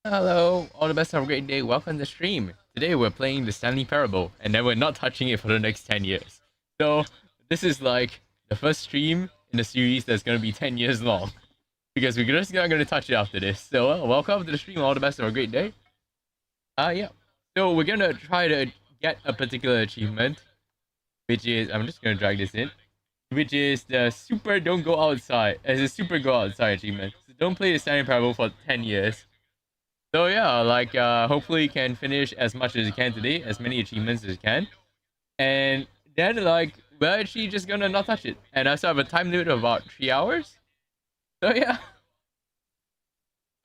Hello, all the best, have a great day. Welcome to the stream. Today we're playing the Stanley Parable, and then we're not touching it for the next 10 years. So, this is like the first stream in the series that's gonna be 10 years long. Because we're just not gonna touch it after this. So, welcome to the stream, all the best, have a great day. Yeah. So, we're gonna try to get a particular achievement, which is, I'm just gonna drag this in, which is the super don't go outside, as a super go outside achievement. So, don't play the Stanley Parable for 10 years. So yeah, like hopefully you can finish as much as you can today, as many achievements as you can. And then like we're actually just gonna not touch it. And I also have a time limit of about 3 hours. So yeah.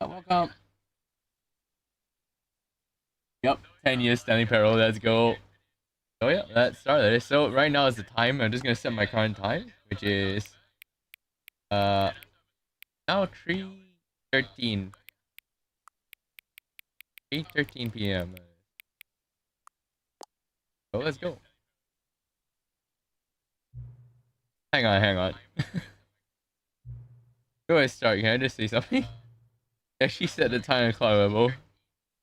Welcome. Yep, 10 years Stanley Parable, let's go. So yeah, let's start this. So right now is the time. I'm just gonna set my current time, which is now 3:13. 8:13 p.m. So let's go. Hang on. Before I start, can I just say something? Yeah, she set the time clock level.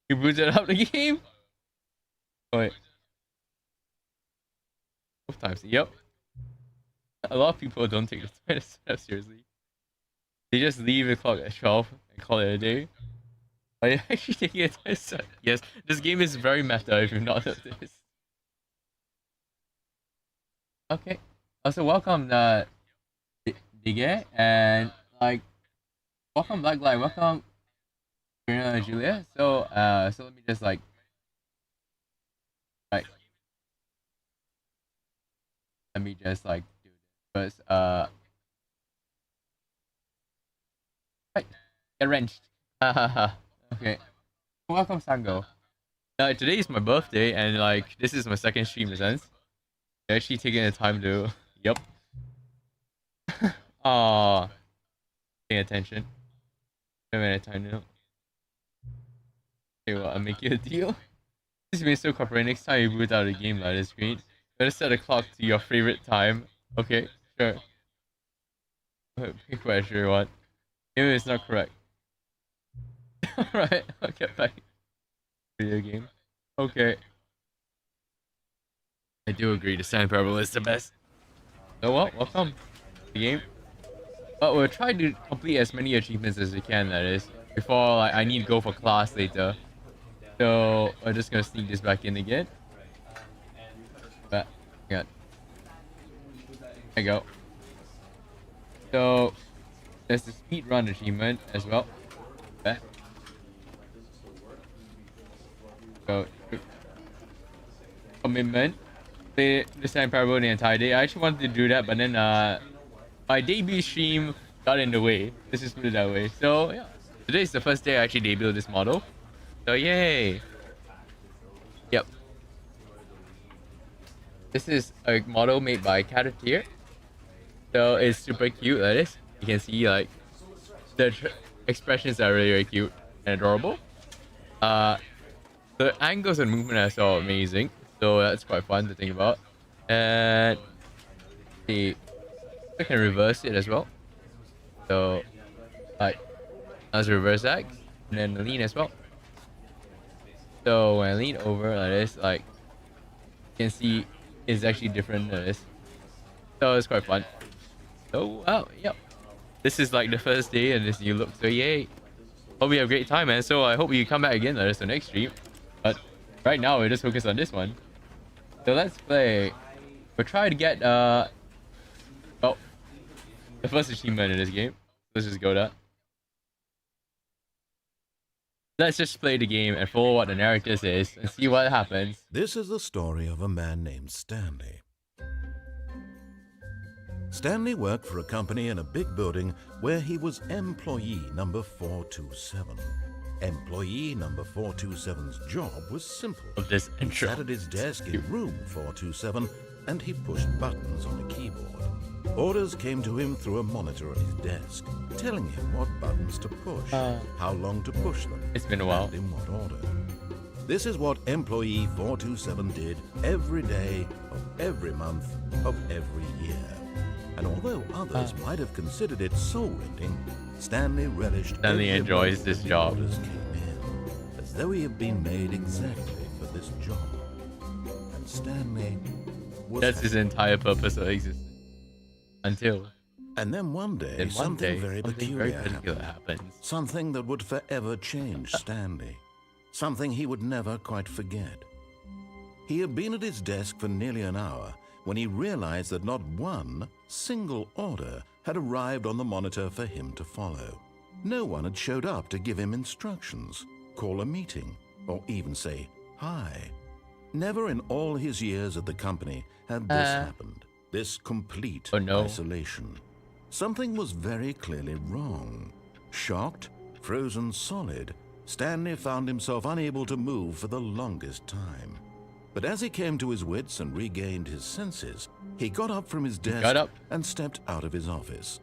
You booted up the game? Oh, wait. Both times. Yep. A lot of people don't take the time to set up seriously. They just leave the clock at 12 and call it a day. Are you actually taking a time set? Yes, this game is very meta if you've not noticed. Okay. Also, welcome Dige, and like welcome Black Light, welcome Julia. So so let me just like let me just like do this first. Right, get wrenched. Okay. Welcome Sango. Today is my birthday and like this is my second stream in a sense. They're actually taking the time to yep. Aww. Paying attention. Wait a minute, time now. Okay, well I'll make you a deal. This has been so corporate. Next time you boot out a game like this screen, better set a clock to your favorite time. Okay, sure. Pick what sure what. Maybe it's not correct. Alright, I'll get back. Video game. Okay. I do agree the Stanley Parable is the best. So well, welcome to the game. But we'll try to complete as many achievements as we can, that is. Before like I need to go for class later. So we're just gonna sneak this back in again. But yeah. There you go. So there's the speed run achievement as well. Back. So commitment. Play the Stanley Parable the entire day. I actually wanted to do that, but then my debut stream got in the way. Let's just put it that way. So yeah, today is the first day I actually debuted this model. So yay! Yep. This is a model made by Caturteer. So it's super cute. That is. You can see like the expressions are really, really cute and adorable. The angles and movement are so amazing, so that's quite fun to think about. And I can reverse it as well. So like as a reverse axe, and then lean as well. So when I lean over like this, like you can see it's actually different than this. So it's quite fun. So wow, yep. This is like the first day and this new look. So yay! Hope you have a great time, man. So I hope you come back again. Let us know next stream. But right now we're just focused on this one. So let's play. We'll try to get the first achievement in this game. Let's just go that. Let's just play the game and follow what the narrative says and see what happens. This is the story of a man named Stanley. Stanley worked for a company in a big building where he was employee number 427. Employee number 427's job was simple. Of this intro. He sat at his desk in room 427 and he pushed buttons on a keyboard. Orders came to him through a monitor on his desk, telling him what buttons to push, how long to push them, it's been a while, and in what order. This is what employee 427 did every day of every month of every year. And although others might have considered it soul-rending, Stanley relished. Stanley enjoys this job. Orders came in. though he had been made exactly for this job. And Stanley was That's his entire purpose of existence. Until. And then one day, something very peculiar happens. happened. Something that would forever change Stanley. Something he would never quite forget. He had been at his desk for nearly an hour when he realized that not one single order had arrived on the monitor for him to follow. No one had showed up to give him instructions, call a meeting, or even say hi. Never in all his years at the company had this happened. This complete isolation. Something was very clearly wrong. Shocked, frozen solid, Stanley found himself unable to move for the longest time. But as he came to his wits and regained his senses, he got up from his desk and stepped out of his office.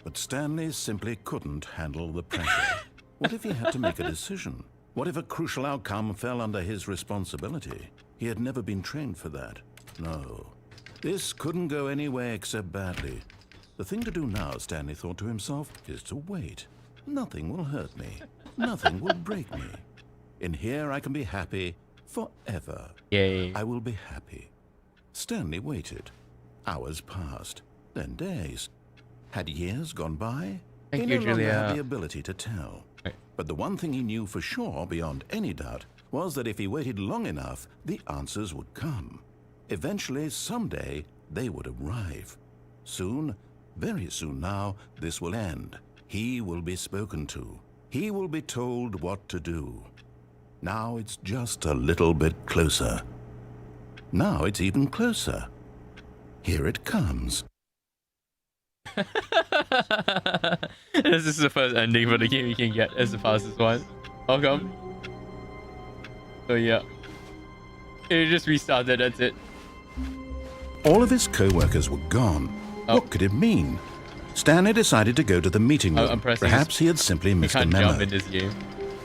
But Stanley simply couldn't handle the pressure. What if he had to make a decision? What if a crucial outcome fell under his responsibility? He had never been trained for that. No. This couldn't go any way except badly. The thing to do now, Stanley thought to himself, is to wait. Nothing will hurt me. Nothing will break me. In here I can be happy forever. Yay. I will be happy. Stanley waited. Hours passed, then days. Had years gone by? Thank he you, no longer Julia. had the ability to tell. Right. But the one thing he knew for sure, beyond any doubt, was that if he waited long enough, the answers would come. Eventually, someday, they would arrive. Soon, very soon now, this will end. He will be spoken to. He will be told what to do. Now it's just a little bit closer. Now it's even closer. Here it comes. This is the first ending for the game you can get as the fastest one. Welcome. So yeah. It just restarted, that's it. All of his co-workers were gone. What could it mean? Stanley decided to go to the meeting room. Perhaps he had simply missed a memo. Jump in this game.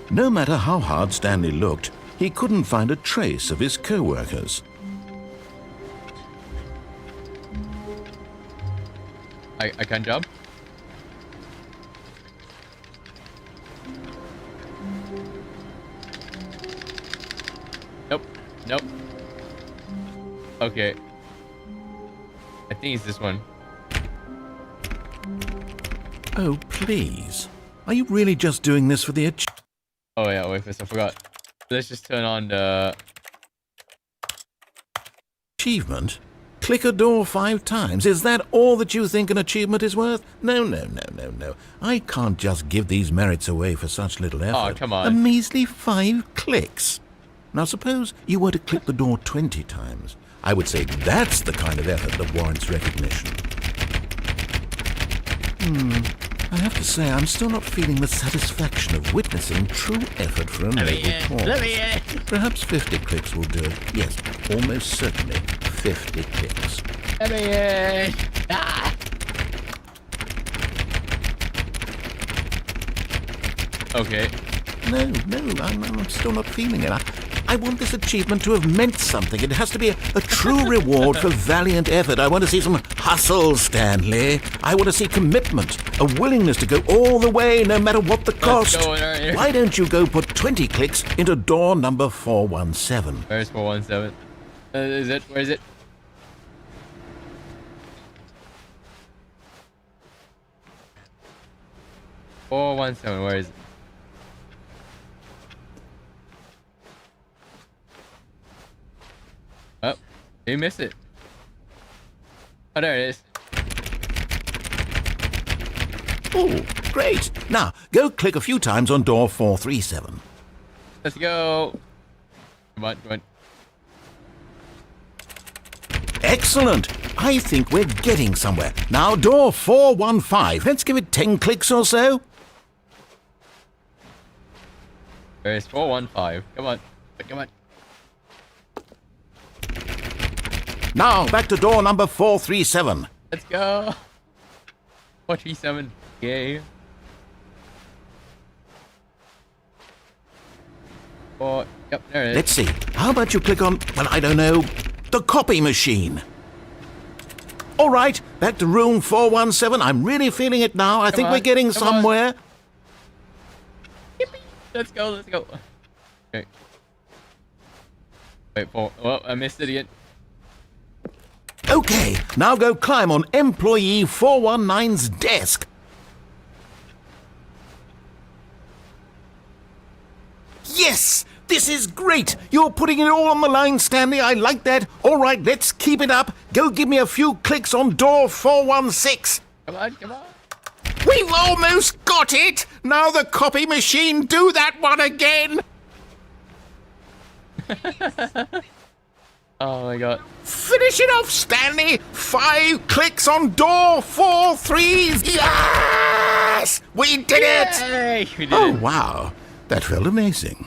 No matter how hard Stanley looked, he couldn't find a trace of his co-workers. I can't jump? Nope. Nope. Okay. I think it's this one. Oh, please. Are you really just doing this for the Oh yeah, wait first, I forgot. Let's just turn on the... achievement? Click a door 5 times. Is that all that you think an achievement is worth? No, no, no, no, no. I can't just give these merits away for such little effort. Oh, come on. A measly 5 clicks. Now suppose you were to click the door 20 times. I would say that's the kind of effort that warrants recognition. I have to say, I'm still not feeling the satisfaction of witnessing true effort for a noble cause. Perhaps 50 clicks will do it. Yes, almost certainly 50 clicks. Okay. No, I'm still not feeling it. I want this achievement to have meant something. It has to be a true reward for valiant effort. I want to see some hustle, Stanley. I want to see commitment, a willingness to go all the way, no matter what the cost. Why don't you go put 20 clicks into door number 417? Where's 417? Is it? Where is it? Where is it? Oh, you missed it. Oh, there it is. Oh, great. Now, go click a few times on door 437. Let's go. Come on, come on. Excellent. I think we're getting somewhere. Now, door 415. Let's give it 10 clicks or so. Where's 415? Come on. Come on. Now, back to door number 437. Let's go. 437. Yay. Yep, there it is. Let's see. How about you click on, well, I don't know, the copy machine? All right, back to room 417. I'm really feeling it now. I think we're getting somewhere. Yippee. Let's go. Let's go. Okay. Wait for. Well, I missed it again. Okay, now go climb on employee 419's desk. Yes! This is great! You're putting it all on the line, Stanley. I like that. All right, let's keep it up. Go give me a few clicks on door 416. Come on, come on. We've almost got it! Now the copy machine, do that one again! Oh my god. Finish it off, Stanley! 5 clicks on door 43. Yes! We did it! Yay! We did Oh, it. wow. That felt amazing.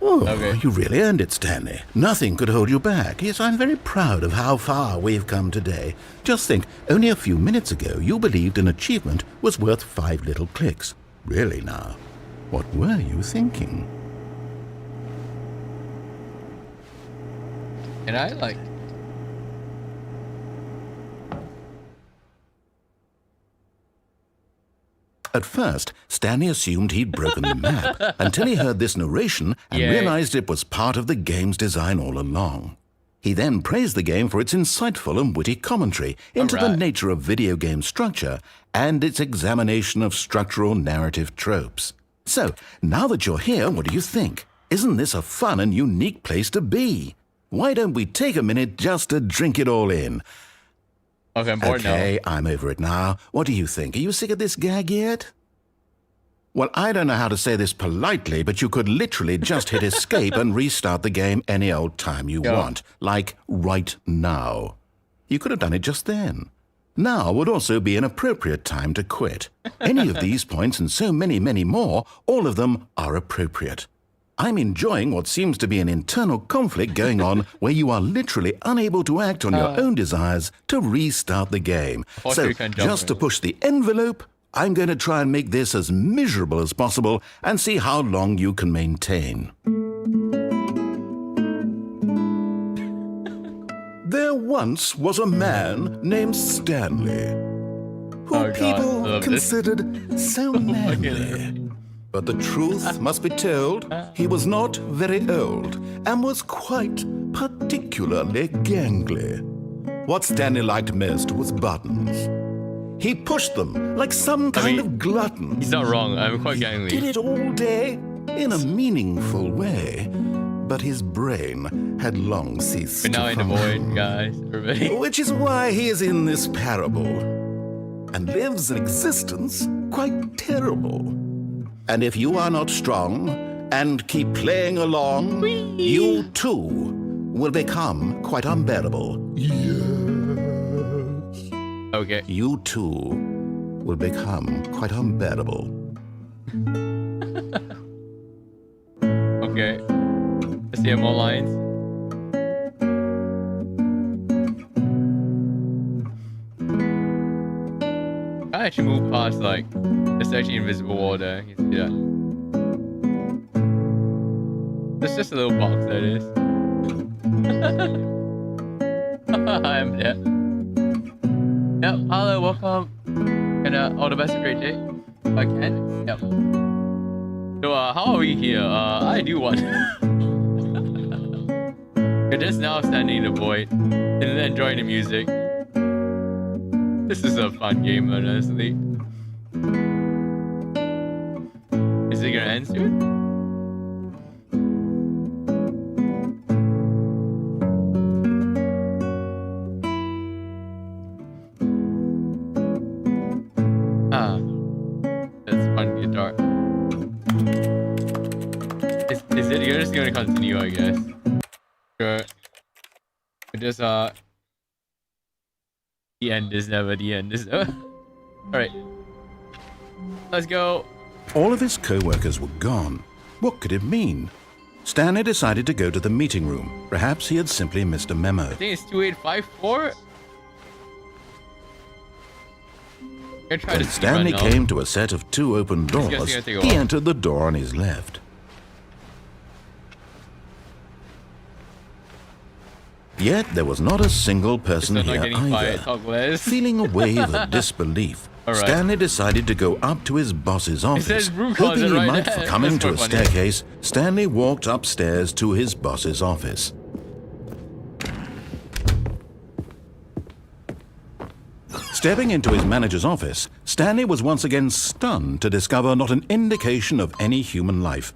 Oh, Okay. you really earned it, Stanley. Nothing could hold you back. Yes, I'm very proud of how far we've come today. Just think, only a few minutes ago, you believed an achievement was worth 5 little clicks. Really now, what were you thinking? And I like. At first, Stanley assumed he'd broken the map until he heard this narration and Yay. realized it was part of the game's design all along. He then praised the game for its insightful and witty commentary into the Alright. nature of video game structure and its examination of structural narrative tropes. So, now that you're here, what do you think? Isn't this a fun and unique place to be? Why don't we take a minute just to drink it all in? Okay, I'm bored Okay, I'm over it now. What do you think? Are you sick of this gag yet? Well, I don't know how to say this politely, but you could literally just hit escape and restart the game any old time you Yeah. want. Like right now. You could have done it just then. Now would also be an appropriate time to quit. Any of these points and so many, many more, all of them are appropriate. I'm enjoying what seems to be an internal conflict going on where you are literally unable to act on your own desires to restart the game. thought So, you can jump just to in. push the envelope, I'm going to try and make this as miserable as possible and see how long you can maintain. There once was a man named Stanley, who Oh, God, I people love this. considered so manly. But the truth must be told, he was not very old and was quite particularly gangly. What Stanley liked most was buttons. He pushed them like some kind of glutton. He's not wrong. I'm quite Did gangly. it all day in a meaningful way, but his brain had long ceased We're now to in the function. void, guys. Everybody. Which is why he is in this parable and lives an existence quite terrible. And if you are not strong and keep playing along, you too will become quite unbearable. Okay. You too will become quite unbearable. Okay. Let's see more lines. I actually move past like it's actually invisible water. You can see that. There's just a little box that is. I'm there. Yep. Hello, welcome, and all the best. A great day. If I can. Yep. So how are we here? I do one. You're just now standing in the void and then enjoying the music. This is a fun game, honestly. Is it gonna end soon? Ah, that's fun guitar. Is it? You're just gonna continue, I guess. Sure. Just the end is never the end is never. Alright. Let's go. All of his co-workers were gone. What could it mean? Stanley decided to go to the meeting room. Perhaps he had simply missed a memo. I think it's 2854. I'm gonna try When to Stanley speedrun now. came to a set of 2 open gonna doors, take a he while. entered the door on his left. Yet there was not a single person Still not here getting fired. either. Talk less. Feeling a wave of disbelief, All right. Stanley decided to go up to his boss's office. says room Hoping closet he right might there. come That's into a quite funny. staircase, Stanley walked upstairs to his boss's office. Stepping into his manager's office, Stanley was once again stunned to discover not an indication of any human life.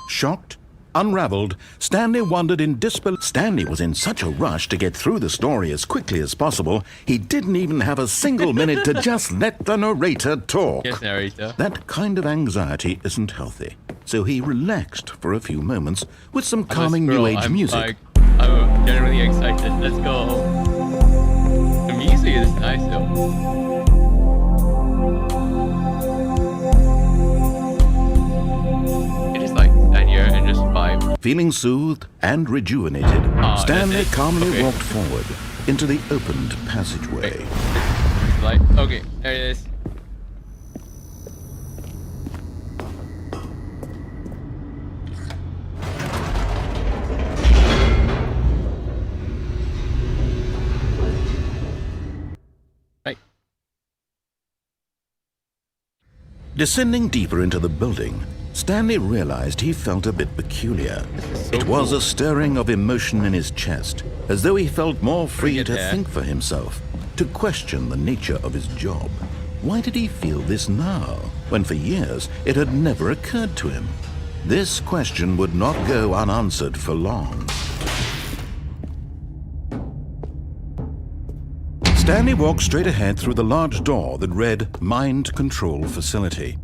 Shocked, unraveled, Stanley wondered in disbelief. Stanley was in such a rush to get through the story as quickly as possible, he didn't even have a single minute to just let the narrator talk. Yes, narrator. That kind of anxiety isn't healthy, so he relaxed for a few moments with some calming new age music. I'm generally excited. Let's go. The music is nice though. I just like stand here and just vibe. Feeling soothed and rejuvenated, Stanley calmly walked forward into the opened passageway. Like, okay, there it is. Right. Descending deeper into the building, Stanley realized he felt a bit peculiar. It was a stirring of emotion in his chest, as though he felt more free to think for himself, to question the nature of his job. Why did he feel this now, when for years it had never occurred to him? This question would not go unanswered for long. Stanley walked straight ahead through the large door that read Mind Control Facility.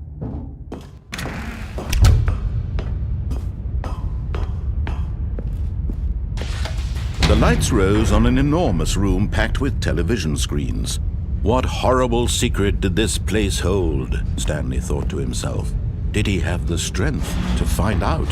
The lights rose on an enormous room packed with television screens. What horrible secret did this place hold? Stanley thought to himself. Did he have the strength to find out?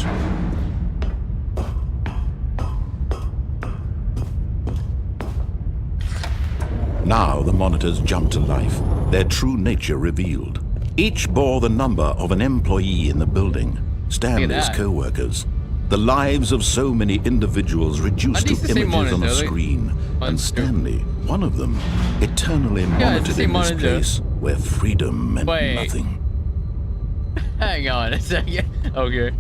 Now the monitors jumped to life, their true nature revealed. Each bore the number of an employee in the building, Stanley's co-workers. The lives of so many individuals reduced to images on a screen, and Stanley, one of them, eternally monitored in this place where freedom meant nothing. Hang on a second. Okay.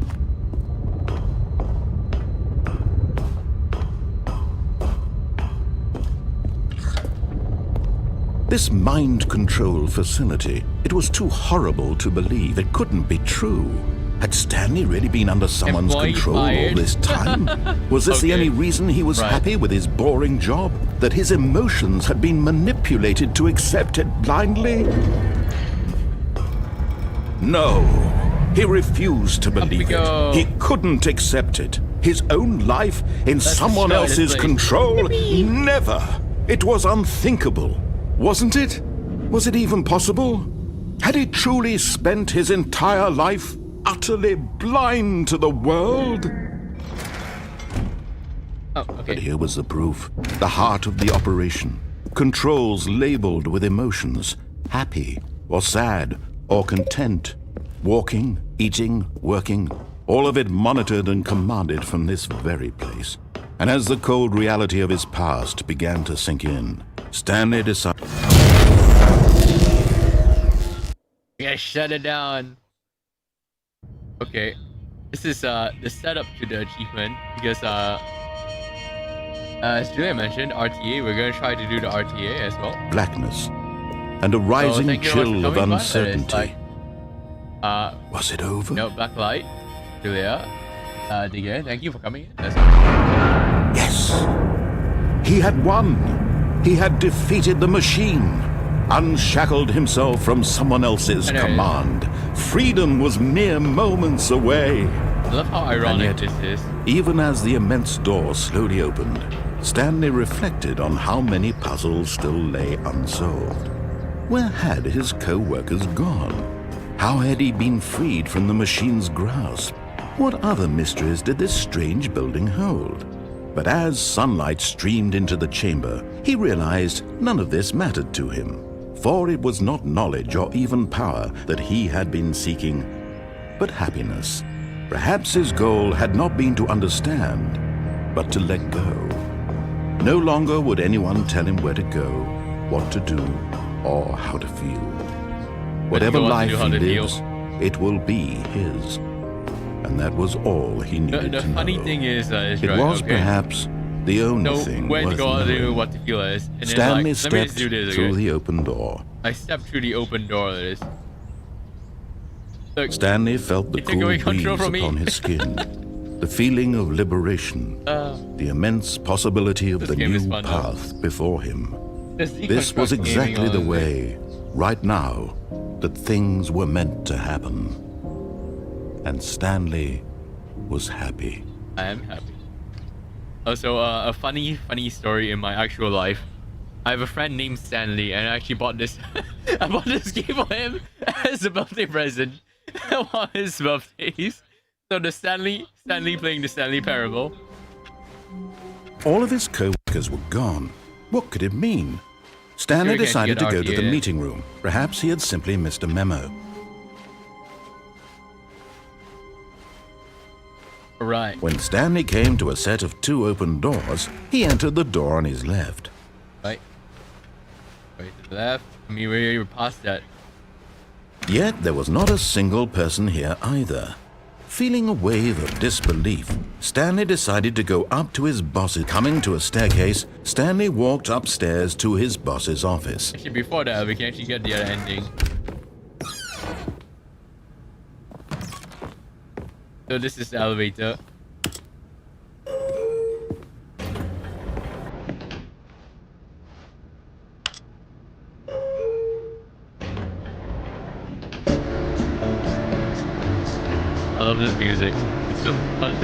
This mind control facility, it was too horrible to believe. It couldn't be true. Had Stanley really been under someone's control all this time? Was this the only reason he was happy with his boring job? That his emotions had been manipulated to accept it blindly? No, he refused to believe it. He couldn't accept it. His own life in someone else's control? Never! It was unthinkable. Wasn't it? Was it even possible? Had he truly spent his entire life utterly blind to the world? But here was the proof. The heart of the operation. Controls labeled with emotions. Happy, or sad, or content. Walking, eating, working. All of it monitored and commanded from this very place. And as the cold reality of his past began to sink in, Stanley decided... Yeah, shut it down. Okay, this is the setup to the achievement because as Julia mentioned, RTA. We're gonna try to do the RTA as well. Blackness and a rising chill of uncertainty. Was it over? No, black light. Julia, Digger, thank you for coming in. Yes, he had won. He had defeated the machine. Unshackled himself from someone else's command. Freedom was mere moments away. I love how ironic this is. Even as the immense door slowly opened, Stanley reflected on how many puzzles still lay unsolved. Where had his co-workers gone? How had he been freed from the machine's grasp? What other mysteries did this strange building hold? But as sunlight streamed into the chamber, he realized none of this mattered to him. For it was not knowledge or even power that he had been seeking, but happiness. Perhaps his goal had not been to understand, but to let go. No longer would anyone tell him where to go, what to do, or how to feel. Whatever go on to life do he how to deal. lives, it will be his. And that was all he needed The to know. funny thing is It right, was okay. perhaps the only So thing when to worth go out to do knowing. what the feel is, and Stanley it's like, let me just stepped do this, through okay? the open door. I stepped through the open door. That is. Look, Stanley felt the he took cool away breeze control from me. upon his skin, the feeling of liberation, the immense possibility of This the game is new fun, though. path before him. This This was deconstruct gaming exactly the on way, right now, that things were meant to happen. And Stanley was happy. I am happy. Also, a funny story in my actual life. I have a friend named Stanley, and I actually bought this. I bought this game for him as a birthday present on his birthdays. So the Stanley playing the Stanley Parable. All of his co-workers were gone. What could it mean? Stanley Sure, we can't decided to get go out to the here. meeting room. Perhaps he had simply missed a memo. Right. When Stanley came to a set of 2 open doors, he entered the door on his left. Right. Right to the left. I mean, we were past that. Yet there was not a single person here either. Feeling a wave of disbelief, Stanley decided to go up to his boss's. Coming to a staircase, Stanley walked upstairs to his boss's office. Actually, before that, we can actually get the other ending. So this is the elevator. I love this music. It's so fun.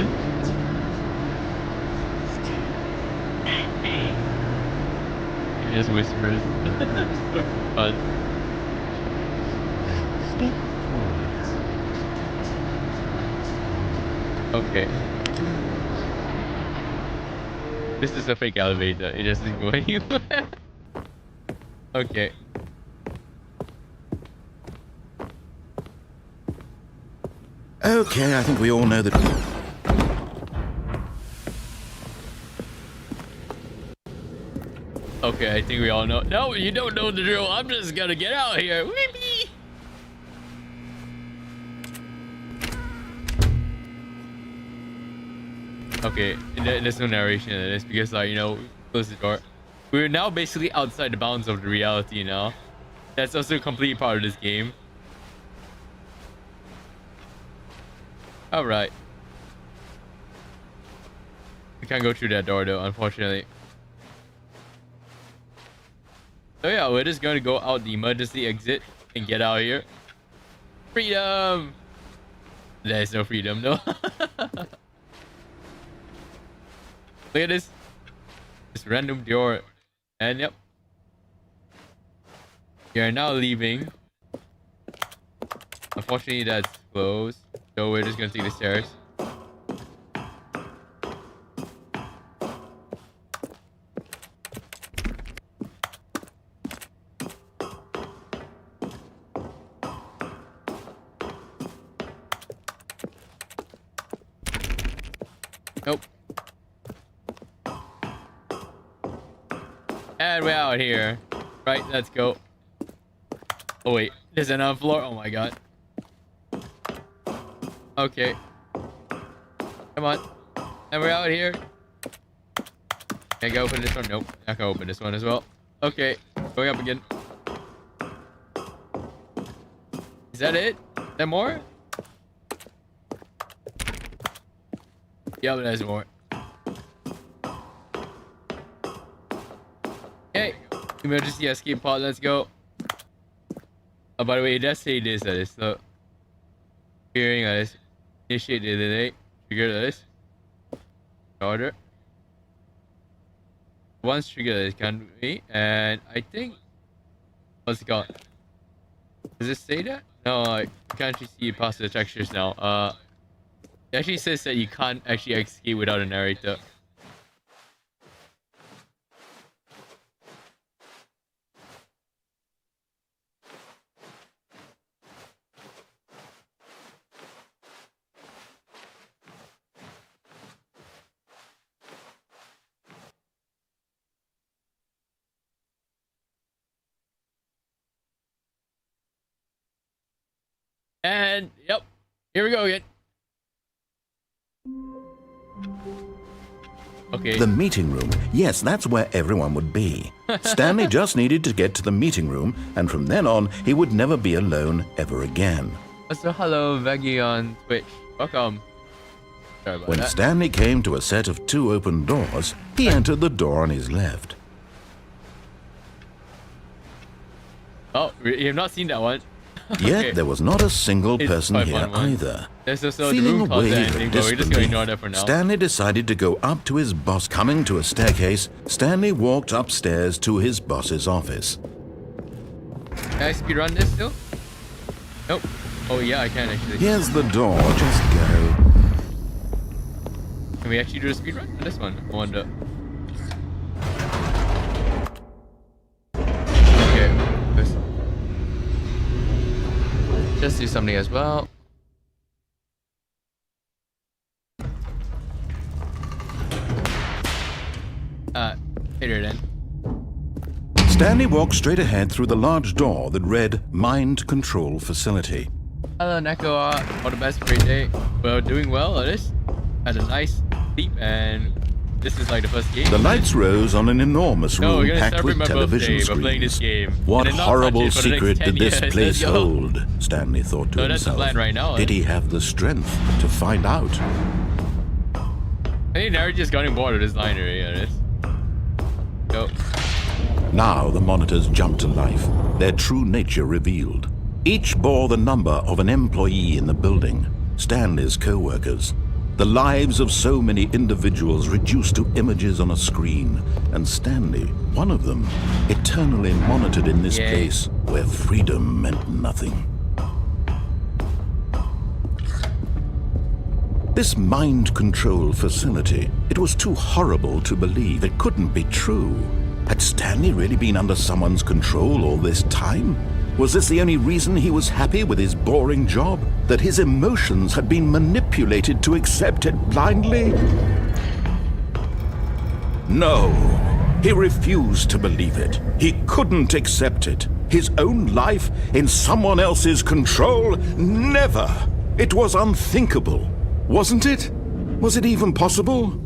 He just whispers. So fun. Okay. This is a fake elevator. It doesn't go anywhere. Okay. Okay, I think we all know that. Okay, I think we all know. No, you don't know the drill. I'm just gonna get out here. Weepee! Okay, there's no narration in this because, like, you know, close the door. We're now basically outside the bounds of the reality now. That's also a complete part of this game. Alright. We can't go through that door though, unfortunately. So yeah, we're just going to go out the emergency exit and get out of here. Freedom! There's no freedom, no. Look at this. This random door. And yep. We are now leaving. Unfortunately, that's closed. So we're just going to take the stairs. Nope. And we're out here. Right, let's go. Oh wait, there's another floor. Oh my god. Okay. Come on. And we're out here. Can I go open this one? Nope. I can open this one as well. Okay. Going up again. Is that it? Is there more? Yeah, but there's more. Okay. Emergency escape pod. Let's go. Oh, by the way, it does say this. That is so. Hearing this. Initiate the delay. Trigger this. Order. Once trigger this, can we? And I think. What's it called? Does it say that? No, I can't actually see it past the textures now. It actually says that you can't actually escape without a narrator. And yep, here we go again. Okay. The meeting room. Yes, that's where everyone would be. Stanley just needed to get to the meeting room, and from then on, he would never be alone ever again. So hello, Veggie on Twitch. Welcome. Sorry about When that. Stanley came to a set of 2 open doors, he entered the door on his left. Oh, you have not seen that one. Yet Okay. there was not a single It's person quite here fun one. either. So the Feeling room a calls wave ending, of but we're just going to ignore that disbelief, for now. Stanley decided to go up to his boss. Coming to a staircase, Stanley walked upstairs to his boss's office. Can I speedrun this still? Nope. Oh yeah, I can actually. Here's the door, just go. Can we actually do a speedrun on this one? I wonder. Okay. Let's just do something as well. Later then. Stanley walked straight ahead through the large door that read Mind Control Facility. Hello, Neko. All the best, great day. Well, doing well at this. Had a nice sleep, and this is like the first game. The lights rose on an enormous No, we're room gonna packed celebrate with my television birthday by playing this screens. game. What And then not horrible touch it for the next secret 10 did this years. place Let's go. hold? Stanley thought to No, that's the himself. plan right now, Did he have the strength to find out? I think Nary just got bored with this line already. Yeah, this. Go. Now the monitors jumped to life, their true nature revealed. Each bore the number of an employee in the building, Stanley's co-workers. The lives of so many individuals reduced to images on a screen, and Stanley, one of them, eternally monitored in this Yay. place where freedom meant nothing. This mind control facility, it was too horrible to believe. It couldn't be true. Had Stanley really been under someone's control all this time? Was this the only reason he was happy with his boring job? That his emotions had been manipulated to accept it blindly? No, he refused to believe it. He couldn't accept it. His own life in someone else's control? Never! It was unthinkable. Wasn't it? Was it even possible?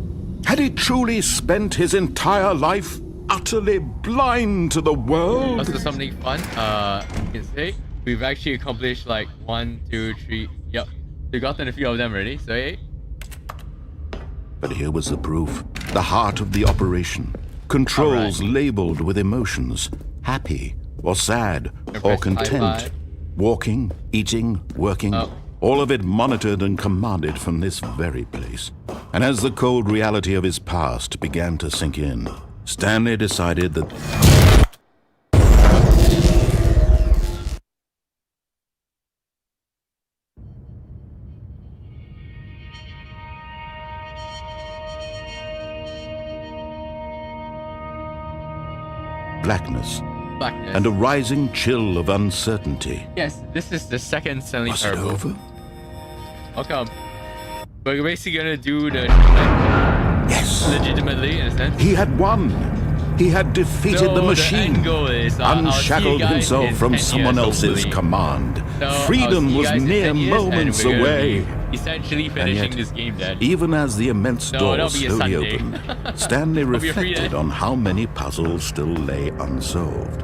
Had he truly spent his entire life utterly blind to the world? Also, something fun. You can say we've actually accomplished like 1, 2, 3. Yep, we've gotten a few of them already. So hey. But here was the proof. The heart of the operation. Controls Alright. labeled with emotions. Happy or sad or press content. I5. Walking, eating, working. Oh. All of it monitored and commanded from this very place. And as the cold reality of his past began to sink in, Stanley decided that blackness Blackness. and a rising chill of uncertainty. Yes, this is the second Stanley Was it Parable. over? Welcome. We're basically gonna do the Yes. legitimately in a sense. He had won. He had defeated So the the machine, end goal is, I'll see you unshackled guys himself in from 10 someone years, else's hopefully. command. So, I'll see Freedom you was guys in mere 10 years, and moments we're gonna away. be essentially And finishing yet, this game then. even as the immense No, door that'll be a slowly Sunday. opened, Stanley Hope you're free reflected then. on how many puzzles still lay unsolved.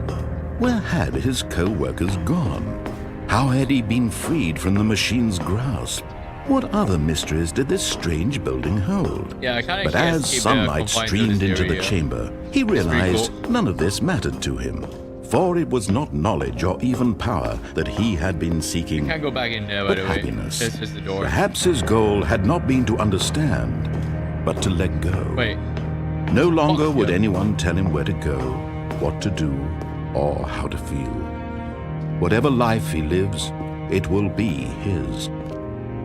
Where had his co-workers gone? How had he been freed from the machine's grasp? What other mysteries did this strange building hold? Yeah, I kinda But actually as escaped the sunlight confines of streamed this into the area. chamber, he pretty realized cool. none of this mattered to him. For it was not knowledge or even power that he had been seeking, Can't go back in there, by but the way. happiness. It's just the door. Perhaps his goal had not been to understand, but to let go. Wait. No longer would yeah. anyone tell him where to go, what to do, or how to feel. Whatever life he lives, it will be his.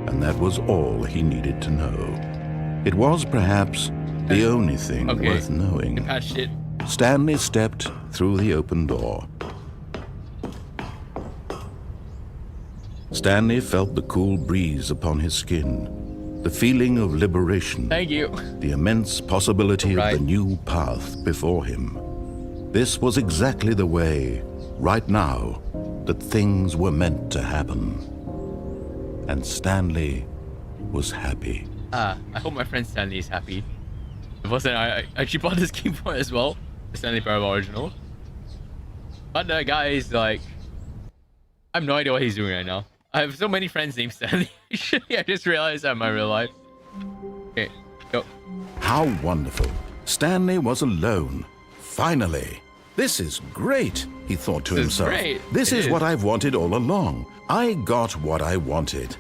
And that was all he needed to know. It was perhaps the only thing Okay. worth knowing. Patched it. Stanley stepped through the open door. Stanley felt the cool breeze upon his skin, the feeling of liberation, Thank you. the immense possibility of Right. the new path before him. This was exactly the way, right now, that things were meant to happen. and Stanley was happy. I hope my friend Stanley is happy. If it wasn't, I actually bought this game for it as well. The Stanley Parable original. But that guy is like... I have no idea what he's doing right now. I have so many friends named Stanley. I just realized that in my real life. Okay, go. How wonderful. Stanley was alone. Finally. This is great, he thought to himself. This is what I've wanted all along. I got what I wanted.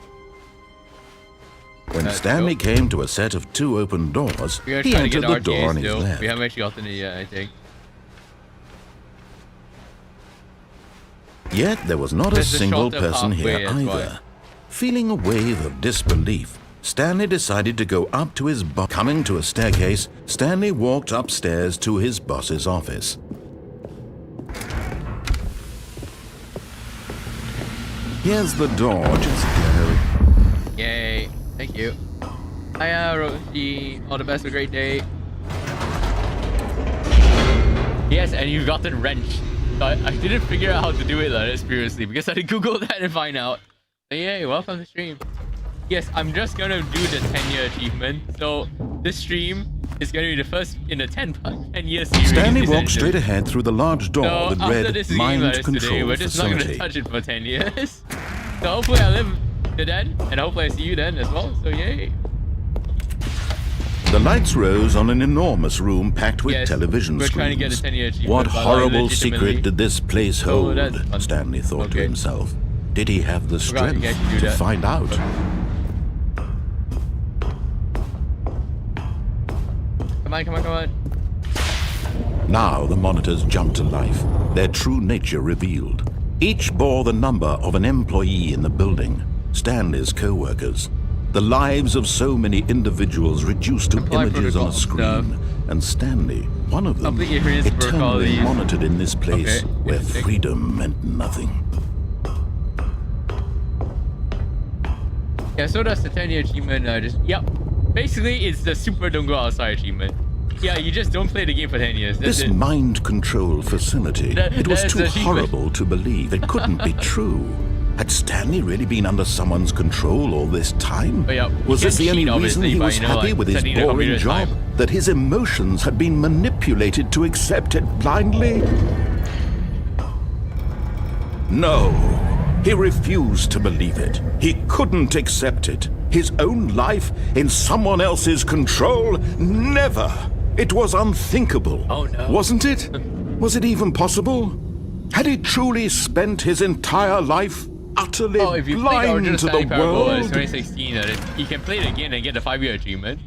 When Stanley came to a set of 2 open doors, he entered the door on his left. We haven't actually gotten it yet, I think. Yet there was not a single person here either. Feeling a wave of disbelief, Stanley decided to go up to his boss. Coming to a staircase, Stanley walked upstairs to his boss's office. Here's the door, just go. Yay, thank you. Hiya, Roshi. All the best, a great day. Yes, and you got the wrench. I didn't figure out how to do it like this previously because I googled that and find out. So yay, welcome to the stream. Yes, I'm just gonna do the 10-year achievement. So this stream is gonna be the first in the 10-year series. Stanley walked straight ahead through the large door that read Mind Control today, we're just not gonna touch it for 10 years. So hopefully I live to then, and hopefully I see you then as well. So yay. The lights rose on an enormous room packed with television we're screens. Trying to get a 10-year achievement. What horrible secret did this place hold? Stanley thought to himself. Did he have the strength to find out? Come on, come on, come on. Now the monitors jumped to life, their true nature revealed. Each bore the number of an employee in the building, Stanley's co-workers. The lives of so many individuals reduced to images on a screen, and Stanley, one of them, eternally monitored in this place where freedom meant nothing. Yeah, so that's the 10-year achievement. Basically, it's the super don't go outside achievement. Yeah, you just don't play the game for 10 years. This mind control facility, it was too horrible to believe. It couldn't be true. Had Stanley really been under someone's control all this time? Was this the only reason he was happy with his boring job? That his emotions had been manipulated to accept it blindly? No, he refused to believe it. He couldn't accept it. His own life in someone else's control? Never! It was unthinkable. Oh no. Wasn't it? Was it even possible? Had he truly spent his entire life utterly blind to the world? It's 2016, you can play it again and get the 5-year achievement.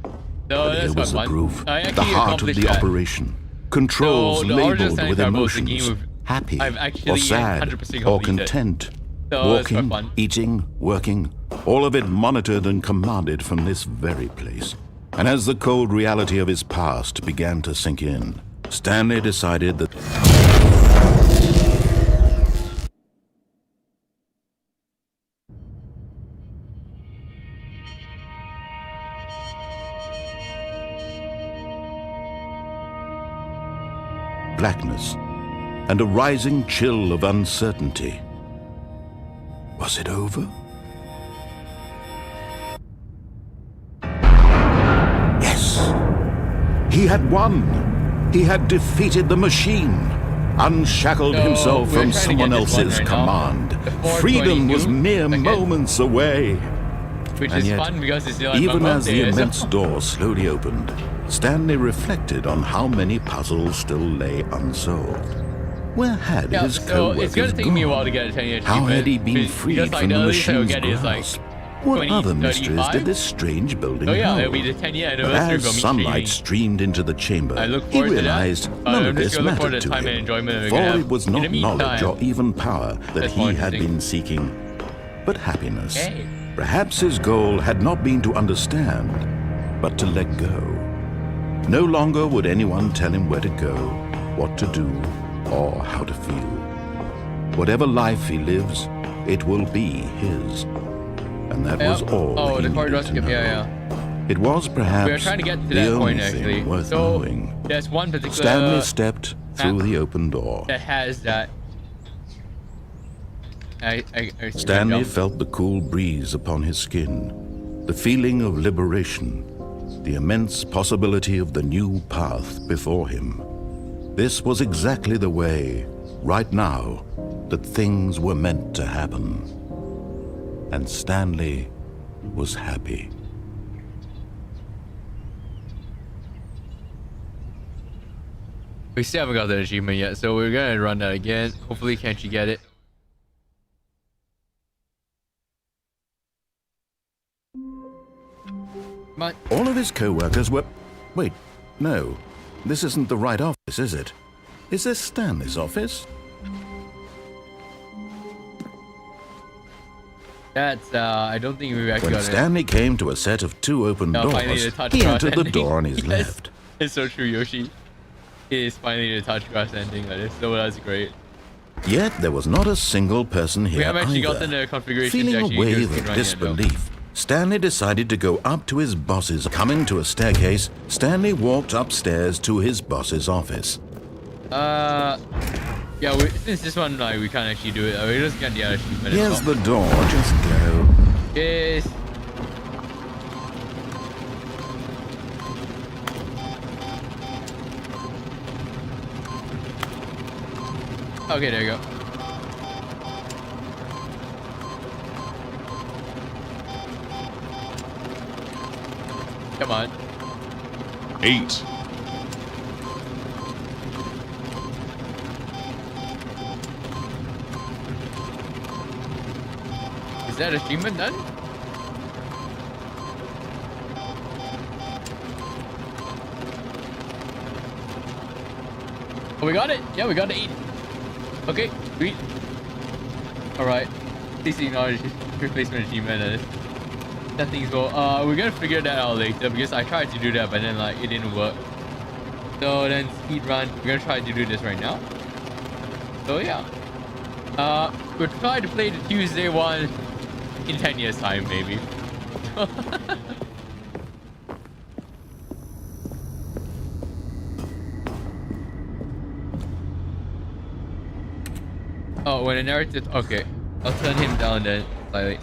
So but that's here was the fun. proof, the heart of the operation. Controls labeled with emotions, happy or sad or content. Walking, eating, working, all of it monitored and commanded from this very place. And as the cold reality of his past began to sink in, Stanley decided that blackness and a rising chill of uncertainty. Was it over? Yes. He had won. He had defeated the machine, unshackled himself from someone else's command. Freedom was mere moments away. Which and is yet, fun because it's like even as the immense door slowly opened, Stanley reflected on how many puzzles still lay unsolved. Where had his co-workers it's gonna take me a while to get a 10-year achievement. How had he been freed from the machine's grasp? What other mysteries did this strange building hold? It'll be the 10-year But anniversary as sunlight streamed into the chamber, he realized none of this mattered to him, for it was not knowledge or even power that he had been seeking, but happiness. Perhaps his goal had not been to understand, but to let go. No longer would anyone tell him where to go, what to do, or how to feel. Whatever life he lives, it will be his. And that was all he needed to know. It was perhaps the only thing worth knowing. There's one particular Stanley stepped through the open door. that has that. I Stanley felt the cool breeze upon his skin, the feeling of liberation, the immense possibility of the new path before him. This was exactly the way, right now, that things were meant to happen. And Stanley was happy. We still haven't got that achievement yet, so we're gonna run that again. Hopefully, can't you get it? Come on. All of his co-workers were... Wait, no. This isn't the right office, is it? Is this Stanley's office? That's, I don't think we've actually When got it. Stanley came to a set of 2 open doors, he entered the door on his Yes. left. It's so true, Yoshi. It is finally the touch grass ending, that is, so that's great. Yet there was not a single person here We haven't actually either. gotten the configuration to Feeling actually a wave use it of right yet, disbelief, Stanley decided to go up to his boss's. Coming to a staircase, Stanley walked upstairs to his boss's office. Yeah, since this one, like, we can't actually do it. We just get the other achievement. Here's the door, just go. Yes. Okay, there you go. Come on. 8. Is that achievement done? Oh, we got it. Yeah, we got it. 8. Okay, sweet. Alright. Please acknowledge replacement achievement. That thing's well. We're gonna figure that out later because I tried to do that, but then like it didn't work. So then speed run. We're gonna try to do this right now. So yeah. We'll try to play the Tuesday one in 10 years time, maybe. Oh, when a narrative... Okay. I'll turn him down then, slightly.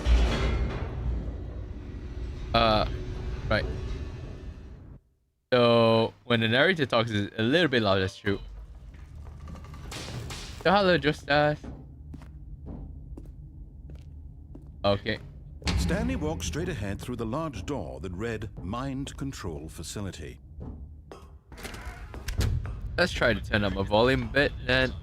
Right. So, when the narrator talks, is a little bit louder, that's true. So, hello, Justas. Okay. Stanley walked straight ahead through the large door that read Mind Control Facility. Let's try to turn up my volume a bit, then,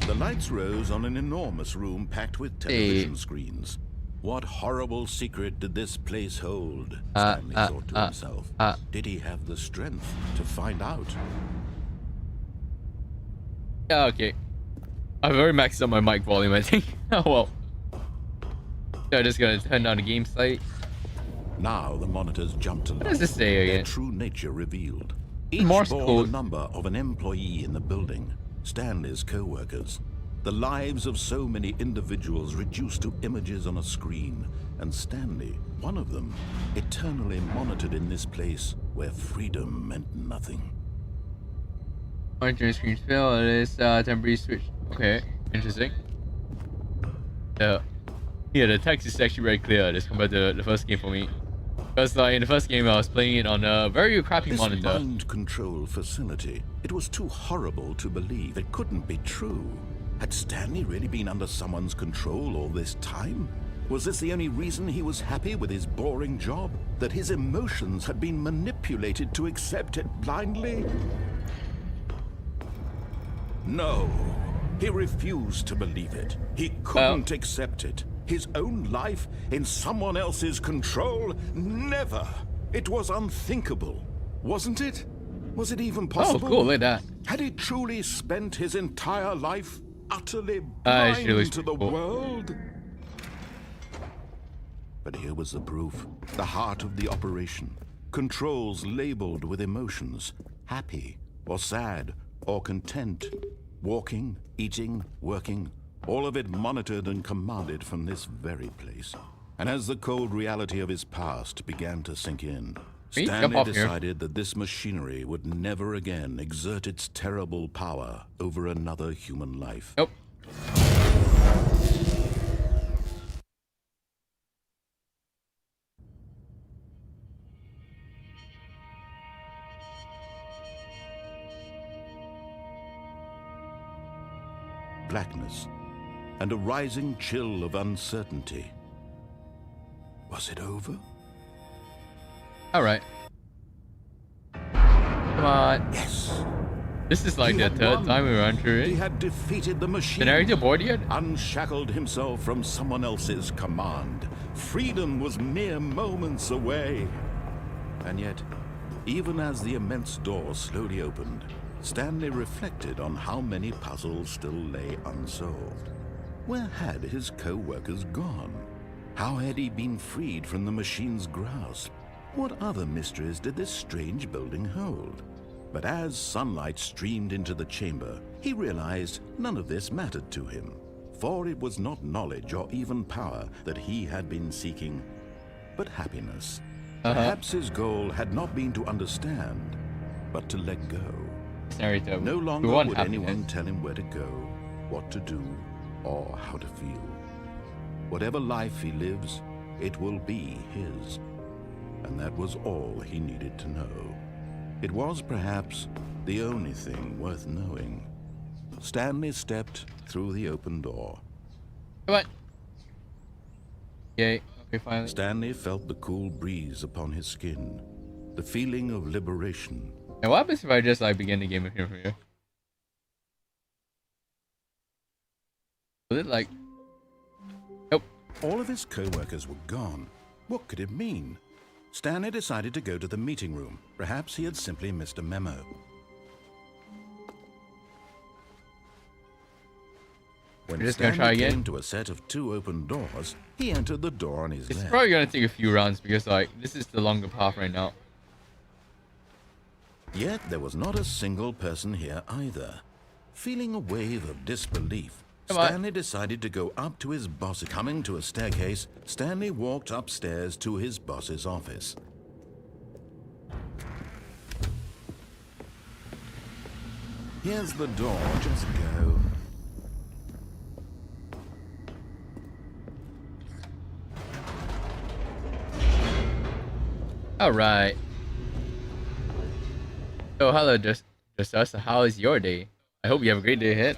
The lights rose on an enormous room packed with television screens. What horrible secret did this place hold? Stanley thought to himself. Did he have the strength to find out? Yeah, okay. I've already maxed out my mic volume, I think. Oh, well. So I'm just gonna turn down the game site. Now the monitors jumped to life. What does this say again? Their true nature revealed. Each Morse bore code. the number of an employee in the building. Stanley's co-workers. The lives of so many individuals reduced to images on a screen. And Stanley, one of them, eternally monitored in this place where freedom meant nothing. Monitoring screen fail. It is temporary switch. Okay, interesting. Yeah, the text is actually very clear as compared to the first game for me. Because in the first game I was playing it on a very crappy monitor. This mind control facility, it was too horrible to believe. It couldn't be true. Had Stanley really been under someone's control all this time? Was this the only reason he was happy with his boring job? That his emotions had been manipulated to accept it blindly? No. He refused to believe it. He couldn't accept it. His own life in someone else's control? Never. It was unthinkable, wasn't it? Was it even possible? Oh, cool, look at that. Had he truly spent his entire life utterly It really blind to the cool. world? But here was the proof. The heart of the operation. Controls labeled with emotions. Happy, or sad, or content. Walking, eating, working. All of it monitored and commanded from this very place. And as the cold reality of his past began to sink in, Wait, jump Stanley off here. decided that this machinery would never again exert its terrible power over another human life. Nope. Blackness and a rising chill of uncertainty. Was it over? Alright. Come on. Yes. This is like He the had third won. time we run through He it. had defeated the machine. The narrator bored yet? Unshackled himself from someone else's command. Freedom was mere moments away. And yet, even as the immense door slowly opened, Stanley reflected on how many puzzles still lay unsolved. Where had his co-workers gone? How had he been freed from the machine's grasp? What other mysteries did this strange building hold? But as sunlight streamed into the chamber, he realized none of this mattered to him, for it was not knowledge or even power that he had been seeking, but happiness. Perhaps his goal had not been to understand, but to let go. Narrator. No we longer want would happiness. anyone tell him where to go, what to do, or how to feel. Whatever life he lives, it will be his. And that was all he needed to know. It was perhaps the only thing worth knowing. Stanley stepped through the open door. Come on. Yay. Okay, finally. Stanley felt the cool breeze upon his skin, the feeling of liberation. And what happens if I just like begin the game with him from here? Was it like... Nope. All of his co-workers were gone. What could it mean? Stanley decided to go to the meeting room. Perhaps he had simply missed a memo. When We're just gonna Stanley try again? came to a set of 2 open doors, he entered the door on his It's left. probably gonna take a few rounds because like this is the longer path right now. Yet there was not a single person here either. Feeling a wave of disbelief, Come on. Stanley decided to go up to his boss. Coming to a staircase, Stanley walked upstairs to his boss's office. Here's the door, just go. Alright. So hello just us. How is your day? I hope you have a great day ahead.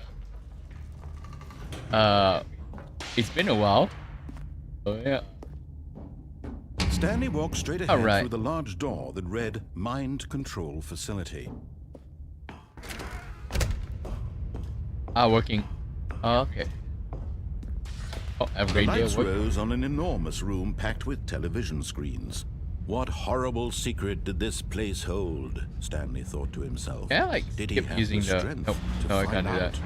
It's been a while. Oh yeah. Stanley walked straight ahead Alright. through the large door that read Mind Control Facility. Working. Oh, okay. Oh, have a The great day lights at work. rose on an enormous room packed with television screens. What horrible secret did this place hold? Stanley thought to himself. Can I like Did he skip have using the the... strength Nope. to No, I find can't do that. out?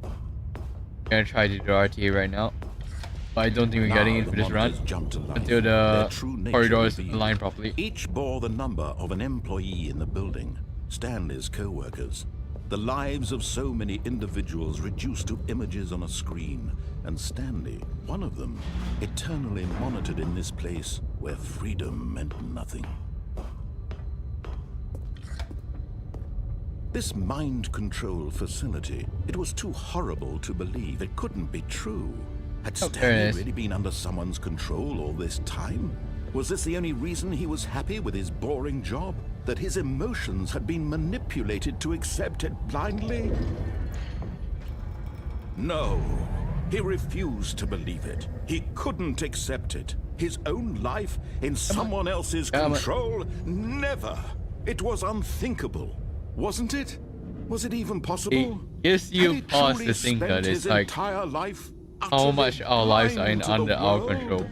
I'm gonna try to do RTA right now. But I don't think we're Now getting it the for this run monitors jumped to life, until their the true nature corridors revealed. align properly. Each bore the number of an employee in the building, Stanley's co-workers. The lives of so many individuals reduced to images on a screen, and Stanley, one of them, eternally monitored in this place where freedom meant nothing. This mind control facility, it was too horrible to believe. It couldn't be true. Had Oh, there it Stanley is. really been under someone's control all this time? Was this the only reason he was happy with his boring job? That his emotions had been manipulated to accept it blindly? No, he refused to believe it. He couldn't accept it. His own life in someone else's Come on. control? Never. It was unthinkable, wasn't it? Was it even possible? It gives you Had he pause truly to think that spent it's his like entire life how utterly much our lives are blind to the under our world? control.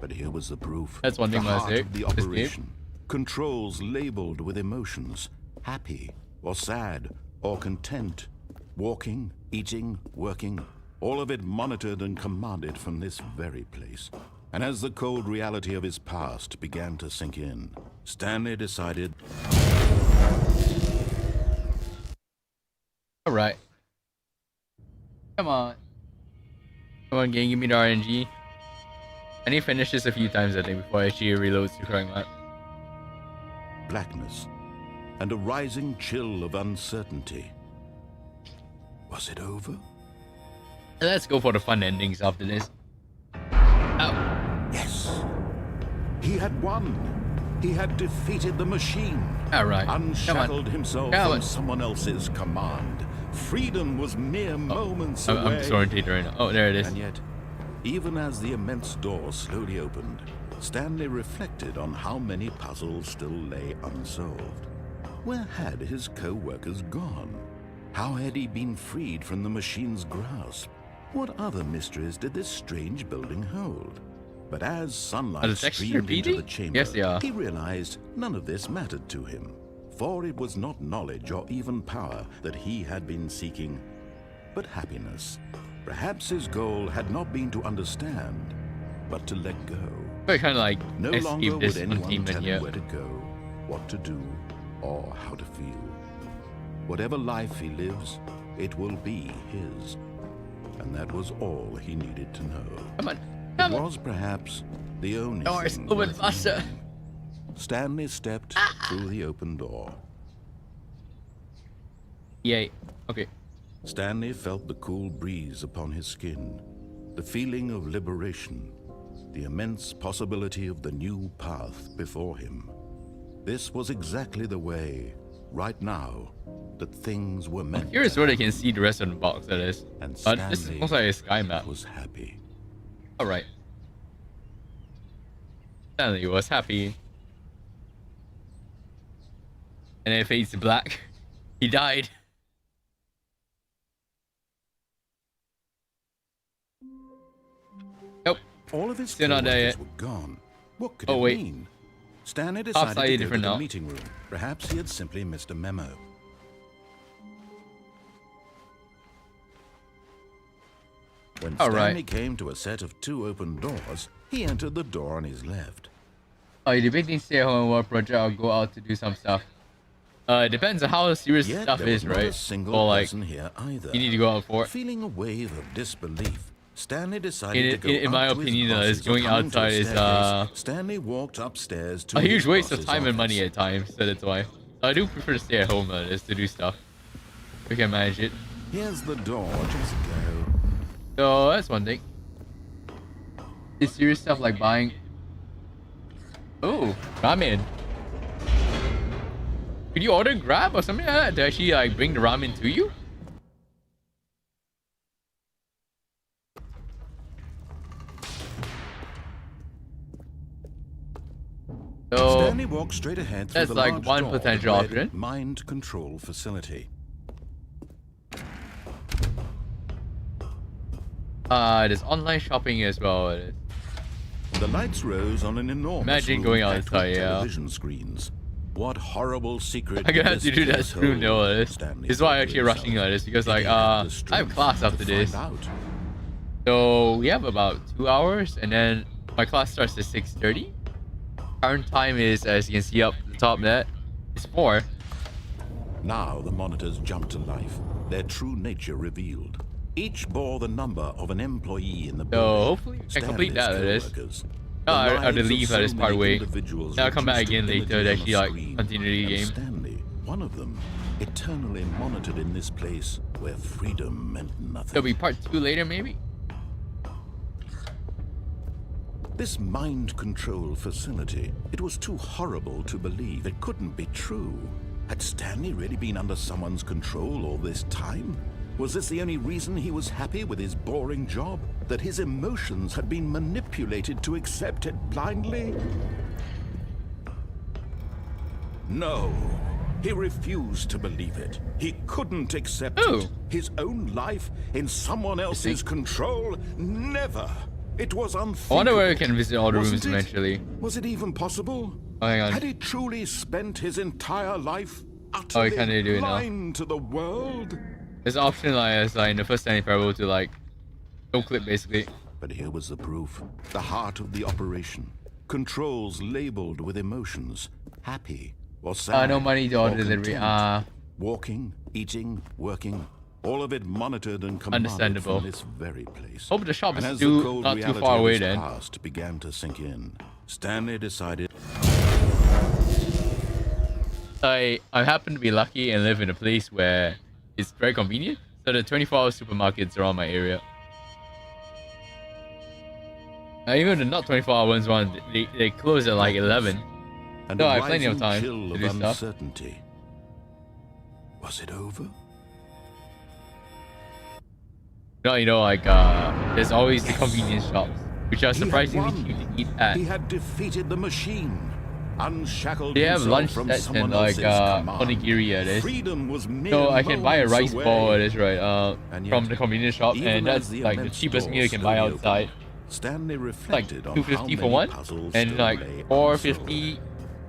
But here was the proof. That's one thing the I heart say, of the this game. operation. Controls labeled with emotions. Happy or sad or content. Walking, eating, working. All of it monitored and commanded from this very place. And as the cold reality of his past began to sink in, Stanley decided... Alright. Come on. Come on, gang, give me the RNG. And he finishes a few times, I think, before actually reloads to correct map. Blackness and a rising chill of uncertainty. Was it over? Let's go for the fun endings after this. Oh. Yes. He had won. He had defeated the machine. Alright. Unshackled himself from someone else's command. Freedom was mere moments away. I'm disorientated right now. Oh, there it is. And yet, even as the immense door slowly opened, Stanley reflected on how many puzzles still lay unsolved. Where had his co-workers gone? How had he been freed from the machine's grasp? What other mysteries did this strange building hold? But as sunlight streamed into the chamber, he realized none of this mattered to him. For it was not knowledge or even power that he had been seeking, but happiness. Perhaps his goal had not been to understand, but to let go. But kind of like no longer would anyone tell him him where to go, what to do, or how to feel. Whatever life he lives, it will be his. And that was all he needed to know. Come on. It was perhaps the only thing worth knowing. Stanley stepped through the open door. Yay. Okay. Stanley felt the cool breeze upon his skin, the feeling of liberation, the immense possibility of the new path before him. This was exactly the way, right now, that things were meant. Here's where they can see the rest of the box, that is. And this looks like a sky map. Was happy. Alright. Stanley was happy. And then it fades to black. He died. Nope. All of his still not there yet. Were gone. What could it mean? Stanley decided to go to the now. meeting room. Perhaps he had simply missed a memo. When Stanley came to a set of 2 open doors, he entered the door on his left. Are you debating stay at home and work project or go out to do some stuff? It depends on how serious stuff is, right? A single person here either. You need to go out for it. Feeling a wave of disbelief, Stanley decided to go in my opinion, going outside is Stanley walked upstairs to a huge waste of time and money at times, so that's why. I do prefer to stay at home is to do stuff. We can manage it. Here's the door, just go. So that's one thing. Is serious stuff like buying. Oh, ramen. Could you order Grab or something like that to actually like bring the ramen to you? So Stanley walked straight ahead through that's the like large one door potential that read option. Mind control facility. There's online shopping as well. The lights rose on an enormous Imagine going room outside, television screens. What horrible secret! I'm gonna have to do that soon, though. This is why I'm actually rushing on this because, like, I have class after this. So we have about 2 hours, and then my class starts at 6:30. Current time is, as you can see up the top there, it's 4. Now the monitors jumped to life, their true nature revealed. Each bore the number of an employee in the building. So hopefully we can complete that. It is. I'll leave at this part way. I'll come back again later to actually like continue the game. Stanley, one of them, eternally monitored in this place where freedom meant nothing. There'll be part 2 later, maybe. This mind control facility, it was too horrible to believe. It couldn't be true. Had Stanley really been under someone's control all this time? Was this the only reason he was happy with his boring job? That his emotions had been manipulated to accept it blindly? No. He refused to believe it. He couldn't accept it. His own life in someone else's control? Never. It was unthinkable. I wonder where we can visit all the rooms eventually. Was it even possible? Oh, hang on. Had he truly spent his entire life utterly blind to the world? There's an option like in the first Stanley Parable to like no clip basically. But here was the proof. The heart of the operation. Controls labeled with emotions. Happy or sad. No money to order delivery. Walking, eating, working. All of it monitored and commanded Understandable. from this very place. Hope the shop And is as the still cold not too reality far of away his then. past began to sink in, Stanley decided. I happen to be lucky and live in a place where it's very convenient. So the 24-hour supermarkets around my area. Even the not 24-hour ones, they close at like 11. And So a I have plenty of rising time chill to of do stuff. uncertainty. Was it over? Like there's always the convenience shops, which are surprisingly cheap to eat at. He had defeated the machine. Unshackled They have himself lunch from sets someone and like else's command. onigiri at this. Freedom was mere So I can buy a rice moments ball away. at this, right? And From yet, the convenience shop, even and as that's like the immense cheapest door meal you can buy slowly outside. opened, Stanley Like reflected on how $2.50 many for one, puzzles and still like lay $4.50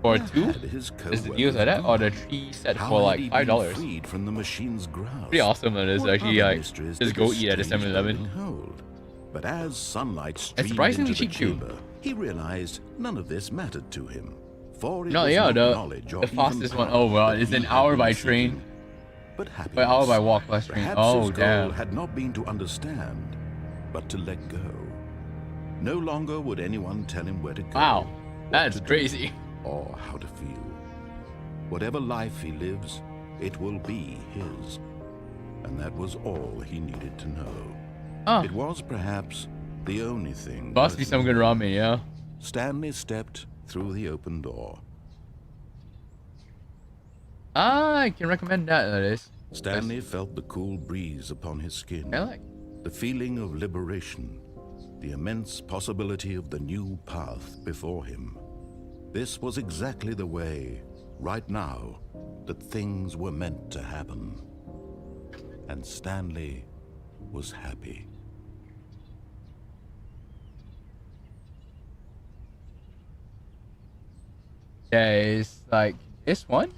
for unsolved. two. Had his Is the deals like that, or the 3 set How for had like he been $5? freed from the machine's grasp? Pretty awesome it is What actually. other Like mysteries just did go this eat at a strange 7-Eleven. building hold? But as sunlight streamed surprisingly into the cheap too. chamber, he realized none of this mattered to him. For it No, was yeah, not the knowledge or fastest even one. power Oh well, that it's he an had hour been by seeking, train, but happiness. by hour by walk plus train. Perhaps Oh his goal damn. had not been to understand, but to let go. No longer would anyone tell him where to go. Wow, what that's to do, crazy. or how to feel. Whatever life he lives, it will be his. And that was all he needed to know. Oh, It was perhaps the only thing. must be worth some good knowing. ramen, yeah. Stanley stepped through the open door. Ah, I can recommend that is. Stanley felt the cool breeze upon his skin, I like. the feeling of liberation, the immense possibility of the new path before him. This was exactly the way, right now, that things were meant to happen. And Stanley was happy. Yeah, it's like this one.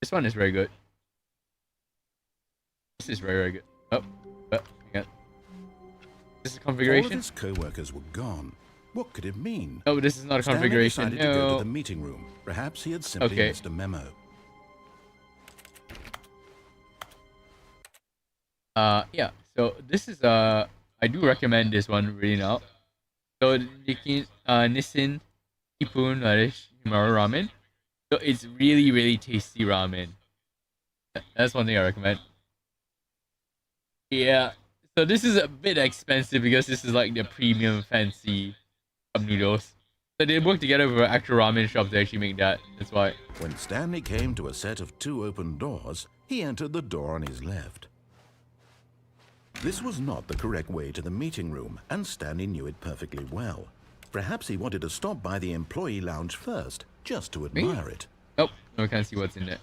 This one is very good. This is very good. Oh, yeah. This is All of configuration. his co-workers were gone. What could it mean? Oh, this is not a Stanley configuration. decided to go to No. the meeting room. Perhaps he had simply Okay. missed a memo. Yeah. So this is I do recommend this one really now. So Nissin Ippon Himaru ramen. So it's really tasty ramen. That's one thing I recommend. Yeah. So this is a bit expensive because this is like the premium fancy cup noodles. So they work together with an actual ramen shop to actually make that. That's why. When Stanley came to a set of 2 open doors, he entered the door on his left. This was not the correct way to the meeting room, and Stanley knew it perfectly well. Perhaps he wanted to stop by the employee lounge first, just to admire it. Nope. No, I can't see what's in there.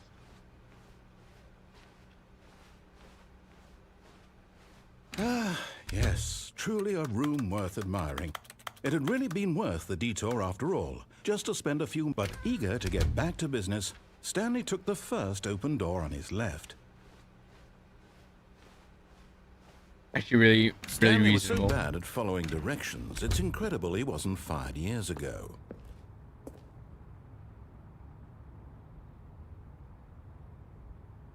Yes, truly a room worth admiring. It had really been worth the detour after all, just to spend a few, but eager to get back to business, Stanley took the first open door on his left. Actually, really Stanley was so reasonable. bad at following directions, it's incredible he wasn't fired years ago.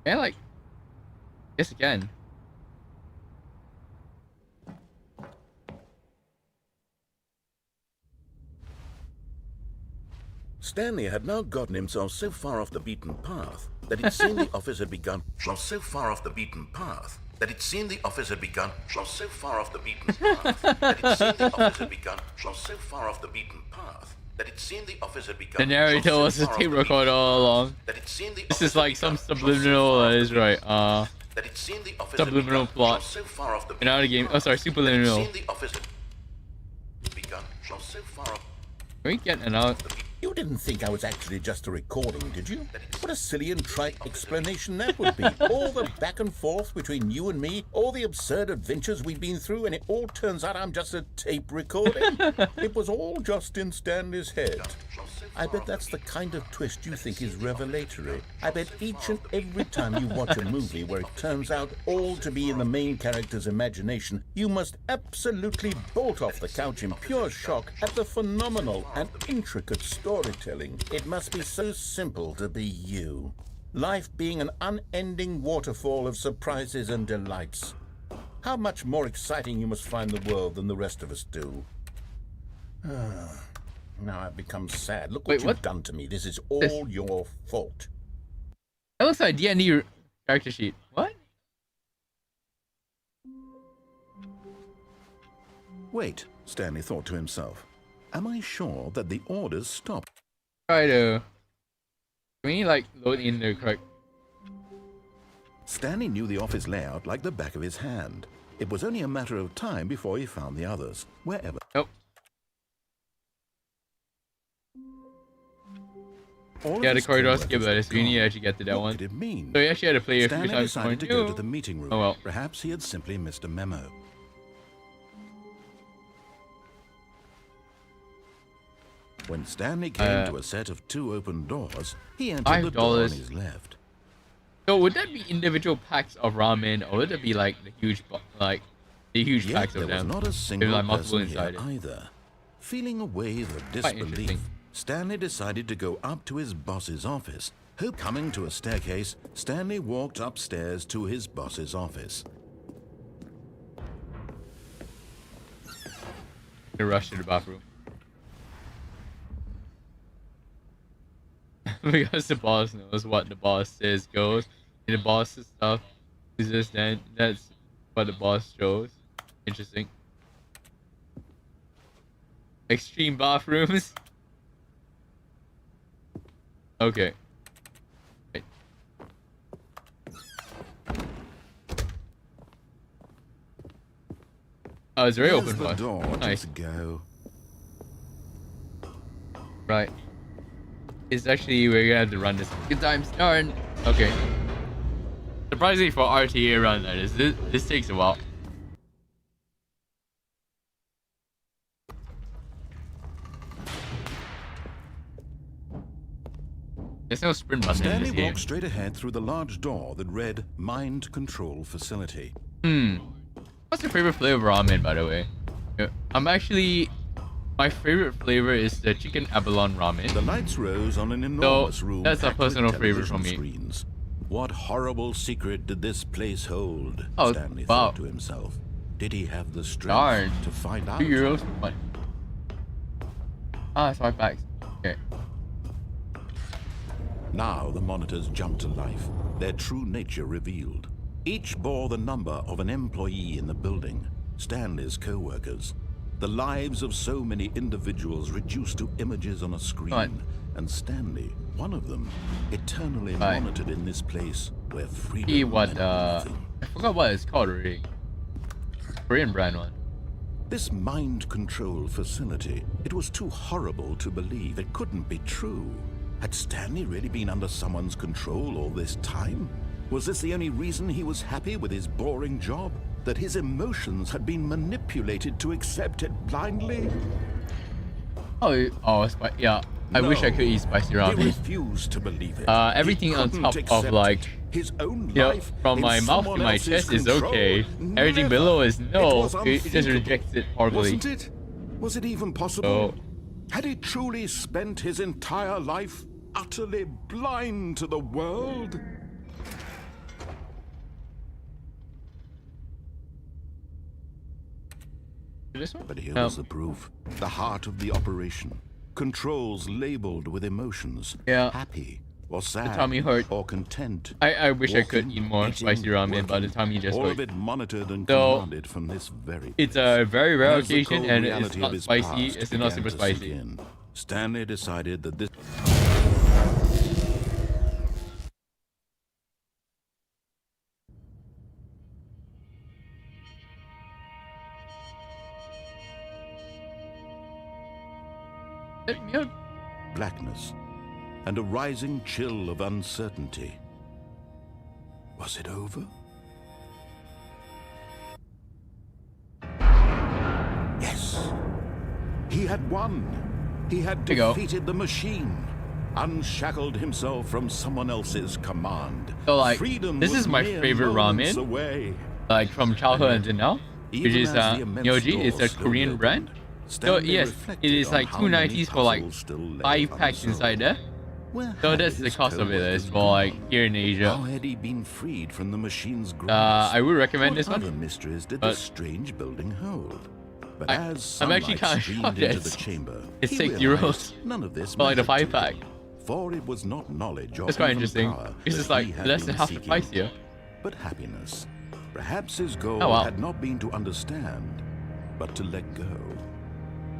Yeah, like, yes again. Stanley had now gotten himself so far off the beaten path that it seemed the office had begun. So far off the beaten path that it seemed the office had begun. So far off the beaten path that it seemed the office had begun. So far off the beaten path that it seemed the office had begun. The narrator was a tape recorder all along. This is like some subliminal, is right. Subliminal plot. Another game. Oh, sorry, subliminal. Can we get another? You didn't think I was actually just a recording, did you? What a silly and trite explanation that would be. All the back and forth between you and me, all the absurd adventures we've been through, and it all turns out I'm just a tape recording. It was all just in Stanley's head. I bet that's the kind of twist you think is revelatory. I bet each and every time you watch a movie where it turns out all to be in the main character's imagination, you must absolutely bolt off the couch in pure shock at the phenomenal and intricate storytelling. It must be so simple to be you. life being an unending waterfall of surprises and delights. How much more exciting you must find the world than the rest of us do. Now I've become sad. Look what you've done to me. This is all your fault. That looks like D&D character sheet. What? Wait, Stanley thought to himself. Am I sure that the orders stopped? Try to... Can we like load in the correct... Stanley knew the office layout like the back of his hand. It was only a matter of time before he found the others, wherever. Nope. All Yeah, of the his corridor coworkers skip were that, so we need to gone. actually get to that What one. did it mean? So we actually had to play a few Stanley times. decided to go to the meeting room. Oh well. Perhaps he had simply missed a memo. When Stanley came to a set of 2 open doors, he entered the door on $5. his left. So would that be individual packs of ramen, or would it be like the huge, Yet packs there of was them? not a single like multiple person here inside it. either. Feeling a wave of Quite disbelief, interesting. Stanley decided to go up to his boss's office. Coming to a staircase, Stanley walked upstairs to his boss's office. To rush to the bathroom. Because the boss knows what the boss says goes. And the boss's stuff is just then that's what the boss shows. Interesting. Extreme bathrooms. Okay. Right. Oh, it's very There's open the boss. door. Nice. Just go. Right. It's actually, we're gonna have to run this. Good times, darn. Okay. Surprisingly for RTA run, that is. This takes a while. There's no sprint button in Stanley this game. walked straight ahead through the large door that read Mind Control Facility. What's your favorite flavor of ramen, by the way? Yeah, I'm actually... My favorite flavor is the chicken abalone ramen. The lights rose on an enormous room. That's a packed with personal favorite for television me. Screens. What horrible secret did this place hold? Oh, Stanley wow. thought to himself. Did he have the strength Darn. to find out? €2? What? Ah, it's $5. Okay. Now the monitors jumped to life, their true nature revealed. Each bore the number of an employee in the building, Stanley's co-workers. The lives of so many individuals reduced to images on a screen, Right. and Stanley, one of them, eternally Right. monitored in this place where freedom See what, meant nothing. I forgot what it's called already. Korean brand one. This mind control facility, it was too horrible to believe. It couldn't be true. Had Stanley really been under someone's control all this time? Was this the only reason he was happy with his boring job? That his emotions had been manipulated to accept it blindly? Yeah. I wish I No. could eat spicy He ramen. refused to believe it. Everything He on couldn't top of accept like, his own you know, life from in my mouth to someone my else's chest is control. okay. Everything Never. below is no. was It just unthinkable. rejects it horribly. Wasn't it? Was it even possible? So, Had he truly spent his entire life utterly blind to the world? this one? But here No. was the proof. The heart of the operation. Controls labeled with emotions. Yeah. Happy or sad tummy hurt. or content. I wish I could Walking, eat more eating, spicy ramen, but the working. tummy just All of hurt. it monitored and So, commanded from this very It's a very rare As the occasion cold and it's reality of not his spicy, past it's not began super to sink spicy. in, Stanley decided that this Let me out. blackness and a rising chill of uncertainty. Was it over? Yes. He had won. He had There you go. defeated the machine, unshackled himself from someone else's command. So, like, Freedom this was is my mere favorite moments ramen. away. Like from childhood until now, which Even is as the immense Myoji. It's a door slowly Korean opened, brand. So Stanley yes, reflected it is on like how many $2.90 for like puzzles still lay 5 packs unsolved. inside there. So had that's the his cost of it. It's co-workers for like gone? here in How Asia. had he been freed from the machine's grasp? I would recommend What this other one. mysteries did but this strange building hold? But as I'm actually sunlight kinda streamed shocked into that the chamber, it's he 60 realized euros none of this for like the mattered 5 to pack. him, for it was not knowledge or That's quite even interesting. power It's that just like he had less than been half the seeking, price here. but happiness. Perhaps his goal Oh, wow. had not been to understand, but to let go.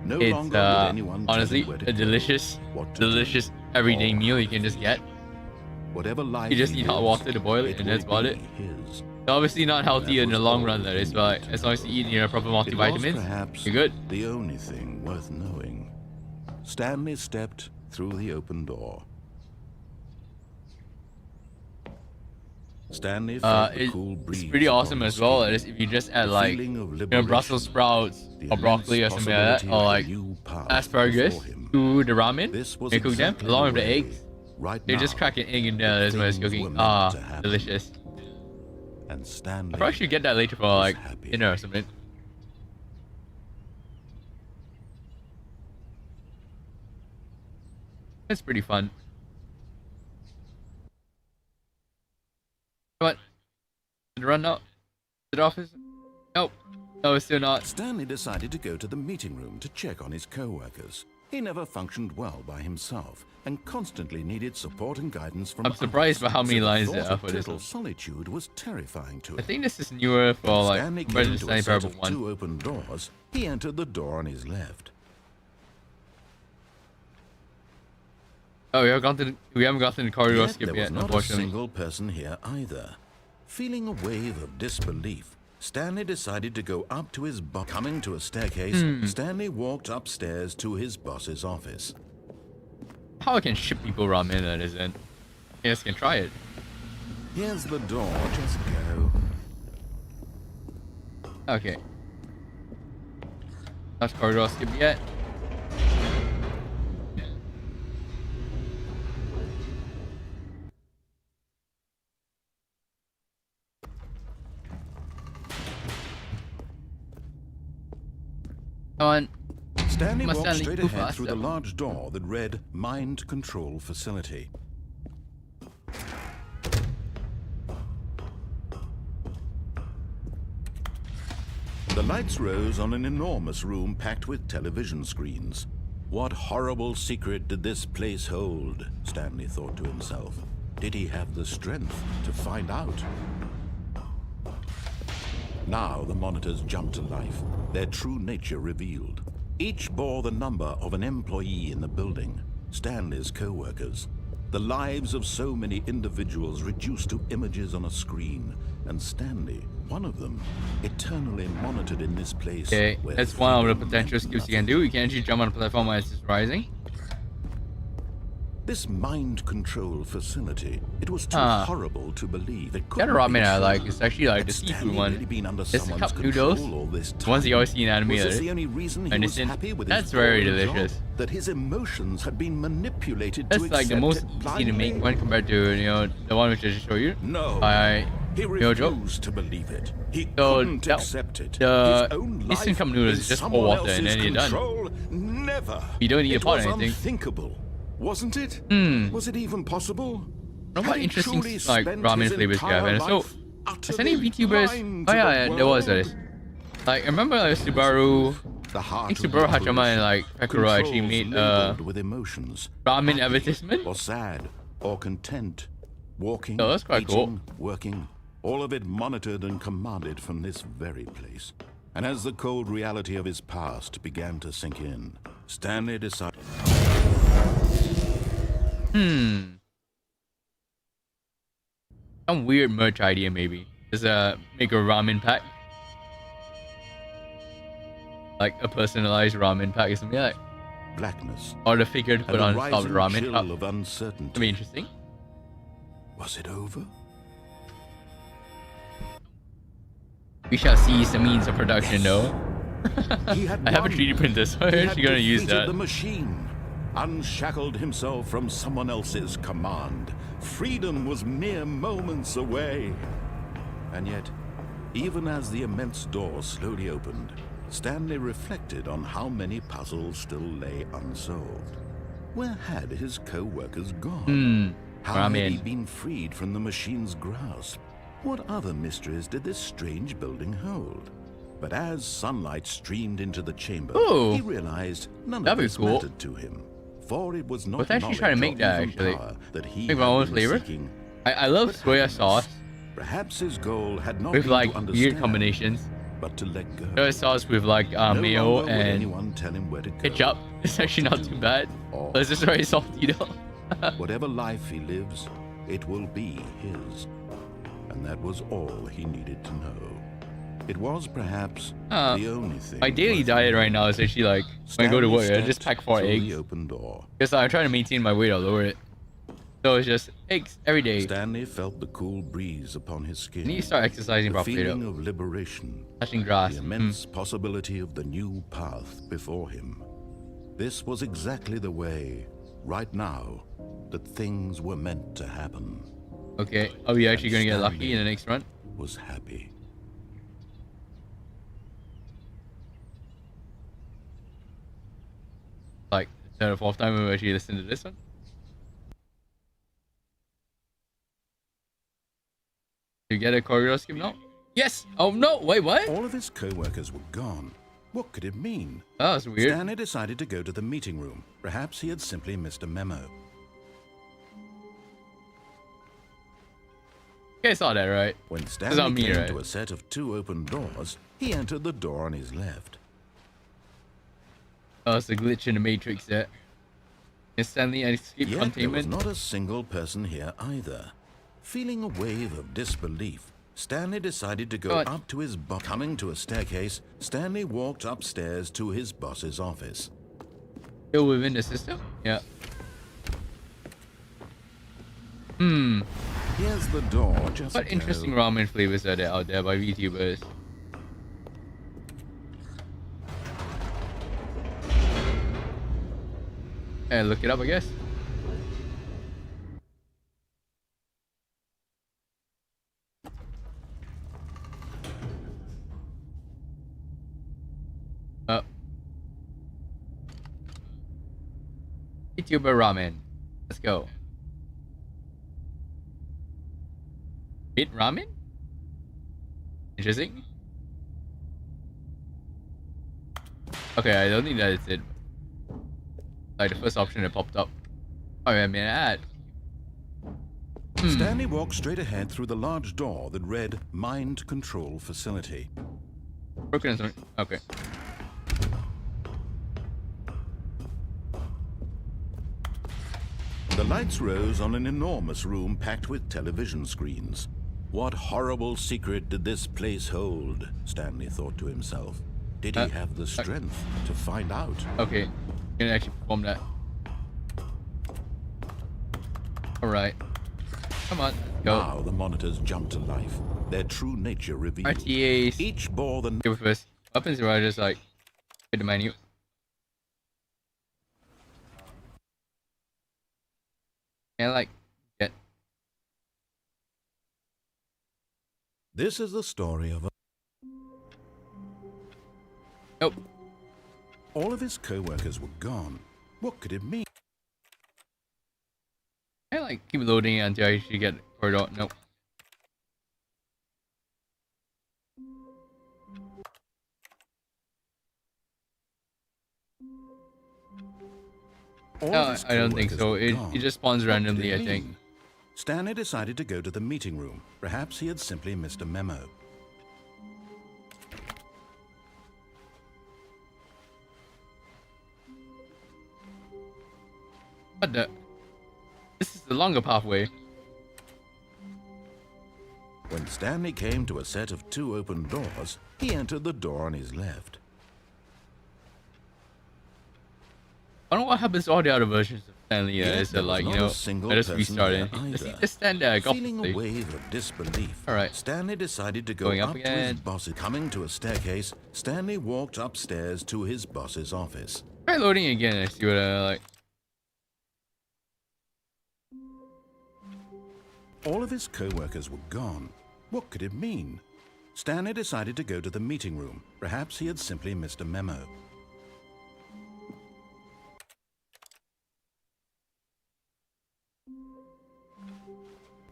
No It's longer would anyone tell honestly him where to a go, delicious, what to do, delicious everyday or meal you can just get. whatever life You just he need hot lives, water to boil it, and will that's about be it. his. It's obviously not healthy That in the was long all run, that he is, but needed. as long as you eat your proper It was multivitamins, perhaps you're good. the only thing worth knowing. Stanley stepped through the open door. Stanley felt the cool breeze It's pretty upon awesome his as well. skin. Is if you just add The like feeling of Brussels liberation, sprouts the or broccoli or immense something like that, or like possibility of a new path asparagus before him. to the ramen This was and cook them exactly along the with the way, eggs. right They now, just crack an egg in there as well as things were cooking. meant to happen. Delicious. and Stanley I probably should get that later for was like happy. dinner or something. It's pretty fun. What? Did it run out? Is it office? Nope. No, it's still not. Stanley decided to go to the meeting room to check on his co-workers. He never functioned well by himself and constantly needed support and guidance from I'm surprised by how many so the lines thought there are of for this total one. solitude was terrifying to him. I think this is newer for like Stanley compared came to to a Stanley set Parable of 1. two open doors. He entered the door on his left. Oh, we haven't gotten the corridor Yet skip there yet, was not a unfortunately. single person here either. Feeling a wave of disbelief, Stanley decided to go up to his boss. Coming to a staircase, Stanley walked upstairs to his boss's office. How I can ship people ramen that isn't? I guess I can try it. Here's the door, just go. Okay. Not corridor skip yet. Come on. Stanley Must walked Stanley straight go ahead through the faster? large door that read Mind Control Facility. The lights rose on an enormous room packed with television screens. What horrible secret did this place hold? Stanley thought to himself. Did he have the strength to find out? Now the monitors jumped to life, their true nature revealed. Each bore the number of an employee in the building, Stanley's co-workers. The lives of so many individuals reduced to images on a screen, and Stanley, one of them, eternally monitored in this place. Okay, where that's one of the freedom potential meant skills you can nothing. do. You can actually jump on a platform as it's rising. This mind control facility, it was too horrible to believe. It The other couldn't be ramen I true. like is actually like Had the seafood Stanley one. really been under It's the someone's cup noodles. control all this The ones you always see in anime. Was this that the is. only reason he And was it's happy with that's his very boring job? delicious. That his emotions had been manipulated That's to like the accept most it easy to make blindly? one compared to the one which I just showed you. No. By He Myojo. refused to believe it. He So couldn't that- accept it. the His own instant life cup noodles in is just pour someone water and else's then you're done. control? Never. You don't need a It pot or was anything. unthinkable, wasn't it? Was it even possible? What Had he interesting truly like spent ramen his flavors you have? entire And so, life is any utterly VTubers? blind Oh to the yeah, there was world? this. Like I remember Subaru. The I heart think of Subaru the Hachama and like Pekuro actually controls made labeled with emotions. ramen Happy advertisement. or sad or content, walking, Oh, that's quite cool. eating, working, all of it monitored and commanded from this very place. And as the cold reality of his past began to sink in, Stanley decided. Some weird merch idea maybe. Just make a ramen pack. Like a personalized ramen pack or something like that. Blackness Or the figure to put and a on top of the rising ramen chill cup. of That'd be uncertainty. interesting. Was it over? We shall see some means of production though. He had I have a won. 3D printer, so I'm He had actually gonna use defeated that. the machine, unshackled himself from someone else's command. Freedom was mere moments away. And yet, even as the immense door slowly opened, Stanley reflected on how many puzzles still lay unsolved. Where had his co-workers gone? How had he ramen. been freed from the machine's grasp? What other mysteries did this strange building hold? But as sunlight streamed into the chamber, Ooh, he realized none of that'd be this cool. mattered to him. For it was not What's actually trying to make that actually? that he Make my own had been flavor. seeking. I love But soya happiness. sauce Perhaps his goal had not with been like to weird understand, combinations. but to let go. Soya sauce with like No mayo longer would and anyone tell him where to go. ketchup. It's actually not too bad. Or But it's just very salty though. whatever life he lives, it will be his. And that was all he needed to know. It was perhaps the only thing. My daily worth diet knowing. right now is actually like when I go to work, I just pack 4 through eggs the open door. because I'm trying to maintain my weight. I'll lower it. So it's just eggs every day. Stanley felt the cool breeze upon his skin. I need to start exercising the properly feeling though. of liberation. Touching grass. The immense possibility of the new path before him. This was exactly the way, right now, that things were meant to happen. Okay, are we actually gonna get lucky in the next run? Was happy. Like, is that the 4th time we've actually listened to this one? You get a corridor scheme now? Yes! Oh no! Wait, what? All of his co-workers were gone. What could it mean? Oh, that's weird. Stanley decided to go to the meeting room. Perhaps he had simply missed a memo. Okay, I saw that, right? When not Stanley me, came right? to a set of 2 open doors, he entered the door on his left. Oh, it's a glitch in the matrix there. Is Stanley and escape Yet there was containment? not a single person here either. Feeling a wave of disbelief, Stanley decided to go What? up to his boss. Coming to a staircase, Stanley walked upstairs to his boss's office. Still within the system? Yeah. Hmm. Here's the door, just What interesting ramen flavors are there out there by VTubers? And look it up, I guess. VTuber ramen. Let's go. Hit ramen? Interesting. Okay, I don't think that is it. Like the first option that popped up. Oh, I mean, ad. Stanley walked straight ahead through the large door that read Mind Control Facility. Broken instrument. Okay. The lights rose on an enormous room packed with television screens. What horrible secret did this place hold? Stanley thought to himself. Did he have the strength to find out? Okay. You can actually perform that. Alright. Come on. Go. Now the monitors jumped to life, their true nature revealed. RTAs. Each bore the Go first. Weapons are just like hit the menu. And like get. This is the story of a... Nope. All of his co-workers were gone. What could it mean? I like keep loading until I actually get corridor. Nope. All No, of his I don't think co-workers so. were It gone. just spawns What randomly, did it I think. mean? Stanley decided to go to the meeting room. Perhaps he had simply missed a memo. What the? This is the longer pathway. When Stanley came to a set of 2 open doors, he entered the door on his left. I don't know what happens to all the other versions of Stanley. Yet Is there it was like, you not know, a single let us person restart there it. Let's see either. the stand there. Go Feeling a wave of disbelief, Alright. Stanley decided to go Going up up to his again. boss. Coming to a staircase, Stanley walked upstairs to his boss's office. Try loading again and see what I like. All of his co-workers were gone. What could it mean? Stanley decided to go to the meeting room. Perhaps he had simply missed a memo.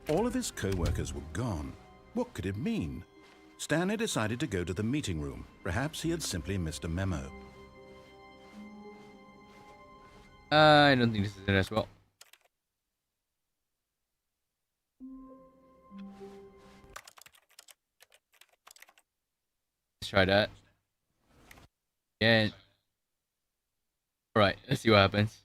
All of his co-workers were gone. What could it mean? Stanley decided to go to the meeting room. Perhaps he had simply missed a memo. I don't think this is it as well. Let's try that. And alright, let's see what happens.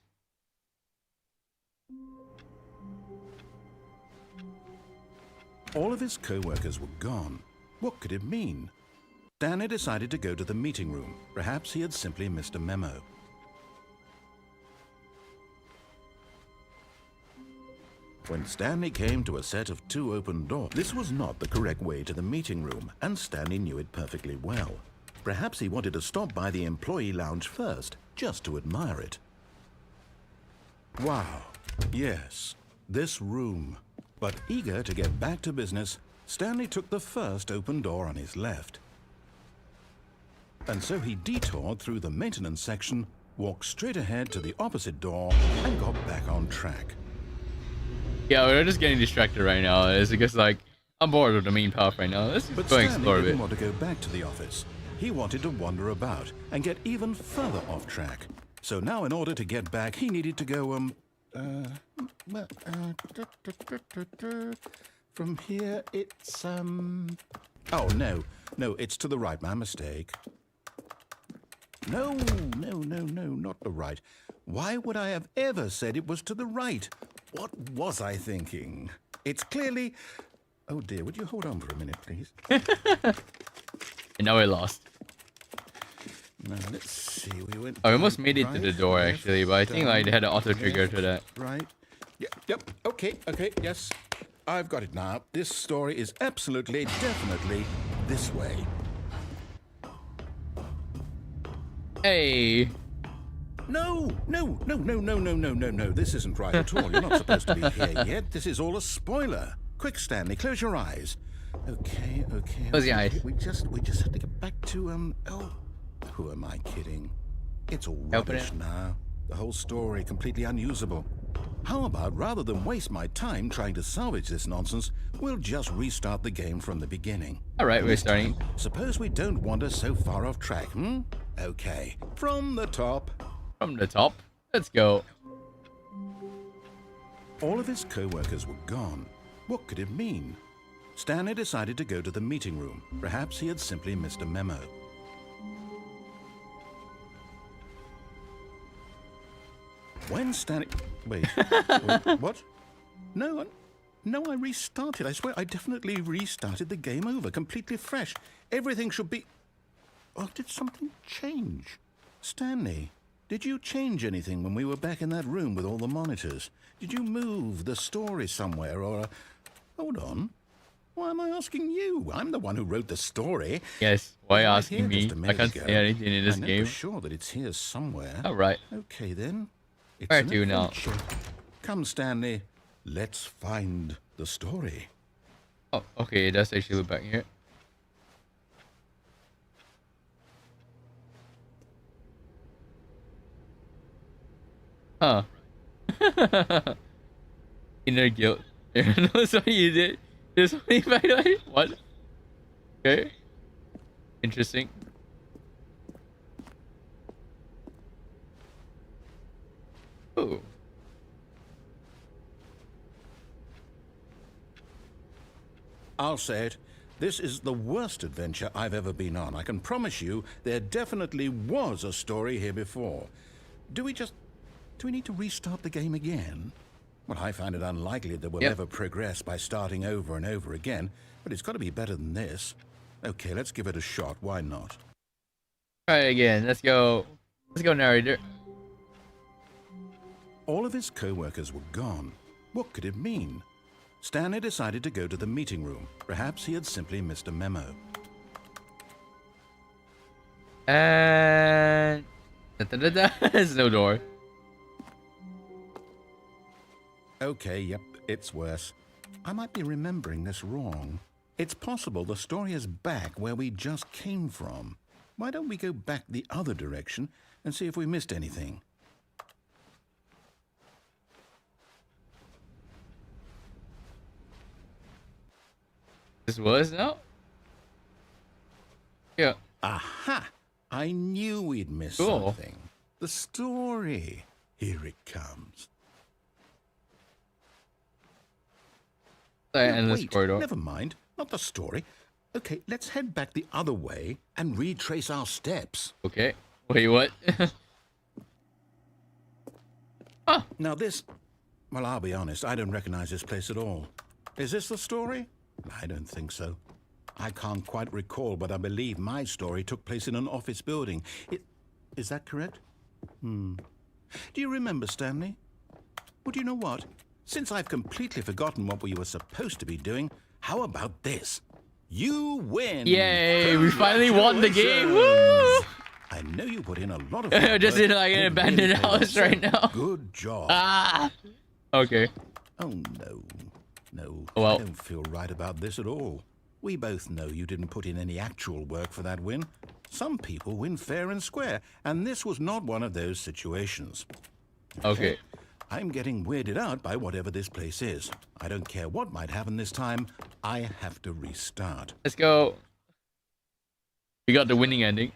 All of his co-workers were gone. What could it mean? Stanley decided to go to the meeting room. Perhaps he had simply missed a memo. When Stanley came to a set of 2 open doors, this was not the correct way to the meeting room, and Stanley knew it perfectly well. Perhaps he wanted to stop by the employee lounge first, just to admire it. Wow, yes, this room. But eager to get back to business, Stanley took the first open door on his left. And so he detoured through the maintenance section, walked straight ahead to the opposite door, and got back on track. Yeah, we're just getting distracted right now. It's because like I'm bored of the main path right now. Let's just go explore a bit. Stanley didn't want to go back to the office. He wanted to wander about and get even further off track. So now in order to get back, he needed to go, from here it's, oh, no, it's to the right, my mistake. No, not the right. Why would I have ever said it was to the right? What was I thinking? It's clearly... Oh dear, would you hold on for a minute, please? And now we're lost. Now, let's see, we went... I almost made it right, to the door actually, but I think like they had an auto trigger to that. Right. Yep, okay, yes. I've got it now. This story is absolutely, definitely this way. Hey! No. This isn't right at all. You're not supposed to be here yet. This is all a spoiler. Quick, Stanley, close your eyes. Okay. Close your eyes. We just have to get back to, oh, who am I kidding? It's all rubbish now. The whole story completely unusable. How about, rather than waste my time trying to salvage this nonsense, we'll just restart the game from the beginning. Alright, we're starting. Suppose we don't wander so far off track, Okay, from the top. From the top. Let's go. All of his co-workers were gone. What could it mean? Stanley decided to go to the meeting room. Perhaps he had simply missed a memo. When Stanley... Wait, what? No, I restarted. I swear I definitely restarted the game over, completely fresh. Everything should be... Oh, did something change? Stanley, did you change anything when we were back in that room with all the monitors? Did you move the story somewhere or... Hold on. Why am I asking you? I'm the one who wrote the story. Yes, why Right asking me? just a I minute can't ago. say anything in this I know game. for sure that it's here somewhere. Alright. Okay then. It's Where an to now? adventure. Come, Stanley. Let's find the story. Oh, okay, it does actually look back here. Huh. Inner guilt. No, sorry, you did. There's only by the way. What? Okay. Interesting. Ooh. I'll say it. This is the worst adventure I've ever been on. I can promise you there definitely was a story here before. Do we need to restart the game again? Well, I find it unlikely that we'll ever progress by starting over and over again, but it's got to be better than this. Okay, let's give it a shot. Why not? Try it again. Let's go. Let's go, narrator. All of his co-workers were gone. What could it mean? Stanley decided to go to the meeting room. Perhaps he had simply missed a memo. And... There's no door. Okay, yep, it's worse. I might be remembering this wrong. It's possible the story is back where we just came from. Why don't we go back the other direction and see if we missed anything? This was now? Yeah. Aha! I knew we'd miss Cool. something. The story. Here it comes. Endless Wait, corridor. never mind. Not the story. Okay, let's head back the other way and retrace our steps. Okay. Wait, what? Now this... Well, I'll be honest, I don't recognize this place at all. Is this the story? I don't think so. I can't quite recall, but I believe my story took place in an office building. Is that correct? Do you remember, Stanley? Well, do you know what? Since I've completely forgotten what we were supposed to be doing, how about this? You win! Yay! We finally won the game! Woo! I know you put in a lot of hard Just work. in like an It abandoned really paid house off. right now. Good job. Ah! Okay. Oh, no, Well. I don't feel right about this at all. We both know you didn't put in any actual work for that win. Some people win fair and square, and this was not one of those situations. Okay. I'm getting weirded out by whatever this place is. I don't care what might happen this time. I have to restart. Let's go. We got the winning ending.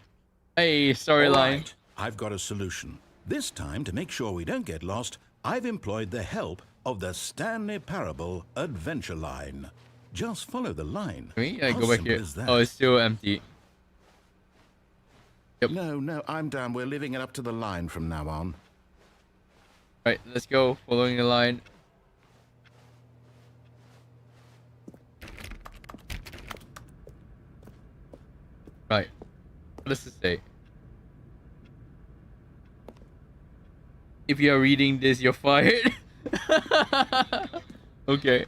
Hey, All storyline. right, I've got a solution. This time, to make sure we don't get lost, I've employed the help of the Stanley Parable Adventure Line. Just follow the line. Can we How go back simple here? is that? Oh, it's still empty. Yep. No, I'm down. We're leaving it up to the line from now on. Right, let's go. Following the line. Right. What does it say? If you are reading this, you're fired. Okay.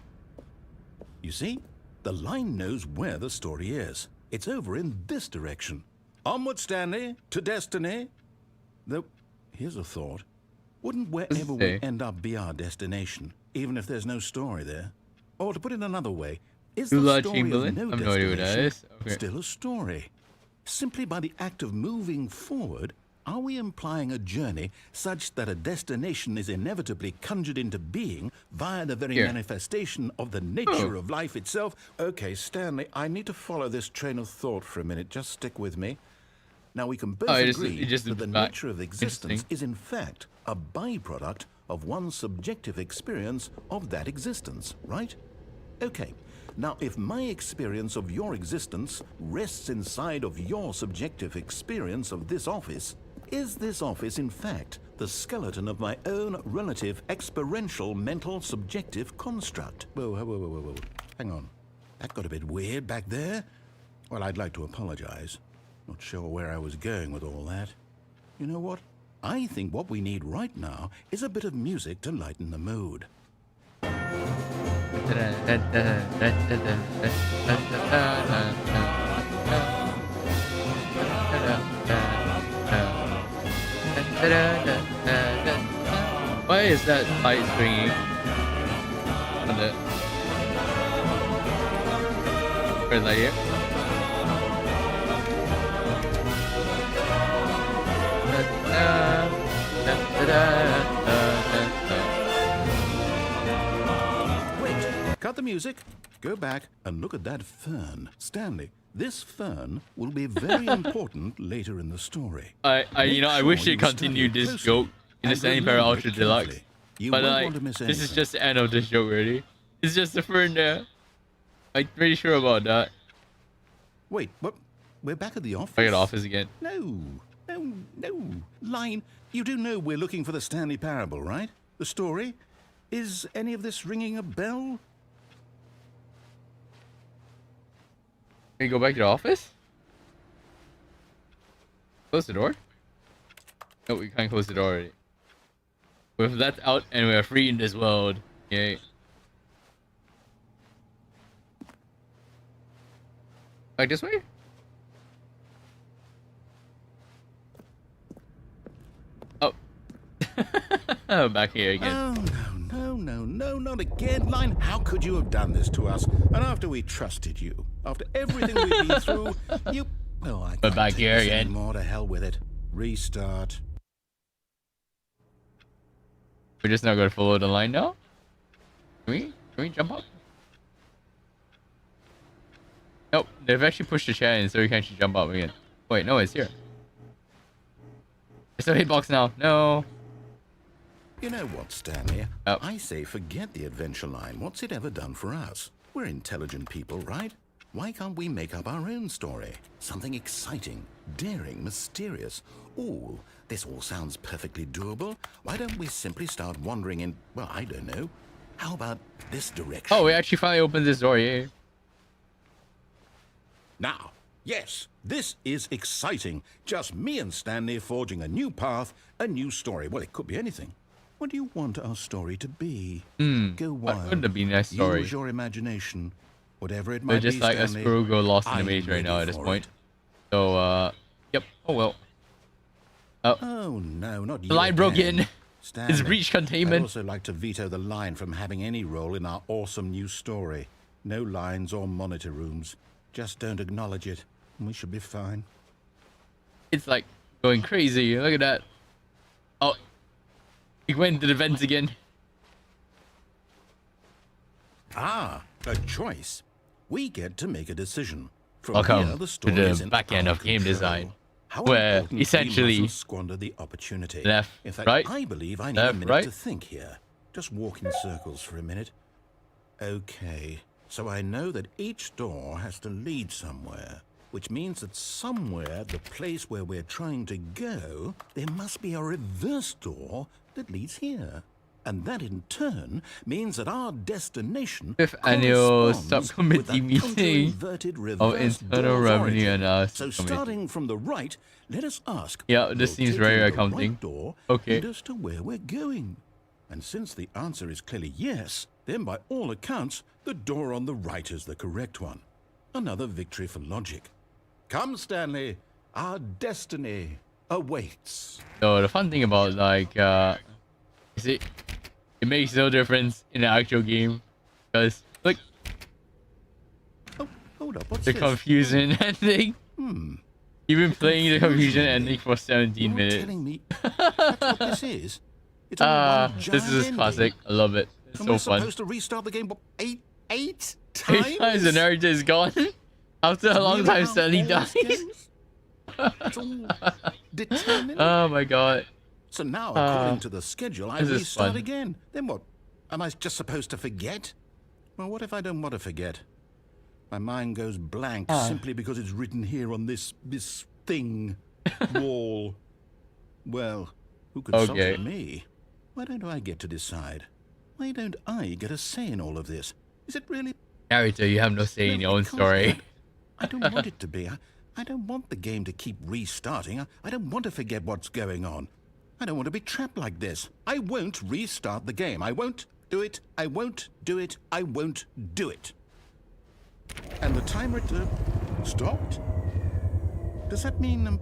You see? The line knows where the story is. It's over in this direction. Onward, Stanley, to destiny. Though, here's a thought. Wouldn't wherever we say? end up be our destination, even if there's no story there? Or to put it another way, is Lula the story Chamberlain? of no I have no idea what that destination is. Okay. still a story? Simply by the act of moving forward, are we implying a journey such that a destination is inevitably conjured into being via the very Here. manifestation of the nature of life itself? Okay, Stanley, I need to follow this train of thought for a minute. Just stick with me. Now, we can both agree it just that the looped back. nature of existence Interesting. is in fact a byproduct of one's subjective experience of that existence, right? Okay. Now, if my experience of your existence rests inside of your subjective experience of this office, is this office in fact the skeleton of my own relative experiential mental subjective construct? Whoa. Hang on. That got a bit weird back there. Well, I'd like to apologize. Not sure where I was going with all that. You know what? I think what we need right now is a bit of music to lighten the mood. Why is that light swinging on the red light here? Wait, cut the music. Go back and look at that fern. Stanley, this fern will be very important later in the story. I Make wish sure it you continued study it this closely joke in the and Stanley Parable remember it Ultra Deluxe. carefully. You But won't like, want to miss this is anything. just the end of this joke already. It's just the fern there. I'm pretty sure about that. Wait, what? We're back at the office? I got office again. No. Line, you do know we're looking for the Stanley Parable, right? The story? Is any of this ringing a bell? Can we go back to the office? Close the door? No, we can't close the door already. With that out and we're free in this world. Yay. Like this way? Oh. Back here again. Oh, no, not again. Line, how could you have done this to us? And after we trusted you, after everything we've been through, you... Well, I can't back take here this again. anymore. To hell with it. Restart. We're just not gonna follow the line now? Can we jump up? Nope, they've actually pushed the chair in so we can actually jump up again. Wait, no, it's here. It's a hitbox now. No. You know what, Stanley? Oh. I say forget the adventure line. What's it ever done for us? We're intelligent people, right? Why can't we make up our own story? Something exciting, daring, mysterious. Ooh, this all sounds perfectly doable. Why don't we simply start wandering in, well, I don't know. How about this direction? Oh, we actually finally opened this door, yeah. Now, yes, this is exciting. Just me and Stanley forging a new path, a new story. Well, it could be anything. What do you want our story to be? Go wild. What would be a nice story? Use your imagination. Whatever it We're might just be, like Stanley, a squirrel go lost in the I'm maze right now ready at this for point. it. So, yep. Oh, well. Oh, no, not you The line broke again. in. Stanley, It's breach I'd containment. also like to veto the line from having any role in our awesome new story. No lines or monitor rooms. Just don't acknowledge it, and we should be fine. It's like going crazy. Look at that. Oh, he went into the vents again. Ah, a choice. We get to make a decision. From Welcome here, the to story the is in back end our of game control. design, How where important we essentially mustn't squander the opportunity. left, in fact, right, I believe I need left, a minute right. to think here. Just walk in circles for a minute. Okay, so I know that each door has to lead somewhere, which means that somewhere, the place where we're trying to go, there must be a reverse door that leads here. And that in turn means that our destination Fifth annual corresponds subcommittee with a meeting counter-inverted of reverse internal door of revenue origin. analysis So committee. starting from the right, let us ask. Yeah, this will seems taking very the accounting. Right door Okay. lead us to where we're going. And since the answer is clearly yes, then by all accounts, the door on the right is the correct one. Another victory for logic. Come, Stanley, our destiny awaits. So the fun thing about like, is it makes no difference in the actual game, because look, Oh, hold up, what's the this? confusion ending. You've been playing the confusion ending for 17 You're minutes. telling me that's what this is? It's all one This giant is ending. classic. I love it. It's Am so I fun. supposed to restart the game what, eight times? 8 times the narrator is gone. After a long Really time, how Stanley all dies. this goes? It's all determined. Oh my god. So now, according to the schedule, I this is restart fun. again. Then what? Am I just supposed to forget? Well, what if I don't want to forget? My mind goes blank simply because it's written here on this thing wall. Well, who consulted Okay. me? Why don't I get to decide? Why don't I get a say in all of this? Is it really? Narrator, you have no say in your own It can't story. be. I don't want it to be. I don't want the game to keep restarting. I don't want to forget what's going on. I don't want to be trapped like this. I won't restart the game. I won't do it. I won't do it. I won't do it. And the timer stopped? Does that mean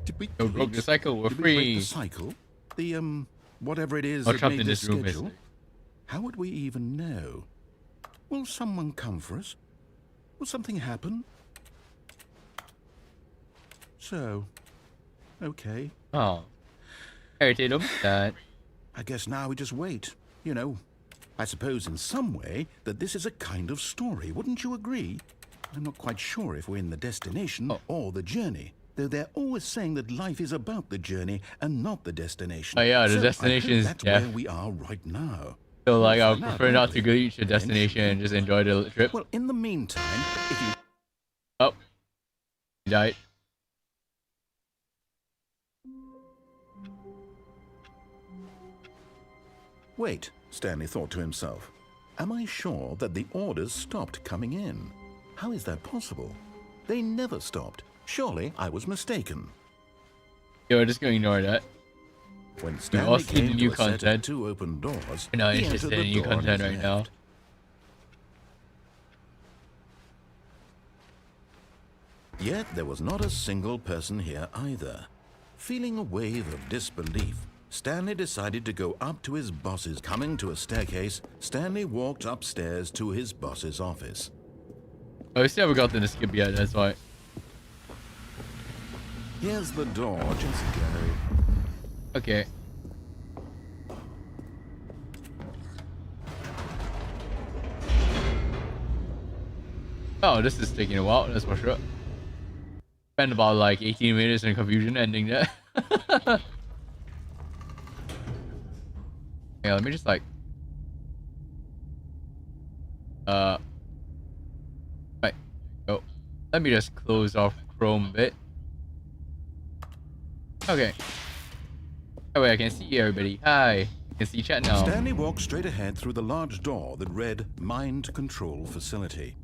did we You broke the cycle, we're did we break free. the cycle? The whatever it is Or that trapped made in this this room, schedule? isn't it? How would we even know? Will someone come for us? Will something happen? So, okay. Oh. Narrator, don't be sad. I guess now we just wait. You know, I suppose in some way that this is a kind of story. Wouldn't you agree? I'm not quite sure if we're in the destination or the journey. Though they're always saying that life is about the journey and not the destination. Oh yeah, the So I destination hope is that's death. where we are right now. So like, I We'll would find out, prefer not won't to we? reach the destination and just enjoy the trip. Well, in the meantime, if you... Oh. He died. Wait, Stanley thought to himself. Am I sure that the orders stopped coming in? How is that possible? They never stopped. Surely I was mistaken. Yo, we're just gonna ignore that. When all Stanley seen the came new to a set of content. 2 open doors, We're not he interested entered in the new door on content his right now. left. Yet there was not a single person here either. Feeling a wave of disbelief, Stanley decided to go up to his boss's. Coming to a staircase, Stanley walked upstairs to his boss's office. Oh, we still haven't got to the skip yet, that's why. Here's the door, just go. Okay. Oh, this is taking a while, that's for sure. Spent about like 18 minutes in confusion ending that. Yeah, let me just like right, go. Let me just close off Chrome a bit. Okay. That way I can see everybody. Hi. I can see chat now. Stanley walked straight ahead through the large door that read Mind Control Facility.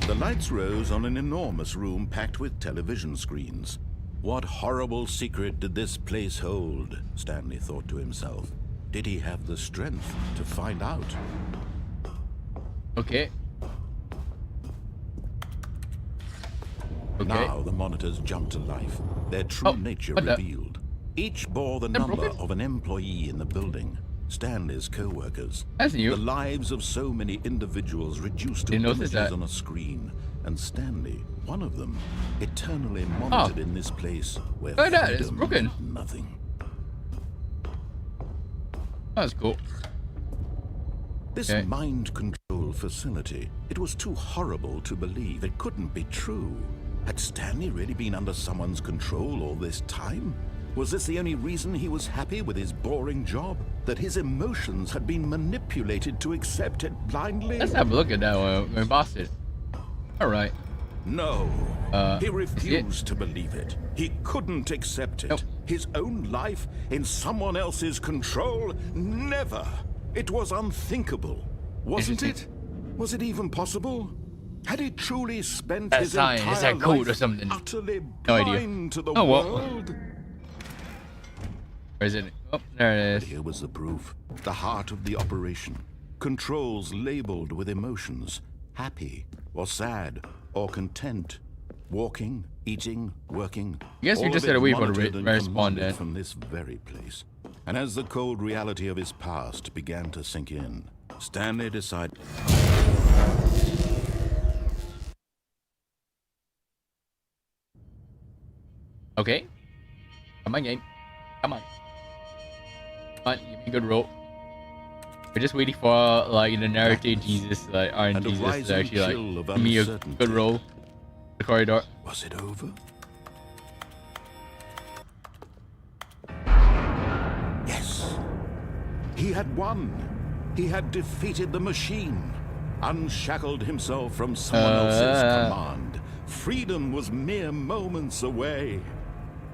The lights rose on an enormous room packed with television screens. What horrible secret did this place hold? Stanley thought to himself. Did he have the strength to find out? Okay. Now the monitors jumped to life, their true nature revealed. Each bore the number of an employee in the building. Stanley's co-workers. That's new. The lives of so many individuals reduced to images on a screen, and Stanley, one of them, eternally monitored in this place where it's broken. meant nothing. That's cool. This mind control facility, it was too horrible to believe. It couldn't be true. Had Stanley really been under someone's control all this time? Was this the only reason he was happy with his boring job? That his emotions had been manipulated to accept it blindly? Let's have a look at that one when Boston. Alright. No. He refused to believe it. He couldn't accept it. His own life in someone else's control? Never. It was unthinkable. Wasn't it? Was it even possible? Had he truly spent his entire life utterly blind to the world? Where is it? Oh, there it is. Here was the proof. The heart of the operation. Controls labeled with emotions. Happy or sad or content. Walking, eating, working. I guess we just had to wait for the respawn then. From this very place. And as the cold reality of his past began to sink in, Stanley decided... Okay. Come on, game. Come on. Come on, give me a good roll. We're just waiting for like the narrative Jesus, like Iron Jesus to actually like give me a good roll. The corridor. Was it over? Yes. He had won. He had defeated the machine. Unshackled himself from someone else's command. Freedom was mere moments away.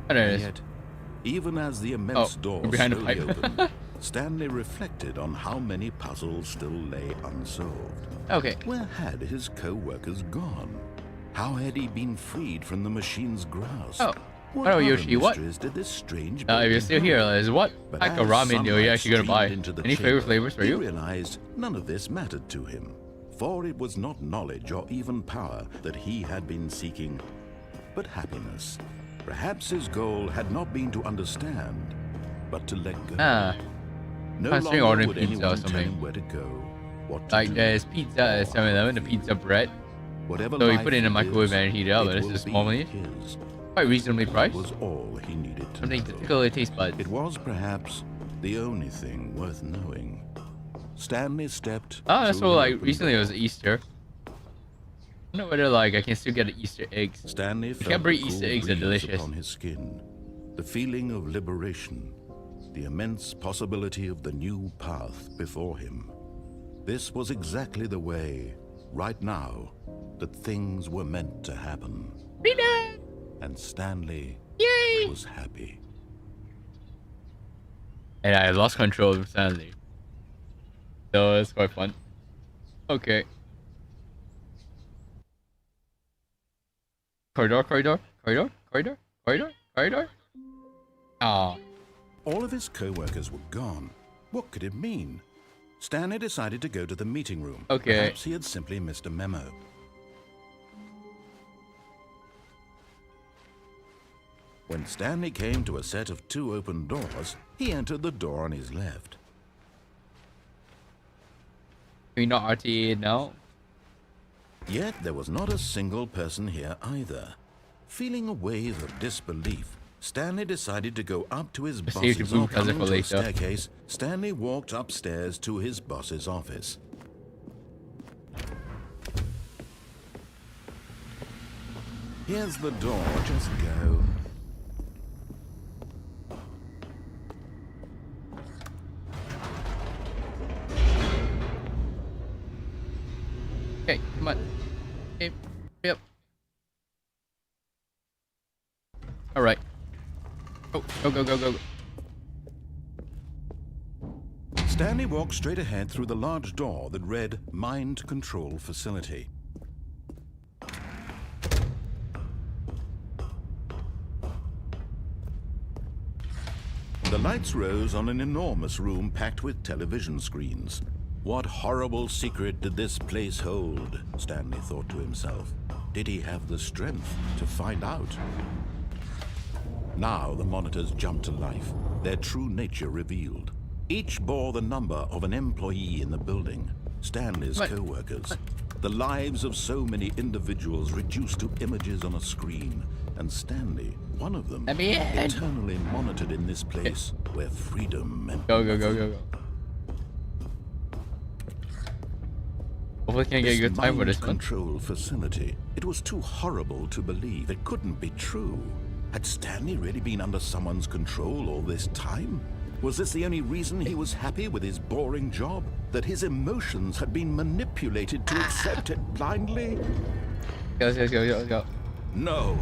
There it is. Yet, even as the immense door slowly opened, Stanley reflected on how many puzzles still lay unsolved. Okay. Where had his co-workers gone? How had he been freed from the machine's grasp? What hello, Yoshi. What? Did this strange if you're still here, is what pack of ramen are you actually gonna buy? Any favorite flavors for you? He realized none of this mattered to him, for it was not knowledge or even power that he had been seeking, but happiness. Perhaps his goal had not been to understand, but to let go. No longer would anyone tell him where to go, what to do. There's pizza at 7-Eleven, the pizza bread. Whatever so you put it in the microwave and heat it up, but this is small money. Quite reasonably priced. Was all he needed to something to tickle the taste buds. It was perhaps the only thing worth knowing. Stanley stepped. That's what like recently it was Easter. I don't know whether like I can still get the Easter eggs. Stanley felt Cadbury Easter eggs are delicious. Upon his skin, the feeling of liberation, the immense possibility of the new path before him. This was exactly the way, right now, that things were meant to happen. Freedom! And Stanley was happy. And I lost control of Stanley. So it's quite fun. Okay. Corridor. Ah. All of his co-workers were gone. What could it mean? Stanley decided to go to the meeting room. Okay. Perhaps he had simply missed a memo. When Stanley came to a set of 2 open doors, he entered the door on his left. Can we not RTA now? Yet there was not a single person here either. Feeling a wave of disbelief, Stanley decided to go up to his save the boss's blue office. colour for Coming to a later. staircase, Stanley walked upstairs to his boss's office. Here's the door, just go. Okay, come on. Okay, yep. Alright. Go, go, go, go, go. Stanley walked straight ahead through the large door that read Mind Control Facility. The lights rose on an enormous room packed with television screens. What horrible secret did this place hold? Stanley thought to himself. Did he have the strength to find out? Now the monitors jumped to life, their true nature revealed. Each bore the number of an employee in the building, Stanley's co-workers. The lives of so many individuals reduced to images on a screen, and Stanley, one of them, eternally monitored in this place where freedom meant Go, go, go, go, go. Hopefully can get a good time for this one. Control facility. It was too horrible to believe. It couldn't be true. Had Stanley really been under someone's control all this time? Was this the only reason he was happy with his boring job? That his emotions had been manipulated to accept it blindly? Go, go, go, go, go. No.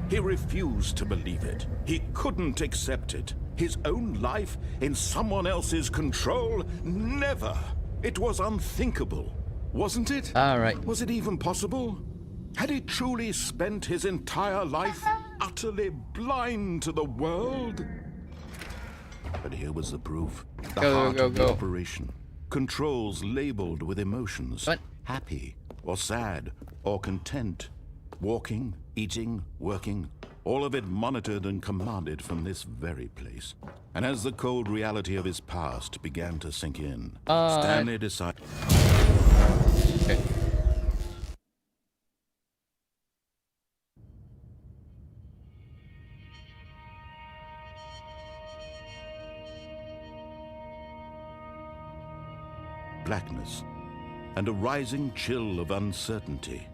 He refused to believe it. He couldn't accept it. His own life in someone else's control? Never. It was unthinkable. Wasn't it? Alright. Was it even possible? Had he truly spent his entire life utterly blind to the world? But here was the proof. The heart of the operation. Controls labeled with emotions. What? Happy, or sad, or content. Walking, eating, working. All of it monitored and commanded from this very place. And as the cold reality of his past began to sink in, Stanley decided... Okay. blackness and a rising chill of uncertainty.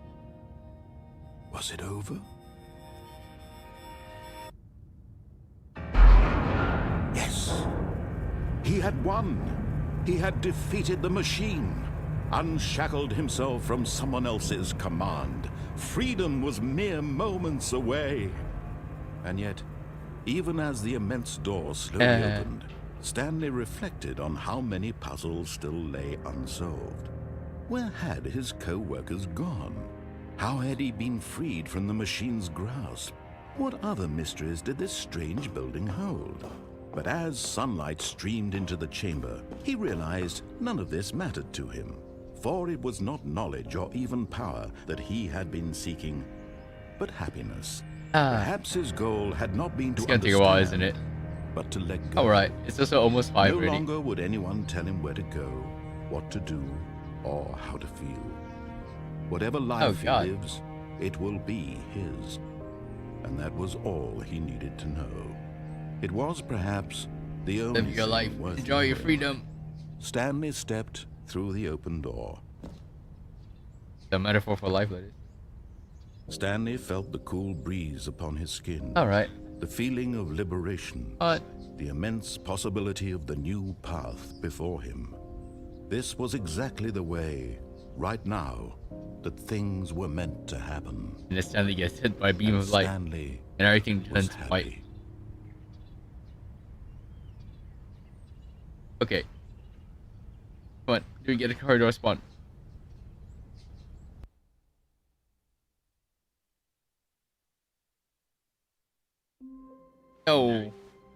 Was it over? Yes. He had won. He had defeated the machine, unshackled himself from someone else's command. Freedom was mere moments away. And yet, even as the immense door slowly opened, Stanley reflected on how many puzzles still lay unsolved. Where had his co-workers gone? How had he been freed from the machine's grasp? What other mysteries did this strange building hold? But as sunlight streamed into the chamber, he realized none of this mattered to him, for it was not knowledge or even power that he had been seeking, but happiness. Perhaps his goal had not been to It's gonna take a while, isn't it? but to let go. Alright, it's also almost 5 No already. longer would anyone tell him where to go, what to do, or how to feel. Whatever life he lives, it will be his. And that was all he needed to know. It was perhaps the only Live your life. thing worth Enjoy your living. freedom. Stanley stepped through the open door. The metaphor for life, that is. Stanley felt the cool breeze upon his skin. Alright. The feeling of liberation. The immense possibility of the new path before him. This was exactly the way, right now, that things were meant to happen. And then Stanley gets hit by a beam of light, Stanley and everything was turns white. happy. Okay. Come on, do we get a corridor spawn? No.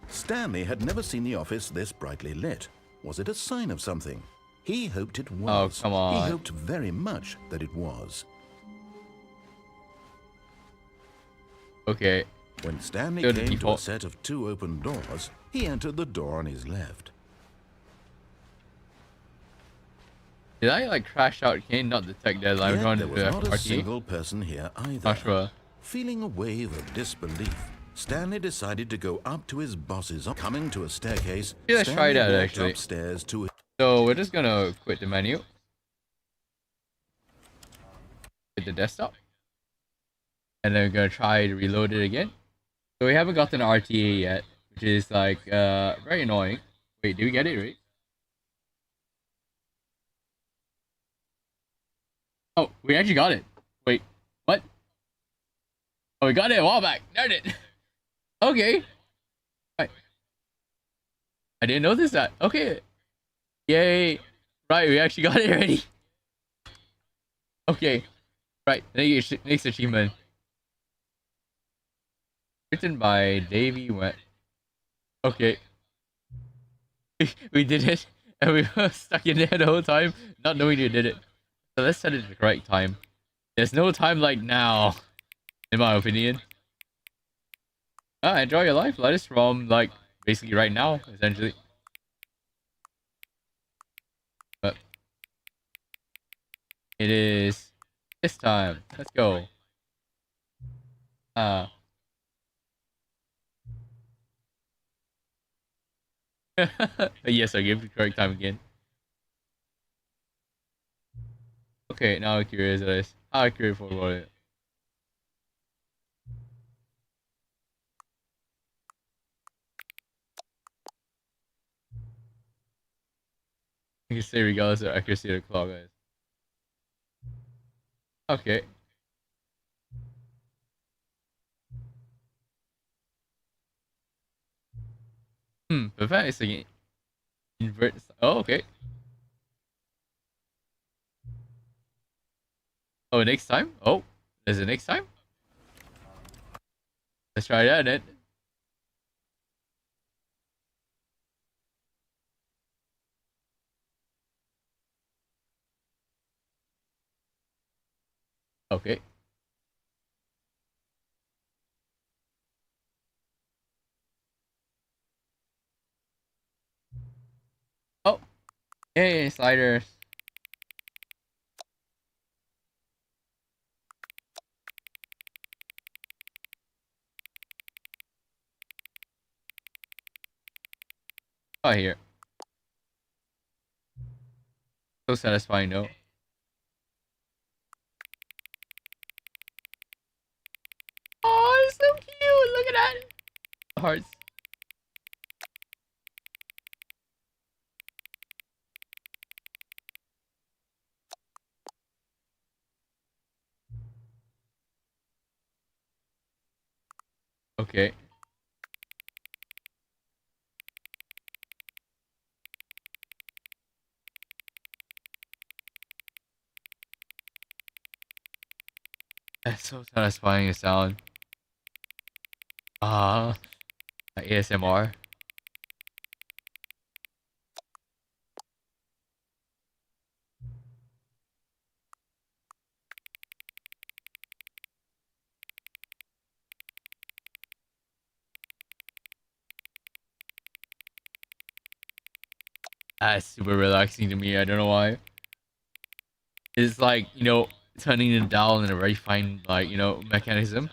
Stanley had never seen the office this brightly lit. Was it a sign of something? He hoped it Oh, was. come on. He hoped very much that it was. Okay. When Stanley Go to came to a default. set of 2 open doors, he entered the door on his left. Did I like crash out? Can you not detect that I'm Yet going there to was the not a RTA? single person here either. Not sure. Feeling a wave of disbelief, Stanley decided to go up to his boss's. Coming to a staircase, Yeah, let's try Stanley that, walked actually. upstairs to. So we're just gonna quit the menu. Hit the desktop. And then we're gonna try to reload it again. So we haven't gotten RTA yet, which is like very annoying. Wait, did we get it right? Oh, we actually got it. Wait, what? Oh, we got it a while back. Darn it. Okay. Right. I didn't notice that. Okay. Yay. Right, we actually got it already. Okay. Right, next achievement. Written by Davey Went. Okay. We did it. And we were stuck in there the whole time, not knowing we did it. So let's set it to the correct time. There's no time like now, in my opinion. Enjoy your life. Let us from, like, basically right now, essentially. But it is this time. Let's go. Yes, I gave the correct time again. Okay, now I'm curious at this. How accurate for what? You can say regardless of accuracy of the clock, guys. Okay. Perfect. It's like invert. Oh, okay. Oh, next time? Oh, there's a next time? Let's try that then. Okay. Oh, yay, sliders. Oh, here. So satisfying, though. Oh, it's so cute. Look at that. Hearts. Okay. That's so satisfying a sound. ASMR. That's super relaxing to me. I don't know why. It's like, you know, turning it down in a very fine, like, you know, mechanism.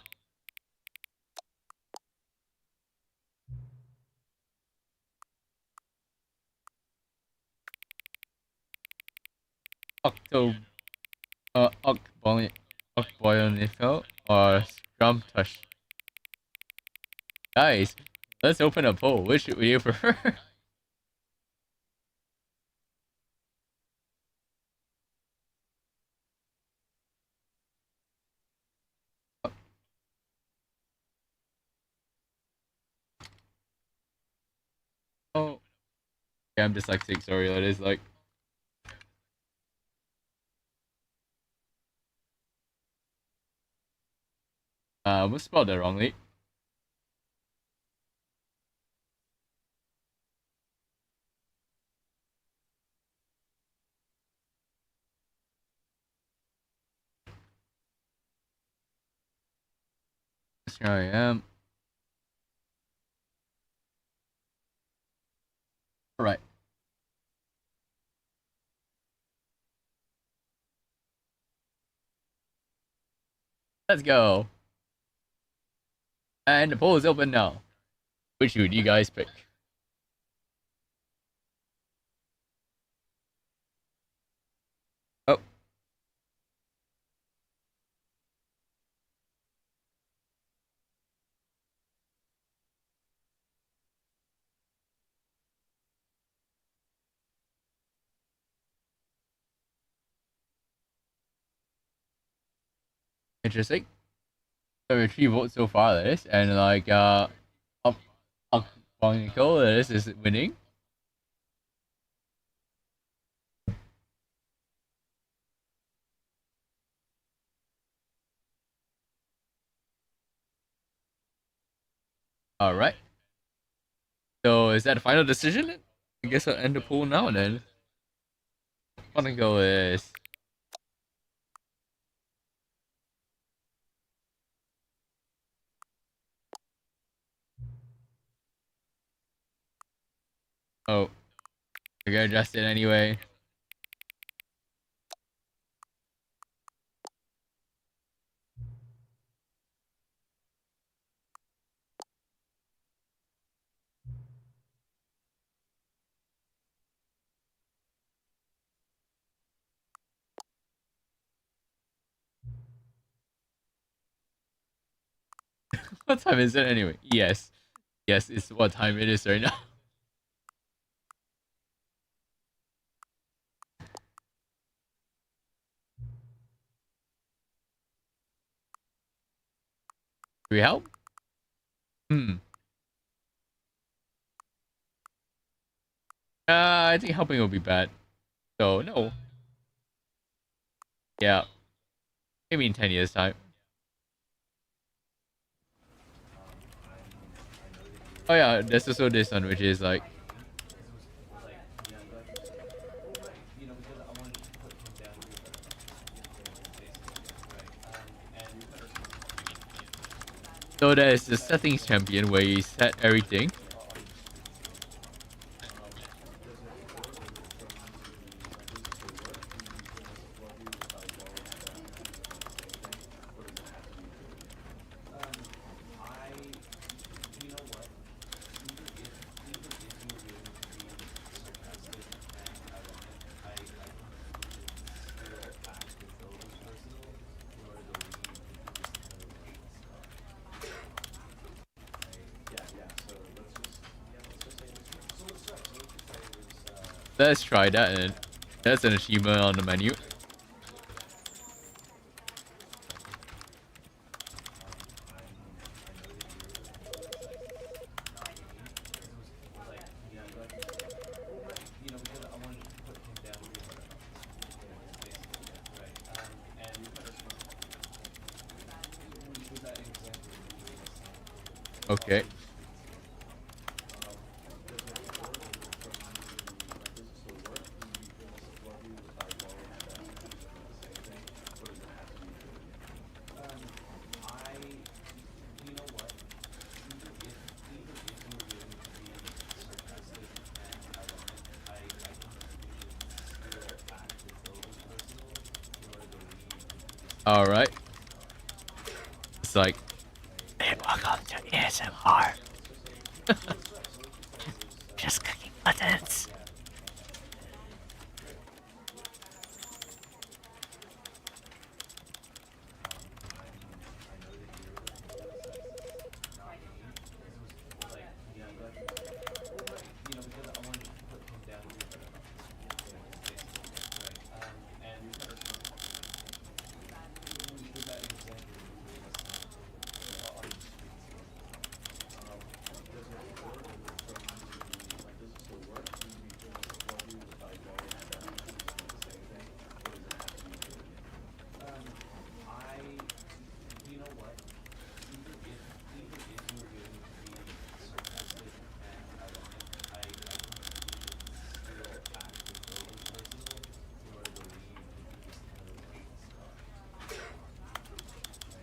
Octo, Ocboyonifel or Scrum Tush. Guys, let's open a poll. Which would you prefer? Oh, yeah, I'm dyslexic. Sorry, that is like. I almost spelled that wrongly. Here I am. All right. Let's go. And the poll is open now. Which would you guys pick? Oh. Interesting. So we have 3 votes so far, this, and like Nicole, this is winning. All right. So is that the final decision? I guess I'll end the poll now then. Nicole is. Oh, I gotta adjust it anyway. What time is it anyway? Yes. Yes, it's what time it is right now. Do we help? I think helping will be bad. So, no. Yeah. Maybe in 10 years' time. Oh yeah, there's also this one, which is like... So there's the settings champion where you set everything. Let's try that, and that's an achievement on the menu. Okay. All right. It's like, hey, welcome to ASMR. Just clicking buttons.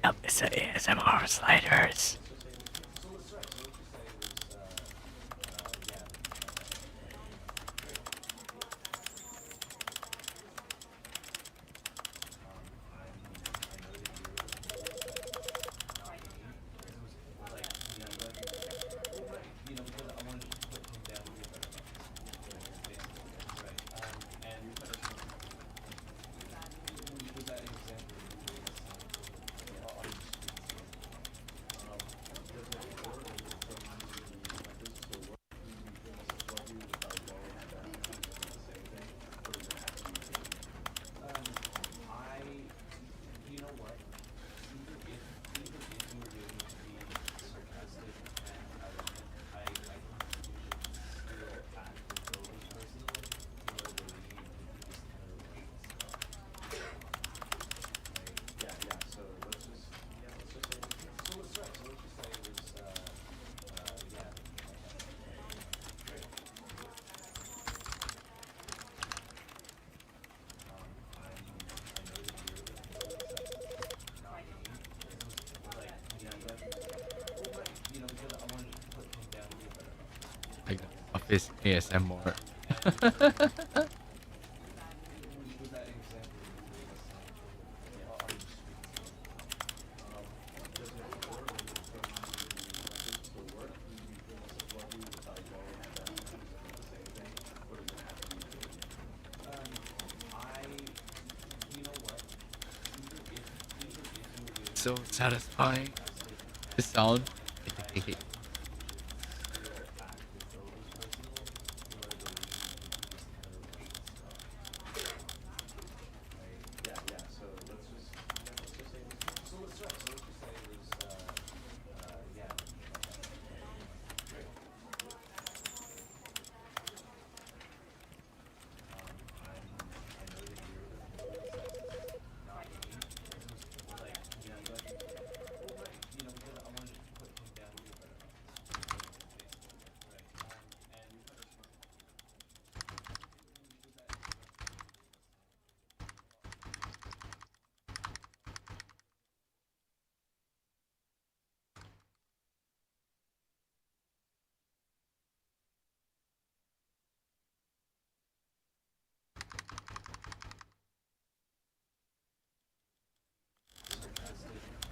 Yep, it's the ASMR sliders. office ASMR. So satisfying. This sound.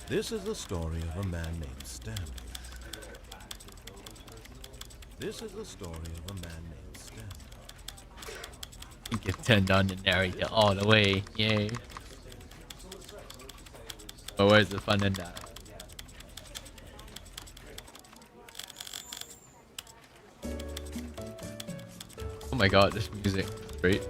This is the story of a man named Stanley. This is the story of a man named Stanley. You can turn down the narrator all the way. Yay. But where's the fun in that? Oh my god, this music is great.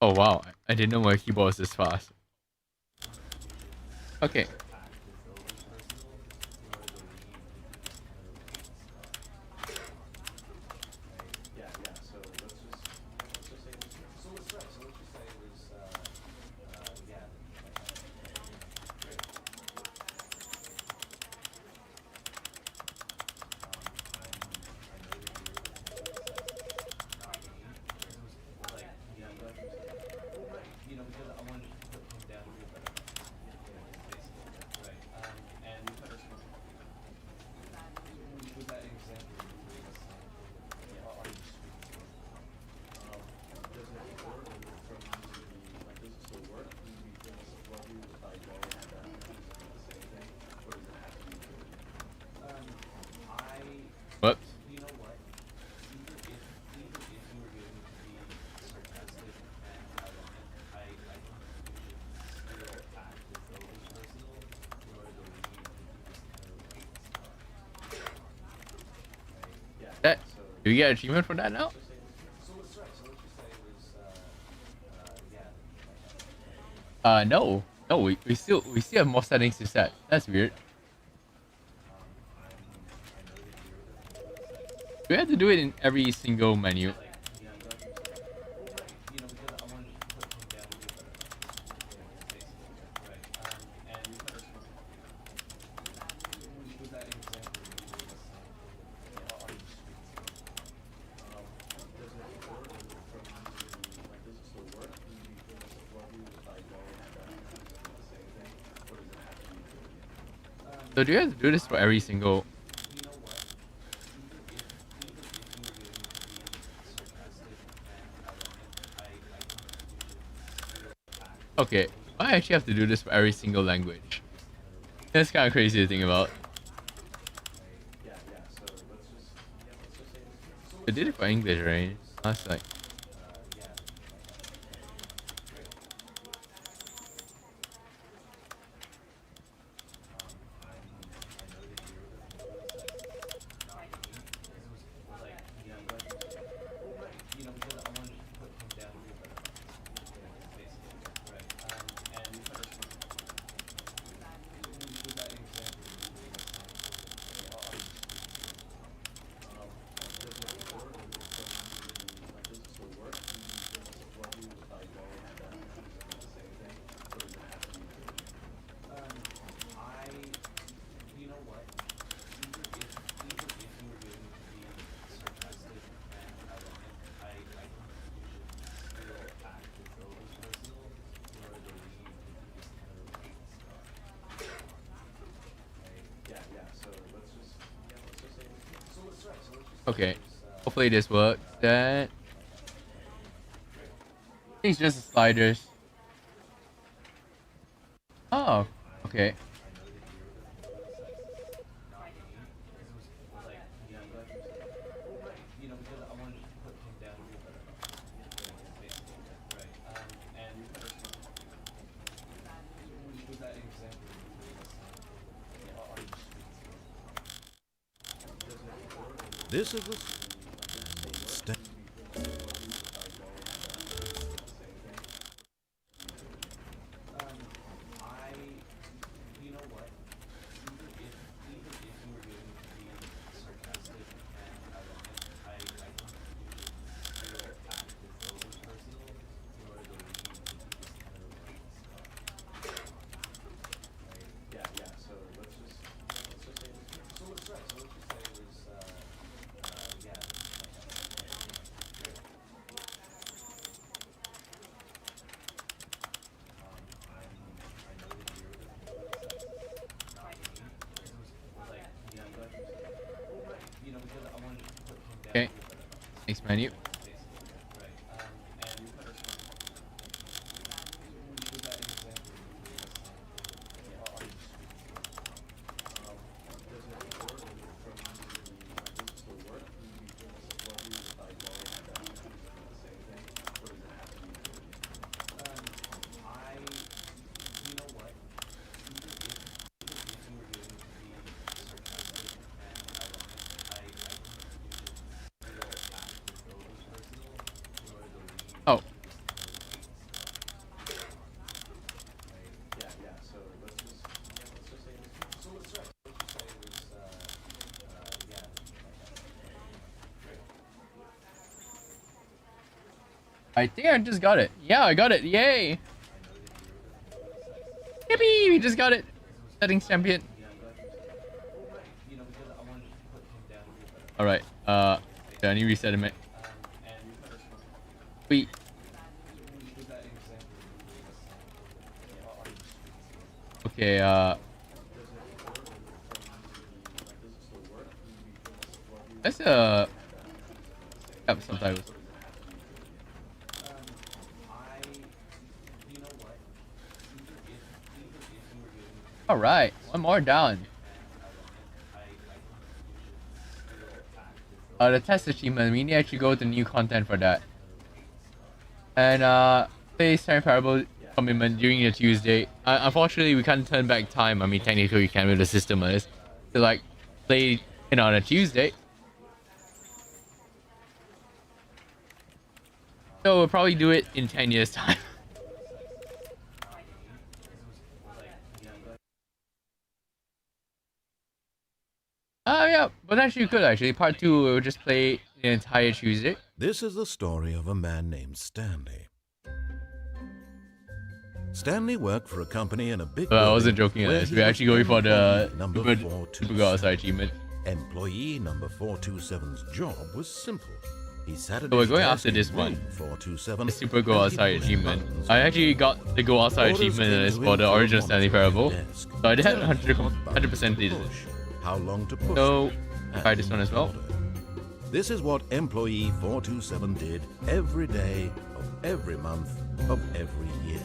Oh wow, I didn't know my keyboard was this fast. Okay. Whoops. That, do we get an achievement for that now? No. No, we still have more settings to set. That's weird. Do we have to do it in every single menu? So do you have to do this for every single? Okay, I actually have to do this for every single language. That's kind of crazy to think about. I did it for English, right? That's like. Okay. Hopefully this works. That. I think it's just the sliders. Oh. Okay. This is the Okay. Next menu. Oh. I think I just got it. Yeah, I got it. Yay! Yippee! We just got it. Settings champion. Alright, I need to reset it. Wait. Okay, let's have subtitles. Alright, one more down. The test achievement, we need to actually go to new content for that. And play time parable commitment during the Tuesday. Unfortunately, we can't turn back time. I mean, technically we can with the system is to like play on a Tuesday. So we'll probably do it in 10 years time. Yeah, but actually you could actually. Part 2 we'll just play the entire Tuesday. This is the story of a man named Stanley. Stanley worked for a company in a big I wasn't joking at where this. he We're was actually going for the number super 427. go outside achievement. Employee number 427's job was simple. He sat at So we're his going desk after in this room one. 427. The super go and he outside pushed achievement. buttons I on actually got the go outside Orders achievement came in this to for him the from original a Stanley monitor on parable. his desk, So I did telling him what 100% buttons did to this. push, how long to push. So and try this one as well. order. This is what employee 427 did every day of every month of every year.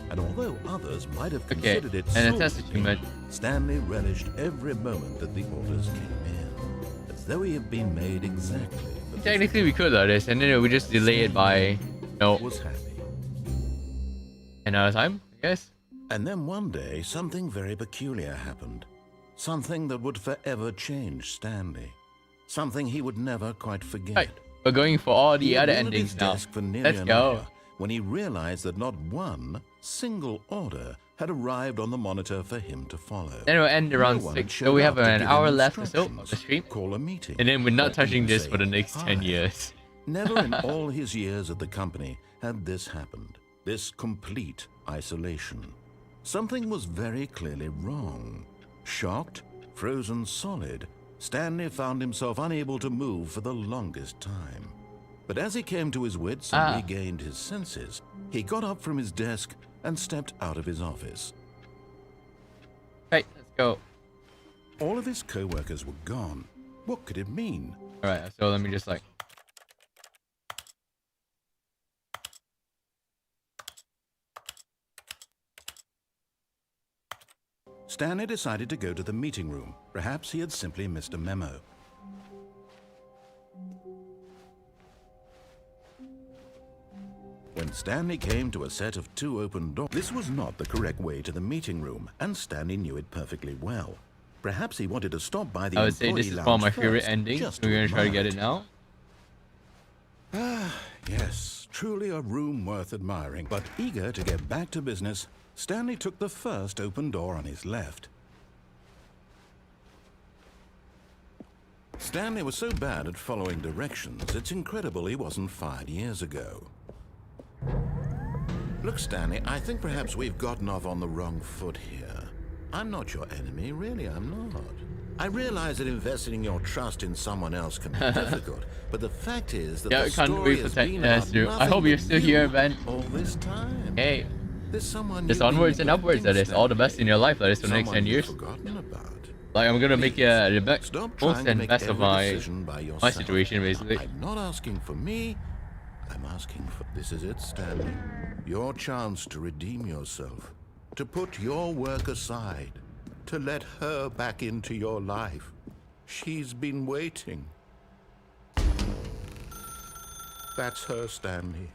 And although others might have considered it and a soul test sucking, achievement. Stanley relished every moment that the orders came in, as though he had been made exactly for this. Technically we could do this and then we just delay it by Was happy. another time, I guess. And then one day, something very peculiar happened. Something that would forever change Stanley. Something he would never quite forget. Right, we're going for all He the had other been at his endings now. desk for nearly Let's an go. hour when he realized that not one single order had arrived on the monitor for him to follow. Then we'll end around No one had 6. showed So we up have to an give hour him left or so of the instructions, stream. call a meeting, And then we're or not touching even this say for the next 10 hi. years. Never in all his years at the company had this happened. This complete isolation. Something was very clearly wrong. Shocked, frozen solid, Stanley found himself unable to move for the longest time. But as he came to his wits and regained his senses, he got up from his desk and stepped out of his office. Right, let's go. All of his co-workers were gone, What could it mean? Alright, so let me just like... Stanley decided to go to the meeting room. Perhaps he had simply missed a memo. When Stanley came to a set of 2 open doors, this was not the correct way to the meeting room, and Stanley knew it perfectly well. Perhaps he wanted to stop by the I would say this is one of my favorite endings. We're gonna try to get it now. Yes, truly a room worth admiring. But eager to get back to business, Stanley took the first open door on his left. Stanley was so bad at following directions, it's incredible he wasn't fired years ago. Look, Stanley, I think perhaps we've gotten off on the wrong foot here. I'm not your enemy, really, I'm not. I realize that investing your trust in someone else can be difficult, but the fact is that the story has been about nothing I hope you're still here, Ben. all this time. Hey, There's someone just you've been onwards and upwards, that is. All the best in your life, that is, for the next 10 years. forgotten about. Like, I'm gonna make the Stop most trying to and make best of every my decision by yourself. situation, basically. I'm not asking for me. I'm asking for... This is it, Stanley. Your chance to redeem yourself. To put your work aside. To let her back into your life. She's been waiting. That's her, Stanley.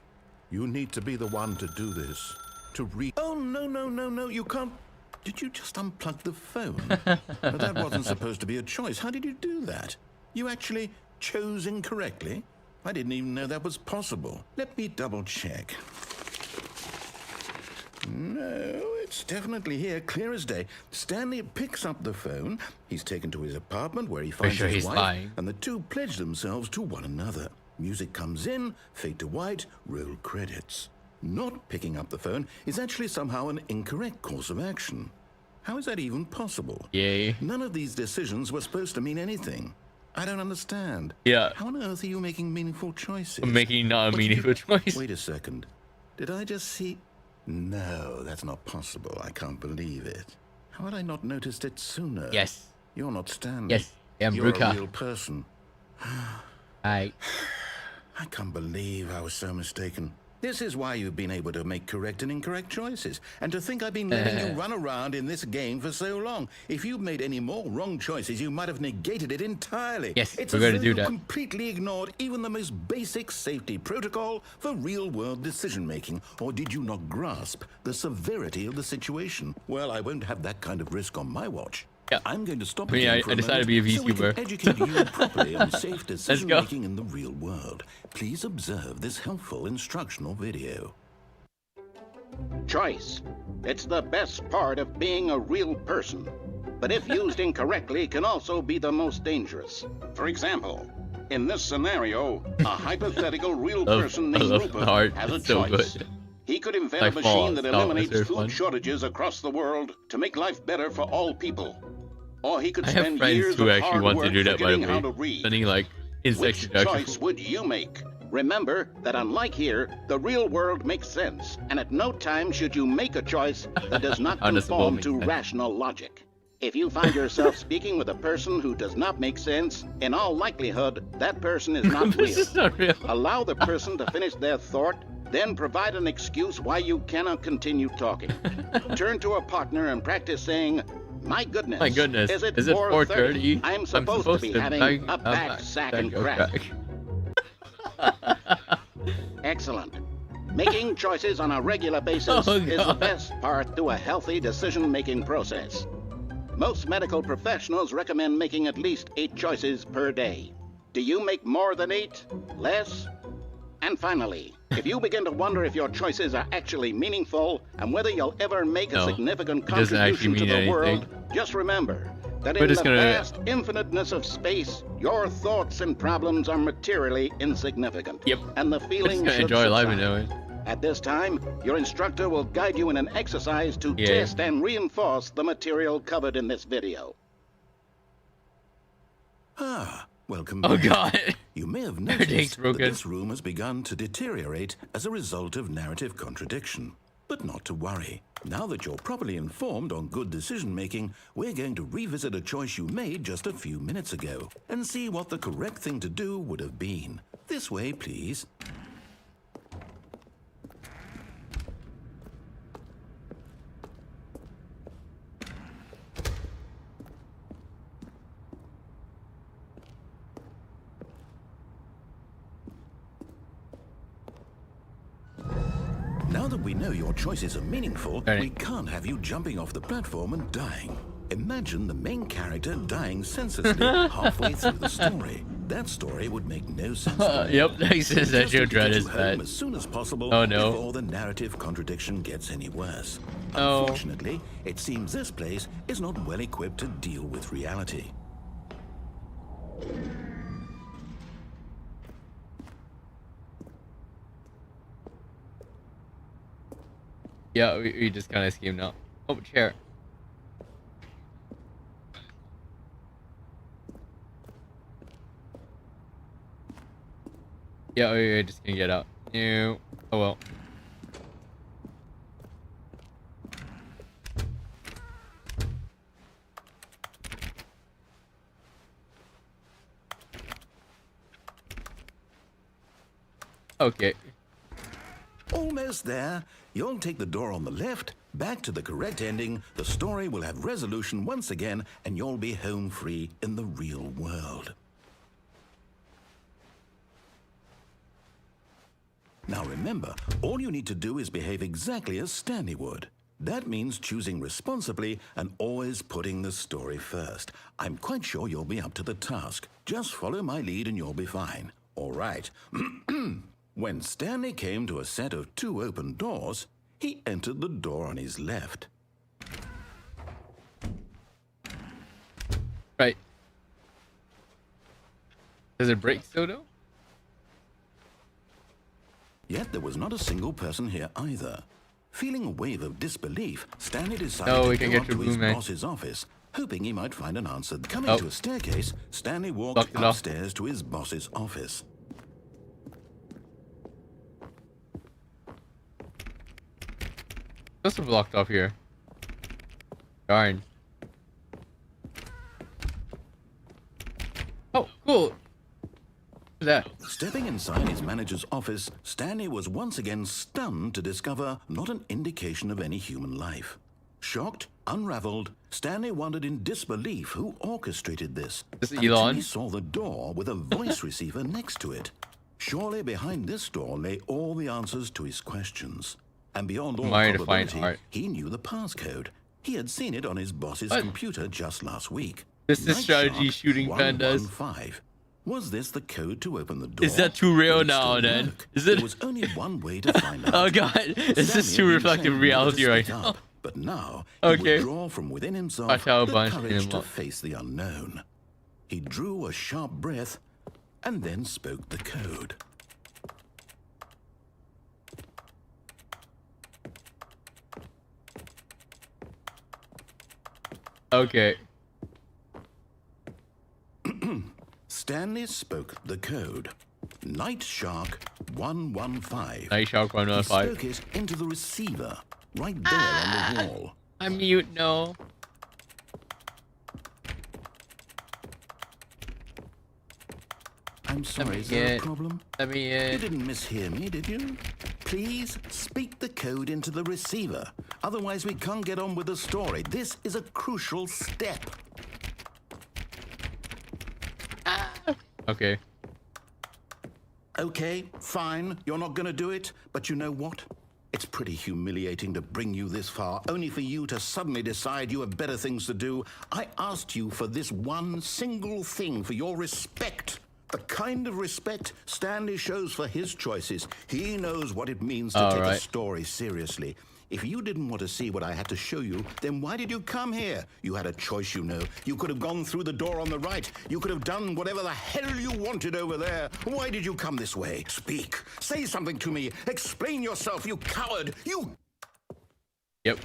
You need to be the one to do this. To Oh, no, you can't... Did you just unplug the phone? No, that wasn't supposed to be a choice. How did you do that? You actually chose incorrectly? I didn't even know that was possible. Let me double check. No, it's definitely here, clear as day. Stanley picks up the phone. He's taken to his apartment where he finds his wife, lying. and the two pledge themselves to one another. Music comes in, fade to white, roll credits. Not picking up the phone is actually somehow an incorrect course of action. How is that even possible? Yay. None of these decisions were supposed to mean anything. I don't understand. Yeah. How on earth are you making meaningful choices? I'm making not a What did meaningful choice. Wait a second. Did I just see... No, that's not possible. I can't believe it. How had I not noticed it sooner? Yes. You're not Stanley. Yes, I'm You're Ruka. a real person. I can't believe I was so mistaken. This is why you've been able to make correct and incorrect choices. And to think I've been letting you run around in this game for so long. If you'd made any more wrong choices, you might have negated it entirely. Yes, it's we're going to as though do you that. completely ignored even the most basic safety protocol for real-world decision-making. Or did you not grasp the severity of the situation? Well, I won't have that kind of risk on my watch. Yeah. I'm going to stop I mean, again for I a decided to be a moment so we can VTuber. educate you properly on safe go. decision-making in the real world. Please observe this helpful instructional video. Choice. It's the best part of being a real person. But if used incorrectly, can also be the most dangerous. For example, in this scenario, a hypothetical real person named Rupert has a choice. Good. He could invent Like a machine that Fallout. eliminates That's very food fun. shortages across the world to make life better for all people. Or he could I have spend friends years who of actually hard want to work do that, by the forgetting how to way. read. Spending like insect Which introduction. choice would you make? Remember that unlike here, the real world makes sense, and at no time should you make a choice that does not How does the conform world make to sense? rational logic. If you find yourself speaking with a person who does not make sense, in all likelihood, that person is not This real. is not real. Allow the person to finish their thought, then provide an excuse why you cannot continue talking. Turn to a partner and practice saying, "My goodness, My goodness. is it 4:30? I'm supposed to be having a back, sack, and crack." Excellent. Making choices on a regular basis Oh, is the God. best part to a healthy decision-making process. Most medical professionals recommend making at least 8 choices per day. Do you make more than 8? Less? And finally, if you begin to wonder if your choices are actually meaningful and whether you'll ever make a No, significant it doesn't actually contribution to mean the world, anything. just remember that We're in just the gonna- vast infiniteness of space, your thoughts and problems are materially insignificant. Yep. And the I'm feeling just gonna should enjoy life subside. and know it. At this time, your instructor will guide you in an exercise to Yeah. test and reinforce the material covered in this video. Welcome Oh back. God. You may have Everything's noticed that broken. this room has begun to deteriorate as a result of narrative contradiction. But not to worry. Now that you're properly informed on good decision-making, we're going to revisit a choice you made just a few minutes ago and see what the correct thing to do would have been. This way, please. Now that we know your choices are meaningful, we can't have you jumping off the platform and dying. Imagine the main character dying senselessly halfway through the story. That story would make no sense. Yep, he says that you'll dread his bed. As soon as possible, oh no. Before the narrative contradiction gets any worse. Unfortunately, it seems this place is not well equipped to deal with reality. Yeah, we just kind of schemed out. Oh, chair. Yeah, we're just gonna get out. Ew. Oh well. Okay. Almost there. You'll take the door on the left, back to the correct ending, the story will have resolution once again, and you'll be home free in the real world. Now remember, all you need to do is behave exactly as Stanley would. That means choosing responsibly and always putting the story first. I'm quite sure you'll be up to the task. Just follow my lead and you'll be fine. All right. When Stanley came to a set of 2 open doors, he entered the door on his left. Right. Does it break still though? Yet there was not a single person here either. Feeling a wave of disbelief, Stanley decided to go up to his boss's office, hoping he might find an answer. Coming to a staircase, Stanley walked upstairs to his boss's office. Those are blocked off here. Darn. Oh, cool. What's that? Stepping inside his manager's office, Stanley was once again stunned to discover not an indication of any human life. Shocked, unraveled, Stanley wondered in disbelief who orchestrated this. This is until Elon. he saw the door with a voice receiver next to it. Surely behind this door lay all the answers to his questions. And beyond all probability, he knew the passcode. He had seen it on his boss's computer just last week. This is strategy shooting pandas. 115. Was this the code to open the door? Is that too real now then? Is it? There was only one way to find out. Oh god, is this too reflective reality right now? But now, he would draw from within himself the courage to face the unknown. He drew a sharp breath and then spoke the code. Okay. Stanley spoke the code. Night Shark 115. Night Shark 115. He spoke it into the receiver, right there on the wall. I'm mute, no. I'm sorry, is there a problem? Let me You didn't mishear me, did you? Please speak the code into the receiver. Otherwise, we can't get on with the story. This is a crucial step. Okay. Okay, fine. You're not going to do it. But you know what? It's pretty humiliating to bring you this far, only for you to suddenly decide you have better things to do. I asked you for this one single thing, for your respect. The kind of respect Stanley shows for his choices. He knows what it means to take a story seriously. If you didn't want to see what I had to show you, then why did you come here? You had a choice, you know. You could have gone through the door on the right. You could have done whatever the hell you wanted over there. Why did you come this way? Speak. Say something to me. Explain yourself, you coward. You... Yep.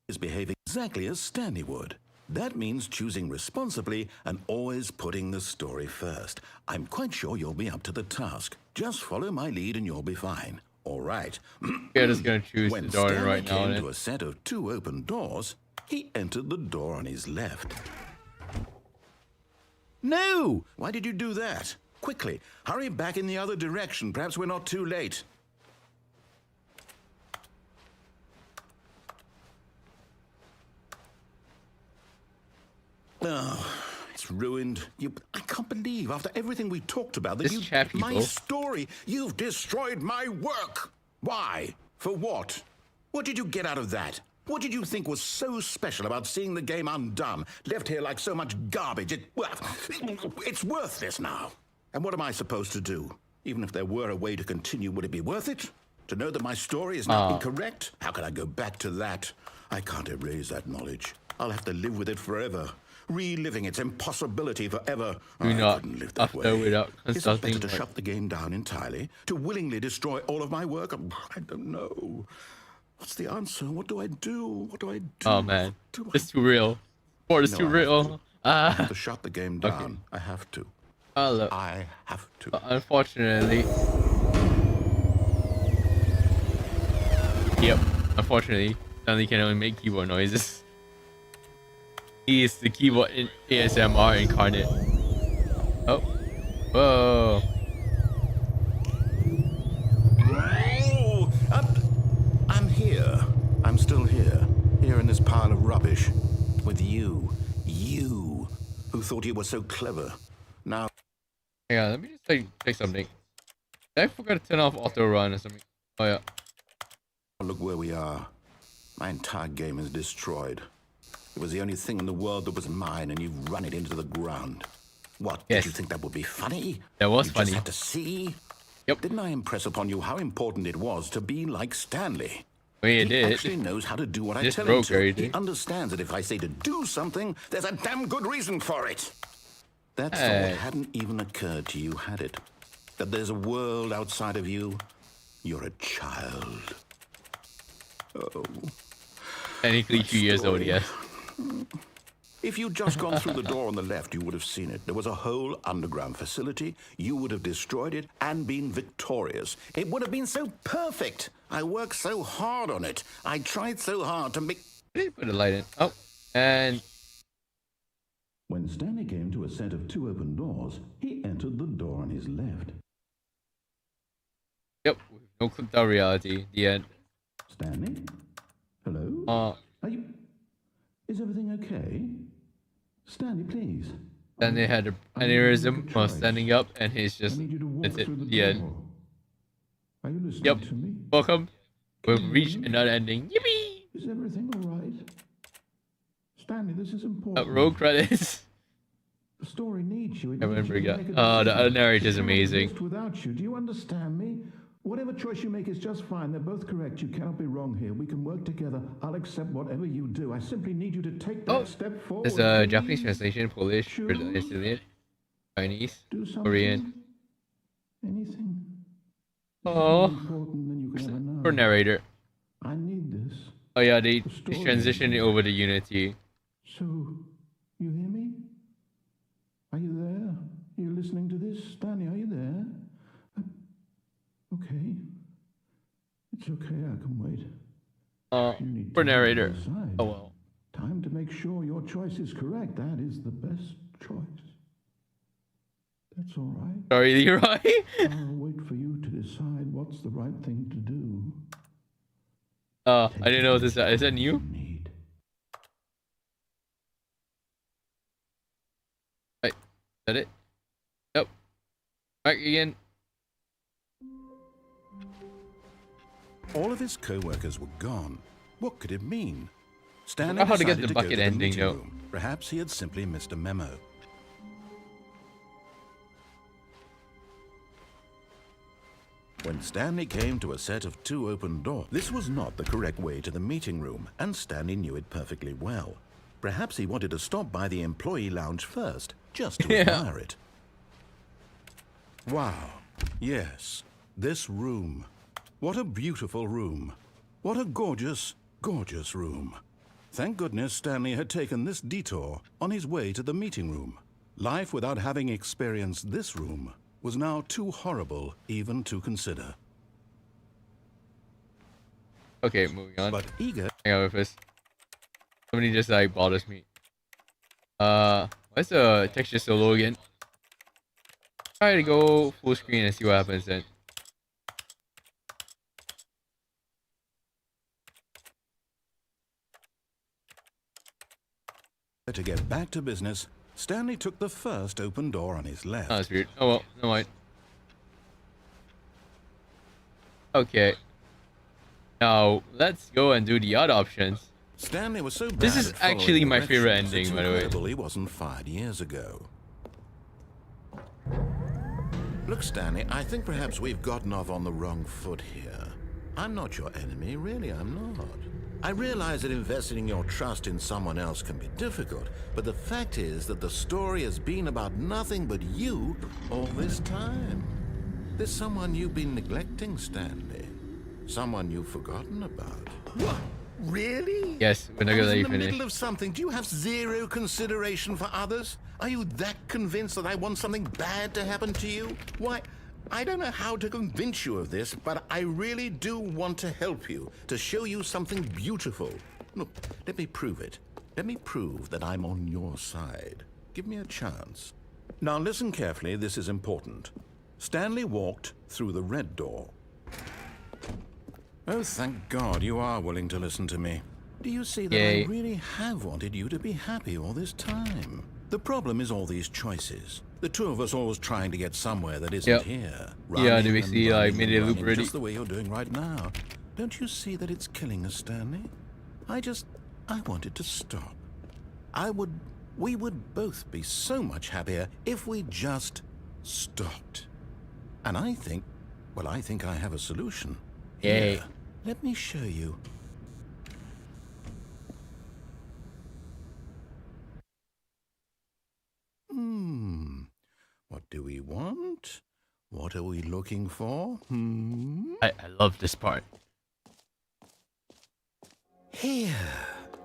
...is behaving exactly as Stanley would. That means choosing responsibly and always putting the story first. I'm quite sure you'll be up to the task. Just follow my lead and you'll be fine. All right. We're just gonna choose When the door Stanley right now. came Then. to a set of 2 open doors, he entered the door on his left. No! Why did you do that? Quickly, hurry back in the other direction. Perhaps we're not too late. Oh, it's ruined. I can't believe, after everything we talked about, that This you... chat My people. story! You've destroyed my work! Why? For what? What did you get out of that? What did you think was so special about seeing the game undone, left here like so much garbage? It's worthless now. And what am I supposed to do? Even if there were a way to continue, would it be worth it? To know that my story is now incorrect? How can I go back to that? I can't erase that knowledge. I'll have to live with it forever. Reliving its impossibility forever. Do I not couldn't live that after way. without Is it consulting. better to shut the game down entirely? To willingly destroy all of my work? I don't know. What's the answer? What do I do? What do I do? Oh man, What do I it's too real. Sport is No, too I have real. I have to shut the game down. Okay. I have to. Look. I have to. Unfortunately. Yep. Unfortunately, Stanley can only make keyboard noises. He is the keyboard in ASMR incarnate. Oh. Whoa. Oh, I'm here. I'm still here. Here in this pile of rubbish. With you. You. Who thought you were so clever. Now... Yeah, let me just say something. I forgot to turn off auto run or something. Oh yeah. Look where we are. My entire game is destroyed. It was the only thing in the world that was mine, and you've run it into the ground. What? Yes. Did you think that would be funny? That was you funny. Just had to see? Yep. Didn't I impress upon you how important it was to be like Stanley? Well, you He did. actually knows how to do what I Just tell him broke to. everything. He understands that if I say to do something, there's a damn good reason for it. That Hey. thought hadn't even occurred to you, had it? That there's a world outside of you? You're a child. Oh. Technically 2 years old, story. yes. If you'd just gone through the door on the left, you would have seen it. There was a whole underground facility. You would have destroyed it and been victorious. It would have been so perfect. I worked so hard on it. I tried so hard to make... Put a light in. Oh, and When Stanley came to a set of 2 open doors, he entered the door on his left. yep, no clipped out reality. The end. Stanley? Hello? Are you... Is everything okay? Stanley, please. Stanley had an aneurysm while standing up, and he's just that's it. The end. Are you listening Yep. to me? Welcome. We've reached another ending. Yippee! Is everything all right? Stanley, this is important. Roll credits. The story needs you. It I needs remember, you to yeah. make a Oh, the decision. narrator is It cannot amazing. exist without you. Do you understand me? Whatever choice you make is just fine. They're both correct. You cannot be wrong here. We can work together. I'll accept whatever you do. I simply need you to take that step forward. There's a Please Japanese translation, Polish, choose. Brazilian, Chinese, Do something. Korean. Anything. This is Oh. more important than you can ever know. For narrator. I need this. Oh yeah, they story. transitioned it over to Unity. So, you hear me? Are you there? Are you listening to this? Stanley, are you there? Okay. It's okay, I can wait. You need For time to narrator. decide. Oh well. Time to make sure your choice is correct. That is the best choice. That's all right. Sorry, Leroy. I'll wait for you to decide what's the right thing to do. I didn't know this. Is that new? You need. Right. Is that it? Yep. Back again. All of his co-workers were gone. What could it mean? Stanley Forgot how to get decided the go bucket the ending, meeting though. room. Perhaps he had simply missed a memo. When Stanley came to a set of 2 open doors, this was not the correct way to the meeting room, and Stanley knew it perfectly well. Perhaps he wanted to stop by the employee lounge first, just to admire it. Wow. Yes, this room. What a beautiful room. What a gorgeous, gorgeous room. Thank goodness Stanley had taken this detour on his way to the meeting room. Life without having experienced this room was now too horrible even to consider. Okay, moving on. but eager. Hang on with this. Somebody just like bothers me. What's the texture solo again? Try to go full screen and see what happens then. To get back to business, Stanley took the first open door on his left. Oh, that's weird. Oh well, no mind. Okay. Now let's go and do the other options. Stanley was so bad This is at following actually my favorite directions, ending, it's by the way. incredible he wasn't fired years ago. Look, Stanley, I think perhaps we've gotten off on the wrong foot here. I'm not your enemy, really, I'm not. I realize that investing your trust in someone else can be difficult, but the fact is that the story has been about nothing but you all this time. There's someone you've been neglecting, Stanley. Someone you've forgotten about. What? Really? Yes, we're not gonna let you In the finish. middle of something, do you have zero consideration for others? Are you that convinced that I want something bad to happen to you? Why, I don't know how to convince you of this, but I really do want to help you, to show you something beautiful. Look, let me prove it. Let me prove that I'm on your side. Give me a chance. Now listen carefully, this is important. Stanley walked through the red door. Oh, thank God you are willing to listen to me. Do you see that Yay. I really have wanted you to be happy all this time? The problem is all these choices. The two of us always trying to get somewhere that isn't Yep. here. Yeah, they Running basically and like running made and it loop running, already. just the way you're doing right now. Don't you see that it's killing us, Stanley? I wanted to stop. We would both be so much happier if we just stopped. And I think I have a solution. Yay. Here, let me show you. What do we want? What are we looking for? I love this part. Here.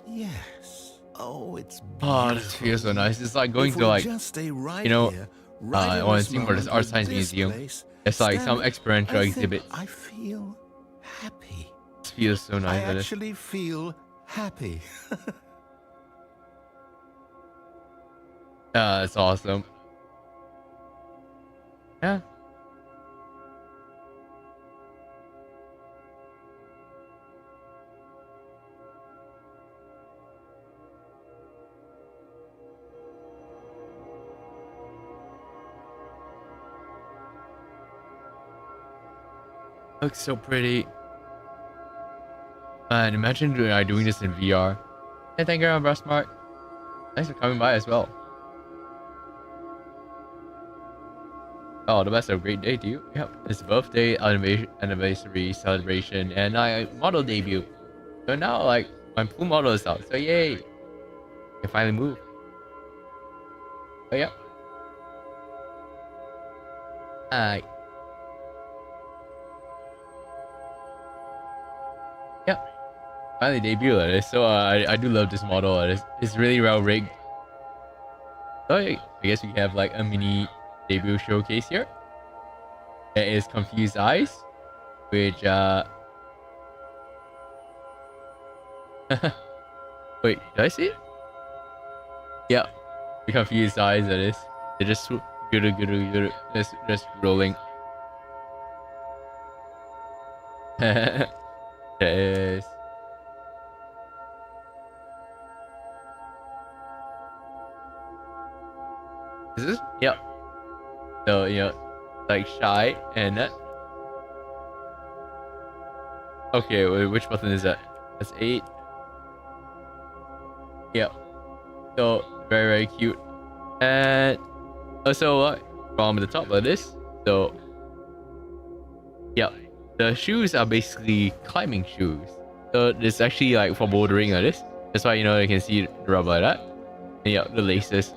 Yes. Oh, it's Oh, this feels so nice. It's like going to like, just stay right you know, here, right in I want this to see more of this moment art with science this museum. place, It's like some Stanley, experiential I think exhibits. I feel happy. This feels so I nice. That is. actually feel happy. It's awesome. Yeah. Looks so pretty. And imagine doing this in VR. Hey, thank you, bro, Smart. Thanks for coming by as well. Oh, the best of a great day to you. Yep, it's birthday, anniversary celebration, and I model debut. So now, like, my pool model is out. So yay! I can finally move. Oh yeah. Hi. Yeah. Finally debut at this. So I do love this model. It's really well rigged. So I guess we have like a mini debut showcase here. There is Confused Eyes, which wait, did I see it? Yeah, the Confused Eyes, that is. They're just just rolling. Yes. Is this? Yep. So, you know, like shy and that. Okay, wait, which button is that? That's 8. Yep. So, very, very cute. And also, from the top of this, so, yeah, the shoes are basically climbing shoes. So, it's actually like for bouldering like this. That's why, you know, you can see the rubber like that. And yeah, the laces.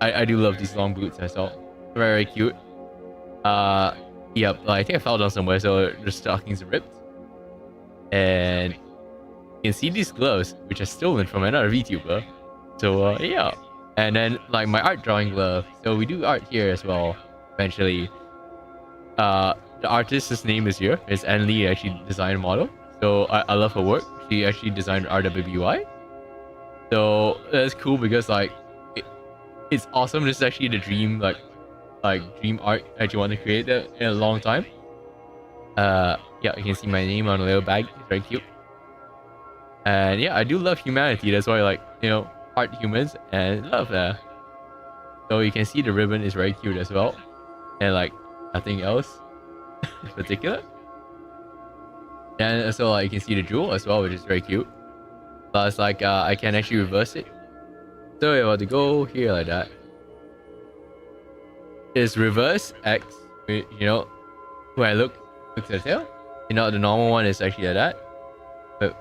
I do love these long boots as well. Very cute. Yep, I think I fell down somewhere, so the stockings are ripped. And you can see these gloves, which are stolen from another VTuber. So yeah. And then like my art drawing glove. So we do art here as well, eventually. The artist's name is here. It's Ein Lee, actually designed model. So I love her work. She actually designed RWBY. So that's cool because like it's awesome. This is actually the dream like dream art that you want to create that in a long time. Yeah, you can see my name on a little bag. It's very cute. And yeah, I do love humanity. That's why like art humans and love that. So you can see the ribbon is very cute as well, and like nothing else in particular. And also like you can see the jewel as well, which is very cute. Plus like I can actually reverse it. So you're about to go here like that. It's reverse X, when I look at the tail. The normal one is actually like that. But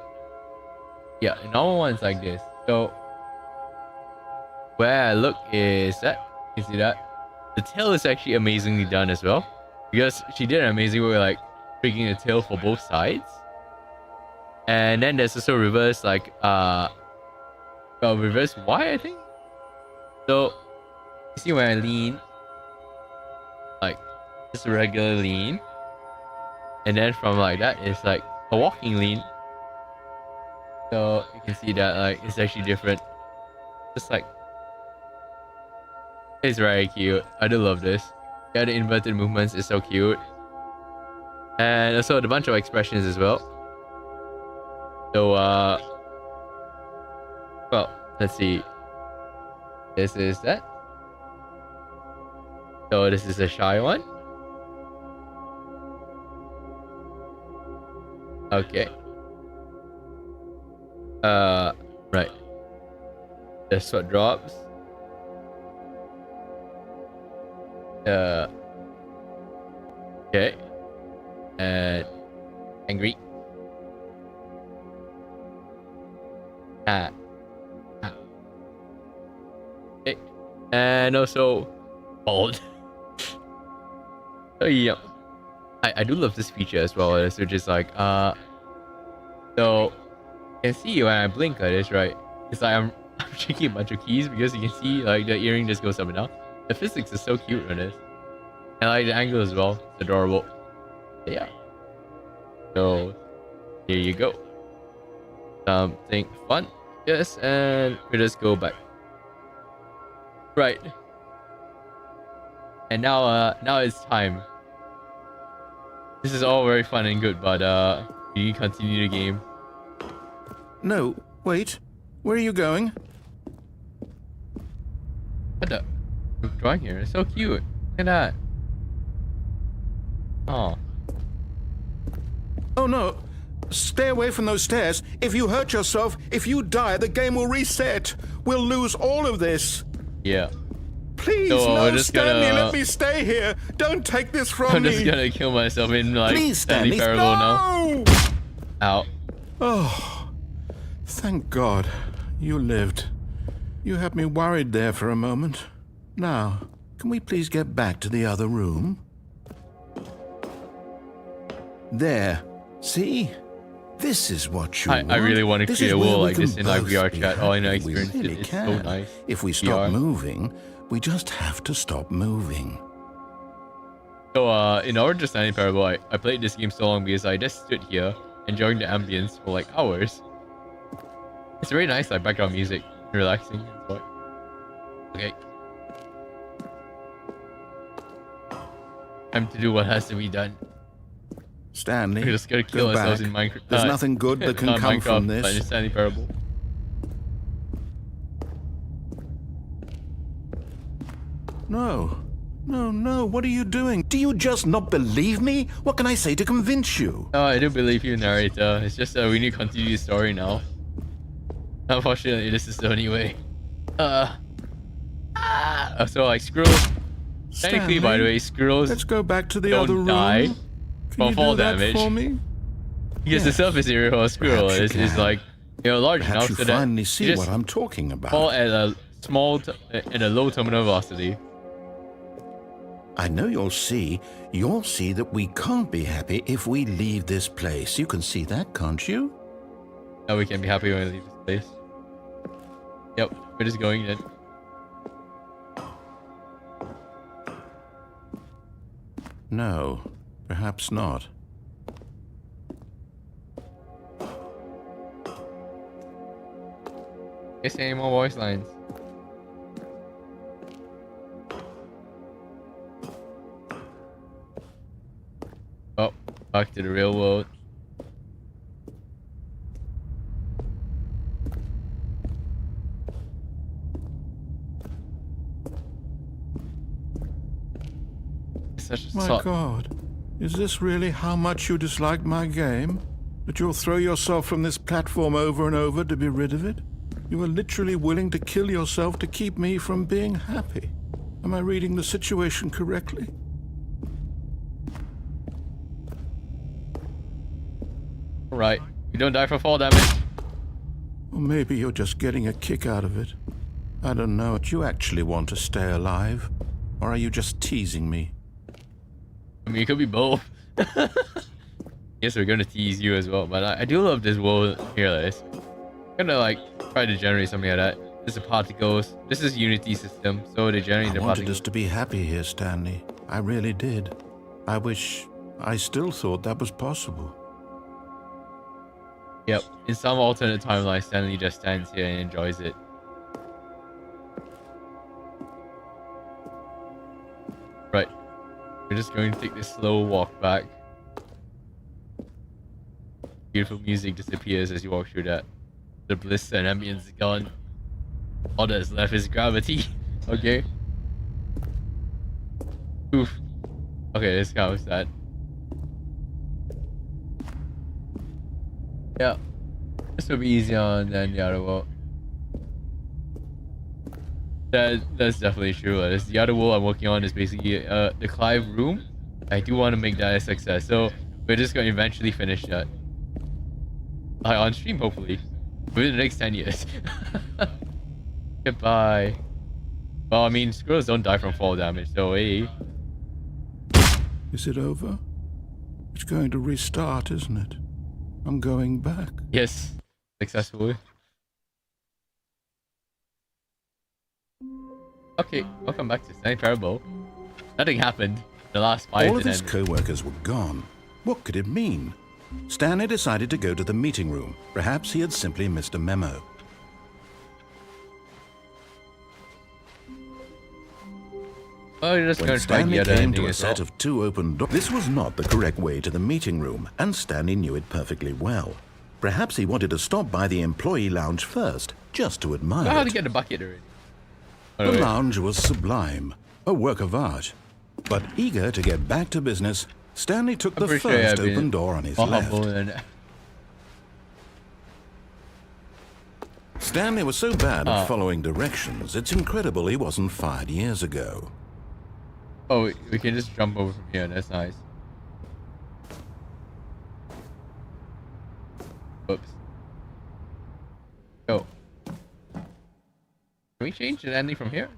yeah, the normal one is like this. So where I look is that. You can see that. The tail is actually amazingly done as well. Because she did an amazing way like breaking the tail for both sides. And then there's also reverse like reverse Y, I think. So you see when I lean, like just a regular lean, and then from like that it's like a walking lean. So you can see that like it's actually different. Just like it's very cute. I do love this. Yeah, the inverted movements is so cute. And also the bunch of expressions as well. So well, let's see. This is that. So this is a shy one. Okay. Right. That's what drops. Okay. And angry. Okay. And also bald. So yeah, I do love this feature as well. So just like so you can see when I blink at this, right? It's like I'm shaking a bunch of keys because you can see like the earring just goes up and down. The physics is so cute on this. And I like the angle as well. It's adorable. Yeah. So here you go. Something fun. Yes, and we just go back. Right. And now it's time. This is all very fun and good, but we continue the game. No, wait. Where are you going? What the drawing here? It's so cute. Look at that. Oh. Oh no. Stay away from those stairs. If you hurt yourself, if you die, the game will reset. We'll lose all of this. Yeah. Please, So no, just Stanley, gonna- let me stay here. Don't take this from I'm me. just gonna kill myself in like Please, Stanley Stanley, Parable no! now. Ow. Oh, thank God you lived. You had me worried there for a moment. Now, can we please get back to the other room? There. See? This is what you want. I really want to This create is a where world we like can this in like both VR be chat. Oh, I know happy. We experience really it. It's can. so nice. If we stop VR. moving, we just have to stop moving. So in order to Stanley Parable, I played this game so long because I just stood here enjoying the ambience for like hours. It's very nice, like background music, relaxing. Okay. Time to do what has to be done. Stanley, We're just gonna kill go ourselves back. in Minecraft. There's nothing good that can not come Minecraft, from but in this. Stanley Parable. No. No, no, what are you doing? Do you just not believe me? What can I say to convince you? No, I do believe you, narrator. It's just we need to continue the story now. Unfortunately, this is the only way. So like squirrels. Technically, by the way, squirrels Let's go back to the don't other room. die Can from you fall do that damage. for me? because the Yes. surface area of a squirrel Perhaps you is can. like large Perhaps enough you so that finally you see just what I'm talking about. fall at a at a low terminal velocity. I know you'll see. You'll see that we can't be happy if we leave this place. You can see that, can't you? Now we can be happy when we leave this place. Yep, we're just going in. No, perhaps not. Can't say any more voice lines. Oh, back to the real world. My God, is this really how much you dislike my game? That you'll throw yourself from this platform over and over to be rid of it? You are literally willing to kill yourself to keep me from being happy. Am I reading the situation correctly? Right, you don't die from fall damage. Or maybe you're just getting a kick out of it. I don't know. Do you actually want to stay alive? Or are you just teasing me? I mean, it could be both. Yes, we're gonna tease you as well, but I do love this world here. It's gonna like try to generate something like that. This is particles. This is Unity system, so they generate the I wanted particles. us to be happy here, Stanley. I really did. I still thought that was possible. Yep. In some alternate timeline, Stanley just stands here and enjoys it. Right. We're just going to take this slow walk back. Beautiful music disappears as you walk through that. The bliss and ambience is gone. All that's left is gravity. Okay. Oof. Okay, this guy was sad. Yeah. This will be easier than the other world. That's definitely true. This, the other world I'm working on is basically the Clive room. I do want to make that a success, so we're just going to eventually finish that. On stream, hopefully. Within the next 10 years. Goodbye. Well, I mean, squirrels don't die from fall damage, so hey. Is it over? It's going to restart, isn't it? I'm going back. Yes, successfully. Okay, welcome back to Stanley Parable. Nothing happened in the last 5 All to of his 10 co-workers were gone. What could it mean? Stanley decided to go to the meeting room. Perhaps he had simply missed a memo. Oh, you're just When going to try Stanley the other came ending to a as set well. of 2 open doors, this was not the correct way to the meeting room, and Stanley knew it perfectly well. Perhaps he wanted to stop by the employee lounge first, just to admire I know how to it. get the bucket already. The lounge was sublime, a work of art. But eager to get back to business, Stanley took the pretty sure first I've been open door on his more left. humble than- Stanley was so bad at following directions, it's incredible he wasn't fired years ago. Oh, we can just jump over from here. That's nice. Whoops. Go. Can we change the ending from here?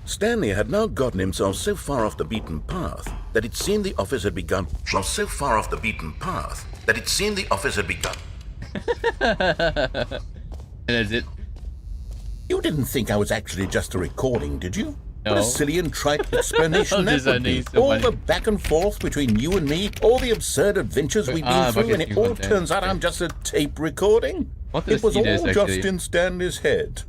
Stanley had now gotten himself so far off the beaten path that it seemed the office had begun. And that's it. You didn't think I was actually just a recording, did you? No. What a silly and trite explanation This that would be. ending is so All funny. the back and forth between you and me, all the absurd adventures we've been through, and it all turns out I'm just a tape recording. Want to It was see all this, just actually. in Stanley's head.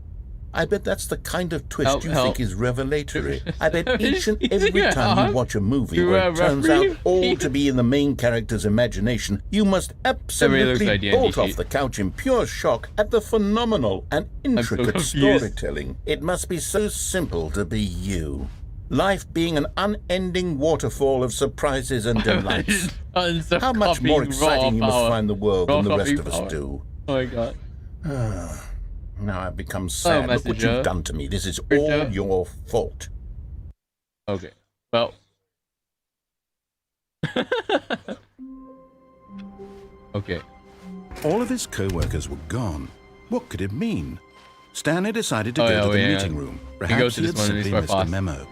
I bet that's the kind of twist Help, you help. think is revelatory. I bet each and every Yeah, time you watch a movie You where are it turns referee? out all to be in the main character's imagination, you must looks absolutely like D&D bolt off sheet. the couch in pure shock at the phenomenal and so intricate confused. storytelling. It must be so simple to be you. Life being an unending waterfall of surprises and delights. Tons of How much more copying exciting you raw must power. find the world Raw than the rest copying of us power. do. Oh my god. Now I've become sad. Look what messenger. you've done to me. This is all Messenger. your fault. Okay. Well. Okay. All of his co-workers were gone. What could it mean? Stanley decided to Oh, go yeah, to the yeah. meeting room. go Perhaps to he this had one, it's simply quite missed a fast. memo.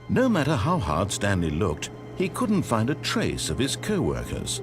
No matter how hard Stanley looked, he couldn't find a trace of his co-workers.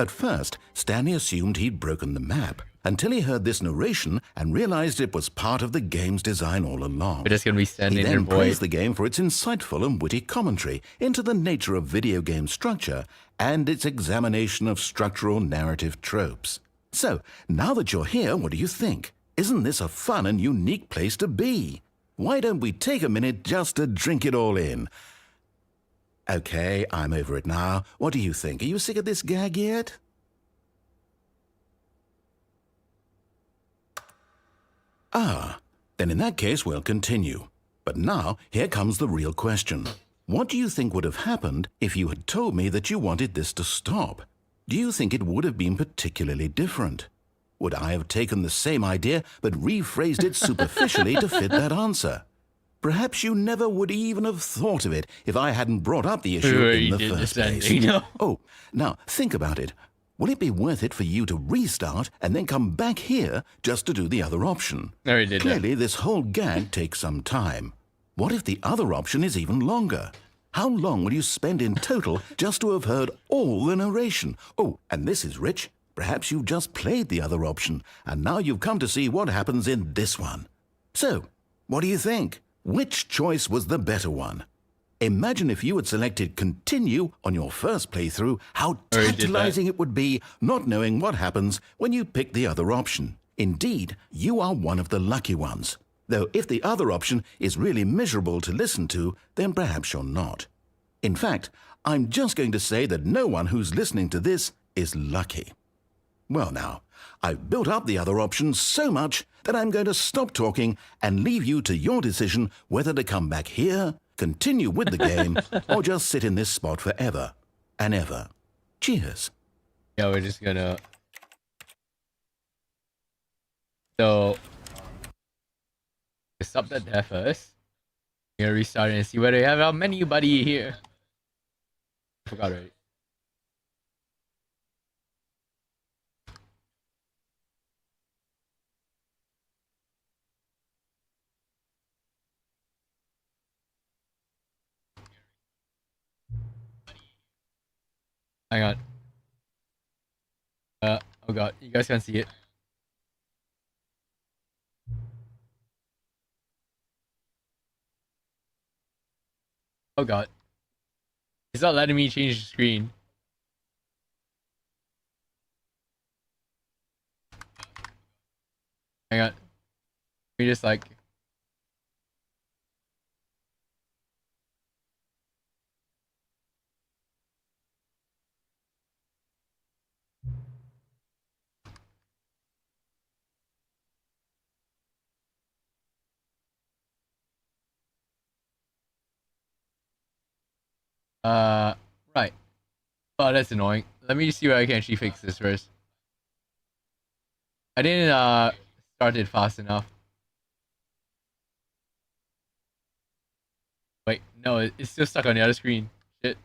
At first, Stanley assumed he'd broken the map, until he heard this narration and realized it was part of the game's design all along. We're just gonna be standing He there, then boy. praised the game for its insightful and witty commentary into the nature of video game structure and its examination of structural narrative tropes. So, now that you're here, what do you think? Isn't this a fun and unique place to be? Why don't we take a minute just to drink it all in? Okay, I'm over it now. What do you think? Are you sick of this gag yet? Ah, then in that case we'll continue. But now, here comes the real question. What do you think would have happened if you had told me that you wanted this to stop? Do you think it would have been particularly different? Would I have taken the same idea but rephrased it superficially to fit that answer? Perhaps you never would even have thought of it if I hadn't brought up the issue in the first place. Oh, now think about it. Will it be worth it for you to restart and then come back here just to do the other option? Clearly, this whole gag takes some time. What if the other option is even longer? How long will you spend in total just to have heard all the narration? Oh, and this is rich. Perhaps you've just played the other option, and now you've come to see what happens in this one. So, what do you think? Which choice was the better one? Imagine if you had selected continue on your first playthrough, how tantalizing it would be not knowing what happens when you pick the other option. Indeed, you are one of the lucky ones. Though if the other option is really miserable to listen to, then perhaps you're not. In fact, I'm just going to say that no one who's listening to this is lucky. Well now, I've built up the other option so much that I'm going to stop talking and leave you to your decision whether to come back here, continue with the game, or just sit in this spot forever and ever. Cheers. Yeah, we're just gonna... So... stop that there first. We're gonna restart it and see whether we have our menu buddy here. I forgot already. Hang on. Oh god, you guys can't see it. Oh god. It's not letting me change the screen. Hang on. We just like... Right. Oh, that's annoying. Let me see where I can actually fix this first. I didn't, start it fast enough. Wait, no, it's still stuck on the other screen. Shit.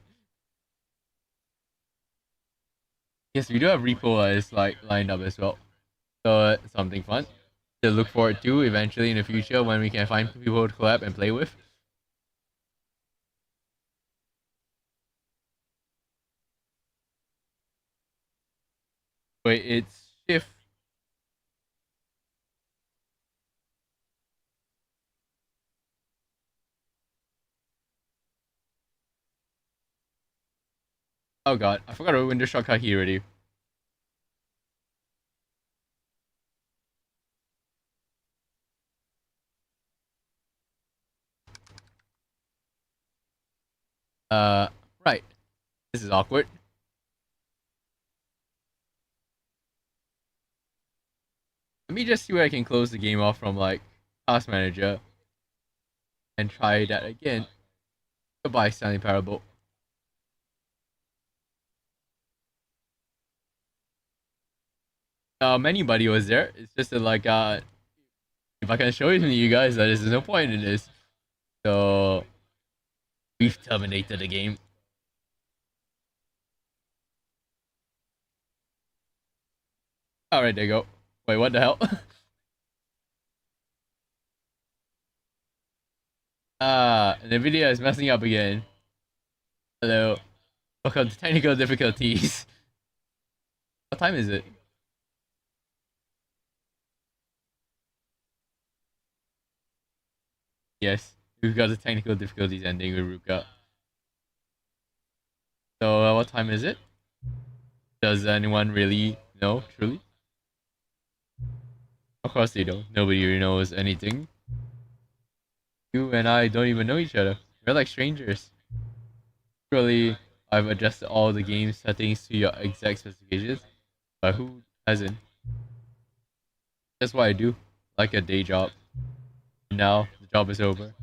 Yes, we do have repo is like lined up as well. So, something fun to look forward to eventually in the future when we can find people to collab and play with. Wait, it's shift. Oh god, I forgot a window shortcut here already. Right. This is awkward. Let me just see where I can close the game off from like Task Manager and try that again. Goodbye, Stanley Parable. Menu buddy was there. It's just that like if I can show it to you guys, there's no point in this. So we've terminated the game. Alright, there you go. Wait, what the hell? The video is messing up again. Hello. Welcome to technical difficulties. What time is it? Yes, we've got the technical difficulties ending with Ruka. So, what time is it? Does anyone really know, truly? Of course they don't. Nobody really knows anything. You and I don't even know each other. We're like strangers. Surely, I've adjusted all the game settings to your exact specifications, but who hasn't? That's what I do, like a day job. Now, the job is over.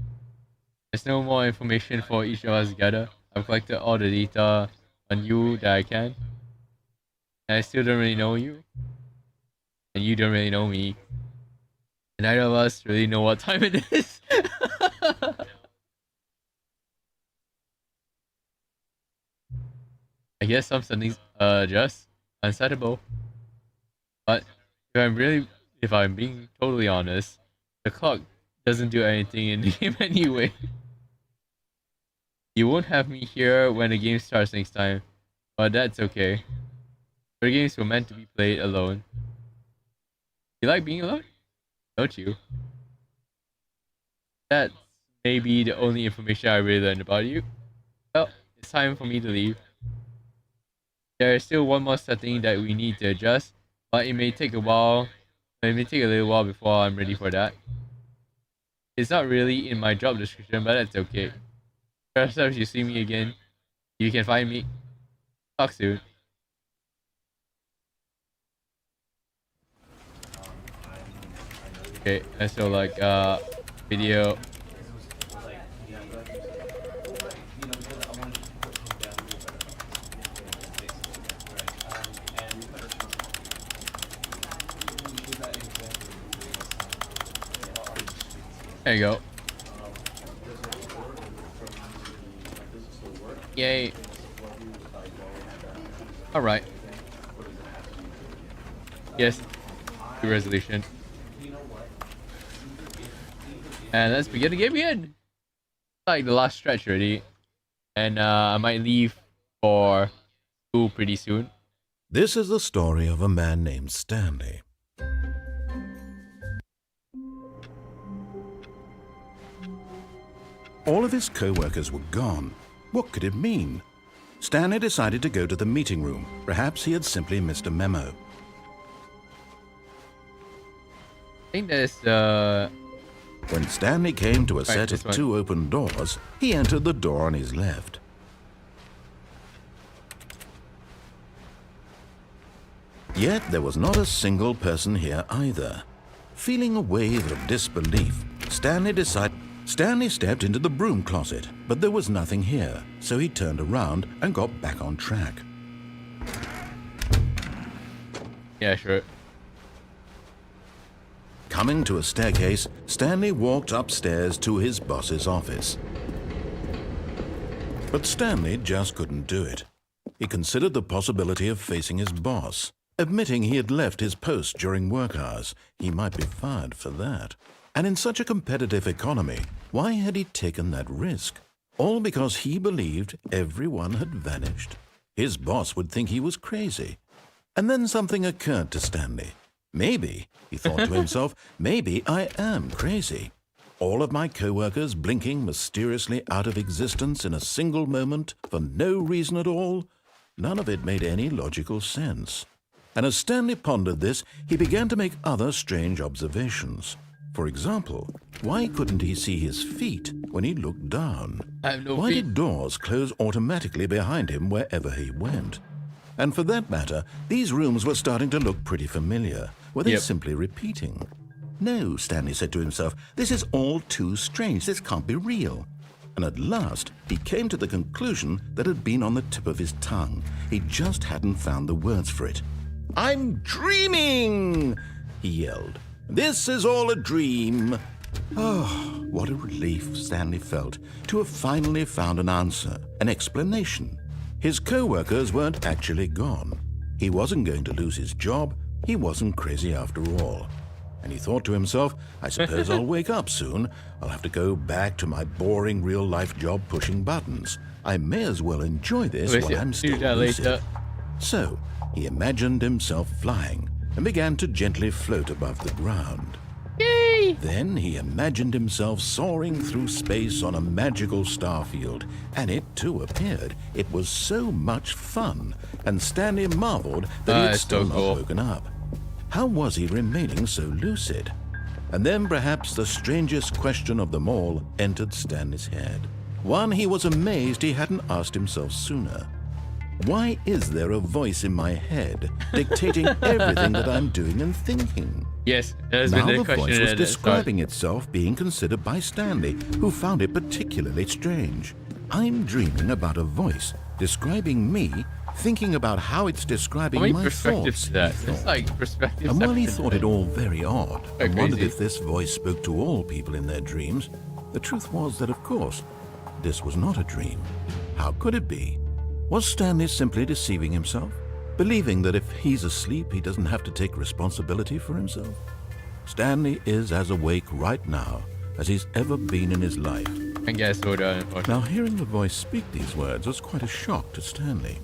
There's no more information for each of us to gather. I've collected all the data on you that I can. And I still don't really know you. And you don't really know me. And neither of us really know what time it is. I guess some settings are just unsettable. But if I'm being totally honest, the clock doesn't do anything in the game anyway. You won't have me here when the game starts next time, but that's okay. The games were meant to be played alone. You like being alone? Don't you? That's maybe the only information I really learned about you. Well, it's time for me to leave. There is still one more setting that we need to adjust, but it may take a while. It may take a little while before I'm ready for that. It's not really in my job description, but that's okay. Perhaps if you see me again, you can find me. Talk soon. Okay, and so like video. There you go. Yay. Alright. Yes. Good resolution. And let's begin the game again. Like the last stretch already. And I might leave for school pretty soon. This is the story of a man named Stanley. All of his co-workers were gone. What could it mean? Stanley decided to go to the meeting room. Perhaps he had simply missed a memo. I think there's When Stanley came to a set this of one. 2 open doors, he entered the door on his left. Yet there was not a single person here either. Feeling a wave of disbelief, Stanley stepped into the broom closet, but there was nothing here, so he turned around and got back on track. yeah, sure. Coming to a staircase, Stanley walked upstairs to his boss's office. But Stanley just couldn't do it. He considered the possibility of facing his boss. Admitting he had left his post during work hours, he might be fired for that. And in such a competitive economy, why had he taken that risk? All because he believed everyone had vanished. His boss would think he was crazy. And then something occurred to Stanley. Maybe, he thought to himself, maybe I am crazy. All of my co-workers blinking mysteriously out of existence in a single moment for no reason at all? None of it made any logical sense. And as Stanley pondered this, he began to make other strange observations. For example, why couldn't he see his feet when he looked down? I have no Why feet. did doors close automatically behind him wherever he went? And for that matter, these rooms were starting to look pretty familiar. Were they Yep. simply repeating? No, Stanley said to himself, this is all too strange. This can't be real. And at last, he came to the conclusion that had been on the tip of his tongue. He just hadn't found the words for it. I'm dreaming, he yelled. This is all a dream. Oh, what a relief Stanley felt to have finally found an answer, an explanation. His co-workers weren't actually gone. He wasn't going to lose his job. He wasn't crazy after all. And he thought to himself, I suppose I'll wake up soon. I'll have to go back to my boring real-life job pushing buttons. I may as well enjoy this Let's while I'm do still that lucid. later. So he imagined himself flying and began to gently float above the ground. Yay! Then he imagined himself soaring through space on a magical starfield, and it too appeared. It was so much fun, and Stanley marveled that he had It's still so not cool. woken up. How was he remaining so lucid? And then perhaps the strangest question of them all entered Stanley's head. One he was amazed he hadn't asked himself sooner. Why is there a voice in my head dictating everything that I'm doing and thinking? Yes, that has Now been the the question. voice was at the start. describing itself being considered by Stanley, who found it particularly strange. I'm dreaming about a voice describing me, thinking about how it's describing How many my perspectives thoughts. to that? he It's thought. like perspectives. And while he after thought it that. all very odd, Quite and wondered crazy. if this voice spoke to all people in their dreams, the truth was that, of course, this was not a dream. How could it be? Was Stanley simply deceiving himself, believing that if he's asleep, he doesn't have to take responsibility for himself? Stanley is as awake right now as he's ever been in his life. I guess so done. Unfortunately. Now, hearing the voice speak these words was quite a shock to Stanley.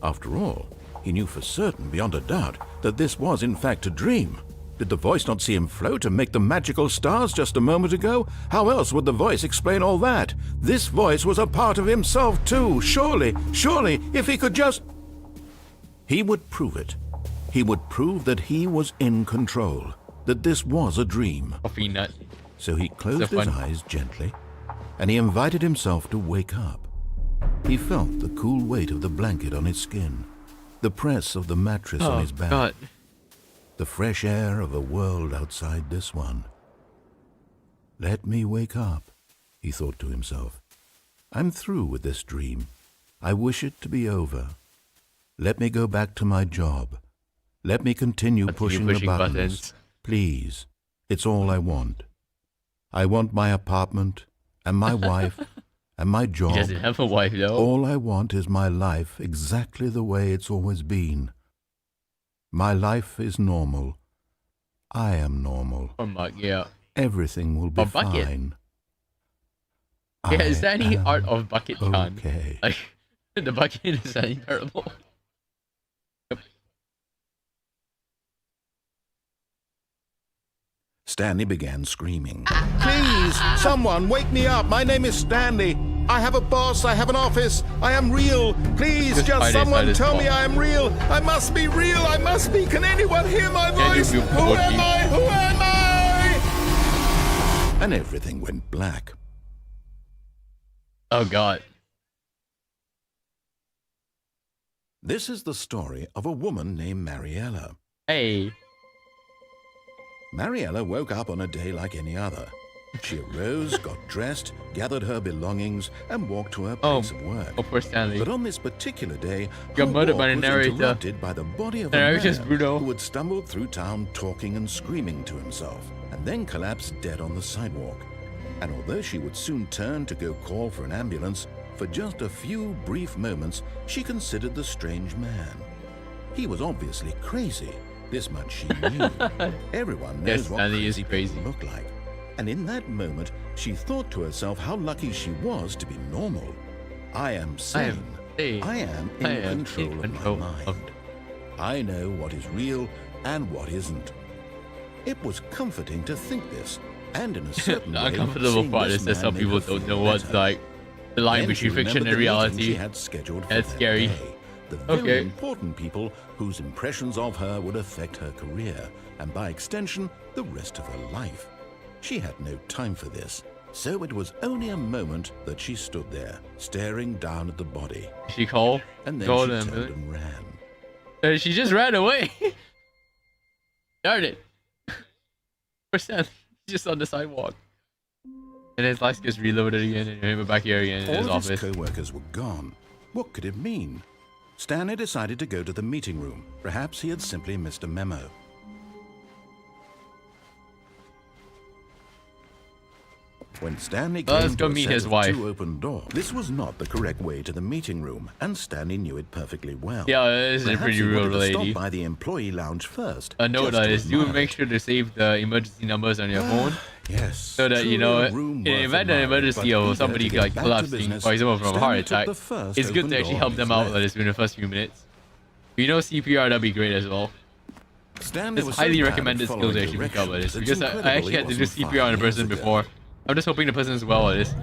After all, he knew for certain, beyond a doubt, that this was in fact a dream. Did the voice not see him float and make the magical stars just a moment ago? How else would the voice explain all that? This voice was a part of himself too. Surely, if he could just... He would prove it. He would prove that he was in control, that this was a dream. Coffee nut. So he closed So his fun. eyes gently, and he invited himself to wake up. He felt the cool weight of the blanket on his skin, the press of the mattress on his back, God. the fresh air of a world outside this one. Let me wake up, he thought to himself. I'm through with this dream. I wish it to be over. Let me go back to my job. Let me continue pushing the buttons. Please, it's all I want. I want my apartment, and my wife, and my He job. doesn't have a wife though. All I want is my life exactly the way it's always been. My life is normal. I am normal. Or mug, yeah. Everything will be Or bucket. fine. Yeah, is there any I art am of bucket Chan? okay. Like, the bucket is any terrible. Yep. Stanley began screaming. Please, someone, wake me up. My name is Stanley. I have a boss. I have an office. I am real. Please, Just just hide someone inside his tell me box. I am real. I must be real. I must be. Can anyone hear my Can you voice? be Who Kochi? am I? Who am I? And everything went black. Oh God. This is the story of a woman named Mariella. Hey. Mariella woke up on a day like any other. She arose, got dressed, gathered her belongings, and walked to her place of work. Oh, poor Stanley. But on this particular day, Got her murdered by walk the was narrator. interrupted by the body of a Narrator's man brutal. who had stumbled through town talking and screaming to himself, and then collapsed dead on the sidewalk. And although she would soon turn to go call for an ambulance, for just a few brief moments, she considered the strange man. He was obviously crazy. This much she knew. Everyone knows Yes, what Stanley is crazy crazy. people look like. And in that moment, she thought to herself how lucky she was to be normal. I am sane. I am in control of my mind. I know what is real and what isn't. It was comforting to think this, and in a certain The way, uncomfortable seeing part this is that man some made people her feel don't know what's better. like the line Then between she fiction remembered and the meeting she reality. had scheduled for That's that scary. day. The very Okay. important people whose impressions of her would affect her career, and by extension, the rest of her life. She had no time for this, so it was only a moment that she stood there, staring down at the body, She called. and then Called she him. turned and ran. And she just ran away. Darn it. Poor Stanley. He's just on the sidewalk. And his life gets reloaded again, and we're back here again in his All of his office. co-workers were gone. What could it mean? Stanley decided to go to the meeting room. Perhaps he had simply missed a memo. When Stanley came Let's go to a meet set his of wife. two open doors, this was not the correct way to the meeting room, and Stanley knew it perfectly well. Yeah, this is a Perhaps pretty he real wanted to lady. stop by the employee lounge first. A note just that to is, do admire make it. sure to save the emergency numbers on your phone. Yes. So that, you truly know, a in room the worth event of an admiring, emergency but or eager somebody to get like back to collapsing, business, for example from a heart Stanley took attack, the first it's good open to actually door help on them his out left. at least in the first few minutes. If you know CPR, that'd be great as well. Stanley It's was highly so bad at recommended skill following to actually directions, cover this it's because I incredible actually he had to do wasn't CPR on a 5 person years ago. before. I'm just hoping the person's well at this.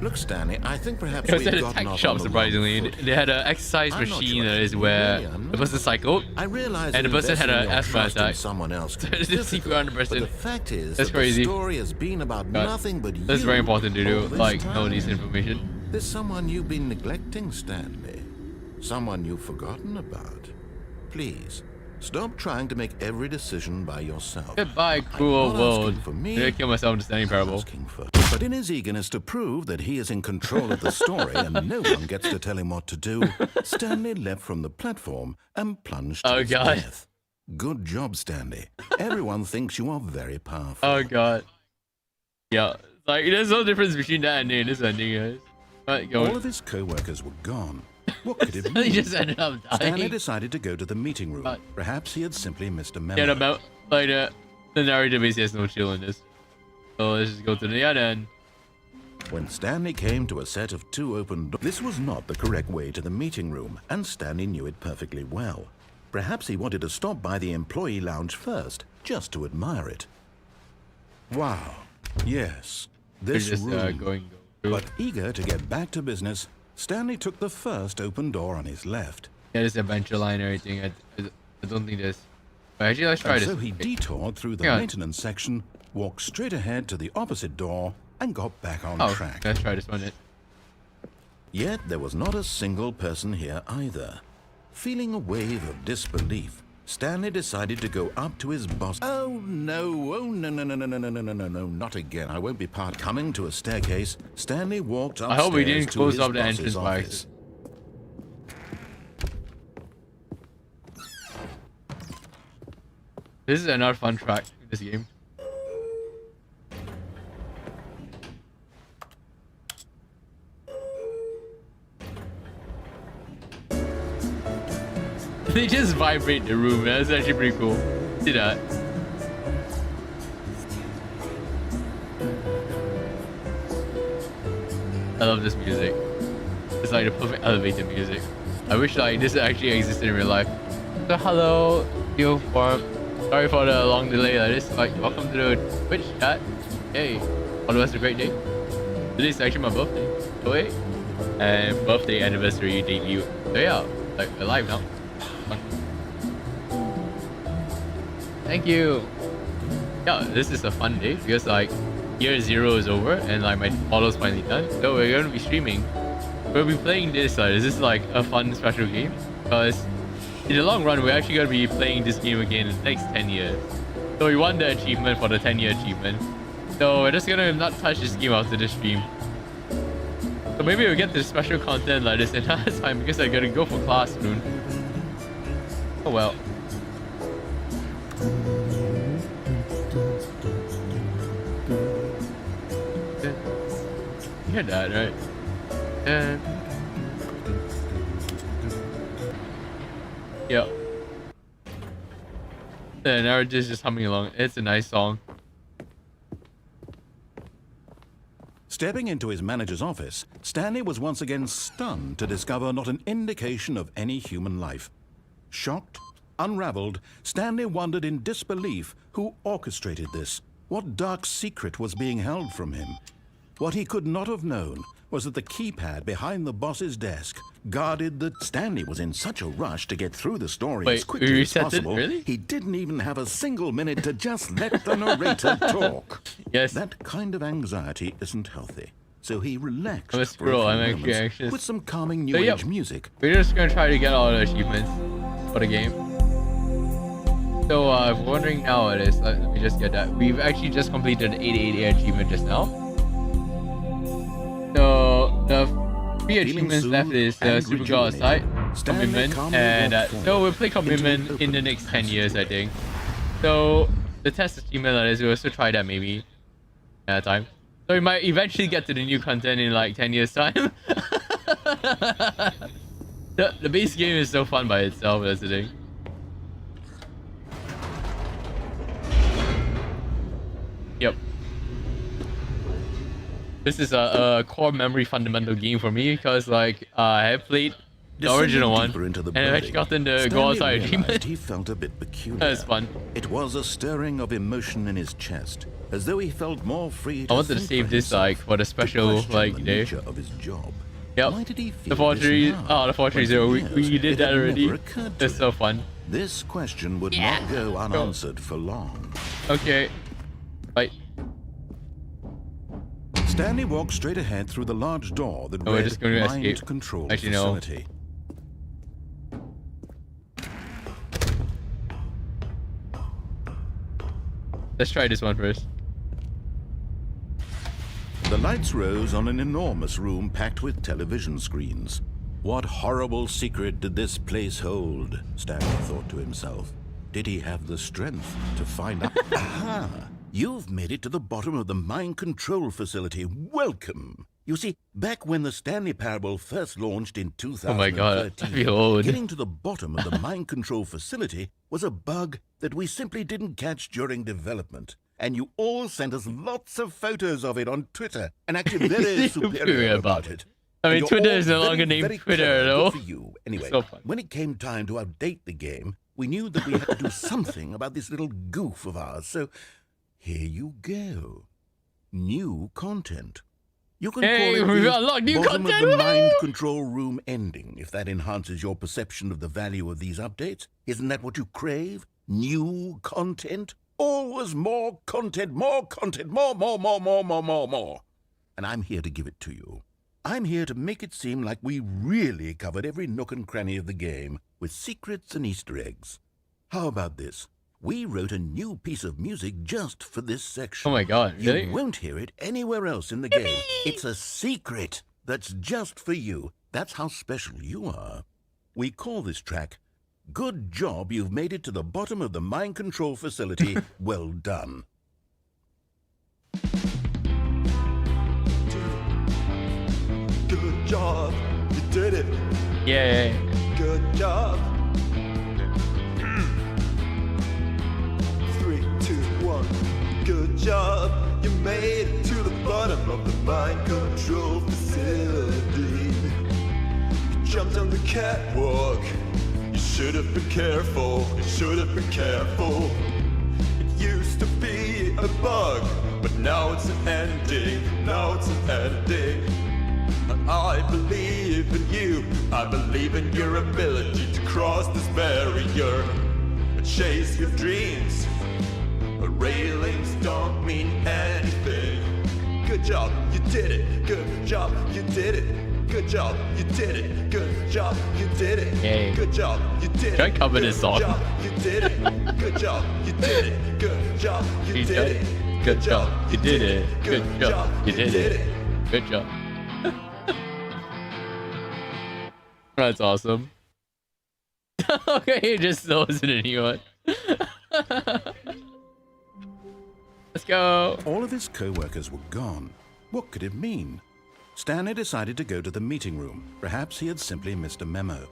Look, Stanley, I think perhaps It was we've at a gotten tech off on shop, the wrong surprisingly. foot. They had an exercise I'm not machine sure that I is can where really am the person cycled. I realize And that the person had investing an your asthma trust in attack. someone else So can be it's just difficult, CPR on the person. But the fact is That's that crazy. the story has been about God. nothing but you. That's very important to do, all this like, know time. this information. There's someone you've been neglecting, Stanley. Someone you've forgotten about. Please, stop trying to make every decision by yourself. Goodbye, I'm cruel not world. asking for me, I'm gonna kill myself in the Stanley I'm Parable. asking for- But in his eagerness to prove that he is in control of the story and no one gets to tell him what to do, Stanley leapt from the platform and plunged to Oh, his God. death. Good job, Stanley. Everyone thinks you are very powerful. Oh god. Yeah, like there's no difference between that ending and this ending, guys. Right, All go. of his co-workers were gone. What could it He mean? just ended up Stanley dying. decided to go to the meeting room. God. Perhaps he had simply missed a memo. Get about like the narrative basically has no chill in this. So let's just go to the other end. When Stanley came to a set of 2 open doors, this was not the correct way to the meeting room, and Stanley knew it perfectly well. Perhaps he wanted to stop by the employee lounge first, just to admire it. Wow. Yes. We're This just room. going through. But eager to get back to business, Stanley took the first open door on his left. Yeah, this adventure line and everything. I don't think this. But actually, let's try And this. so he detoured through the Hang on. maintenance section, walked straight ahead to the opposite door, and got back on Oh, track. let's try this one. Then. Yet there was not a single person here either. Feeling a wave of disbelief, Stanley decided to go up to his boss. Oh no, not again. I won't be part. Coming to a staircase, Stanley walked upstairs I hope we didn't to close his up the boss's entrance by office. This is another fun track in this game. They just vibrate the room, man. That's actually pretty cool. See that? I love this music. It's like the perfect elevator music. I wish like this actually existed in real life. So hello, you form. Sorry for the long delay like this. Like welcome to the Twitch chat. Hey, all of us a great day. Today's actually my birthday. Oh wait. And birthday anniversary debut. So yeah, like we're live now. Thank you. Yeah, this is a fun day because like year 0 is over and like my model's finally done. So we're gonna be streaming. We'll be playing this. This is like a fun special game because in the long run we're actually gonna be playing this game again in the next 10 years. So we won the achievement for the 10-year achievement. So we're just gonna not touch this game after this stream. So maybe we'll get to special content like this another time because I gotta go for class soon. Oh well. You hear that, right? And yeah. The narrative is just humming along. It's a nice song. Stepping into his manager's office, Stanley was once again stunned to discover not an indication of any human life. Shocked, unraveled, Stanley wondered in disbelief who orchestrated this. What dark secret was being held from him? What he could not have known was that the keypad behind the boss's desk guarded that Stanley was in such a rush to get through the story Wait, as quickly as reset it? possible. Really? He didn't even have a single minute to just let the narrator talk. Yes. That kind of anxiety isn't healthy. So he relaxed I'm a for squirrel, a I'm few actually moments anxious. with some calming new So, yep. age music. We're just gonna try to get all the achievements for the game. So if you're wondering now it is, let me just get that. We've actually just completed the 888 achievement just now. So the 3 achievements soothed left is and Super Girl Outside, Stanley Commitment, calmly and walked so forward we'll play Commitment into in the an next open 10 years, I think. So the test achievement that is, we'll also try that maybe at a time. So we might eventually get to the new content in like 10 years time. The base game is so fun by itself, that's the thing. Yep. This is a core memory fundamental game for me because like I have played the original one. Deeper into the And I actually got them to go Stanley outside and dream realized it. he felt a bit peculiar. That was fun. It was a stirring of emotion in his chest, as though he felt more free to I wanted to think save for this himself, like for the to special question like the day. nature of his job. Yep. Why did he The feel forgery. this now, Oh, the forgery when zero. for We years did it that had already. never occurred to It's so him? fun. This question would Yeah. not go unanswered for long. Okay. Right. Stanley walked straight ahead through the large door that Oh, we're read just going to Mind escape. Control Actually, no. Facility. Let's try this one first. The lights rose on an enormous room packed with television screens. What horrible secret did this place hold? Stanley thought to himself. Did he have the strength to find out? Aha! You've made it to the bottom of the mind control facility. Welcome! You see, back when the Stanley Parable first launched in 2013, Oh my god, I feel old. getting to the bottom of the mind control facility was a bug that we simply didn't catch during development. And you all sent us lots of photos of it on Twitter and acted very superior about it. I mean, And you're Twitter all is no very, longer named very Twitter, clever. though. Good for you. Anyway, So fun. when it came time to update the game, we knew that we had to do something about this little goof of ours. So here you go. New content. You can Hey, call it we've the unlocked new bottom content, of the woohoo! mind control room ending, if that enhances your perception of the value of these updates. Isn't that what you crave? New content? Always more content, more, more. And I'm here to give it to you. I'm here to make it seem like we really covered every nook and cranny of the game with secrets and Easter eggs. How about this? We wrote a new piece of music just for this section. Oh my god, really? You won't hear it anywhere else in the game. It's a secret that's just for you. That's how special you are. We call this track, Good Job You've Made It to the Bottom of the Mind Control Facility. Well done. Good job, you did it. Yay. Good job. 3, 2, 1. Good job, you made it to the bottom of the mind control facility. You jumped on the catwalk. You should have been careful. You should have been careful. It used to be a bug, but now it's an ending. Now it's an ending. I believe in you. I believe in your ability to cross this barrier and chase your dreams. But railings don't mean anything. Good job, you did it. Good job, you did it. Good job, you did it. Good job, you did it. Yay. Good job, you did it. Should I cover this song? Good job, you did it. Good job, you did it. Good job, you You did did it. it. Good job. You did it. Good job. You did it. Good job. That's awesome. Okay, it just throws in a new one. Let's go. All of his co-workers were gone. What could it mean? Stanley decided to go to the meeting room. Perhaps he had simply missed a memo.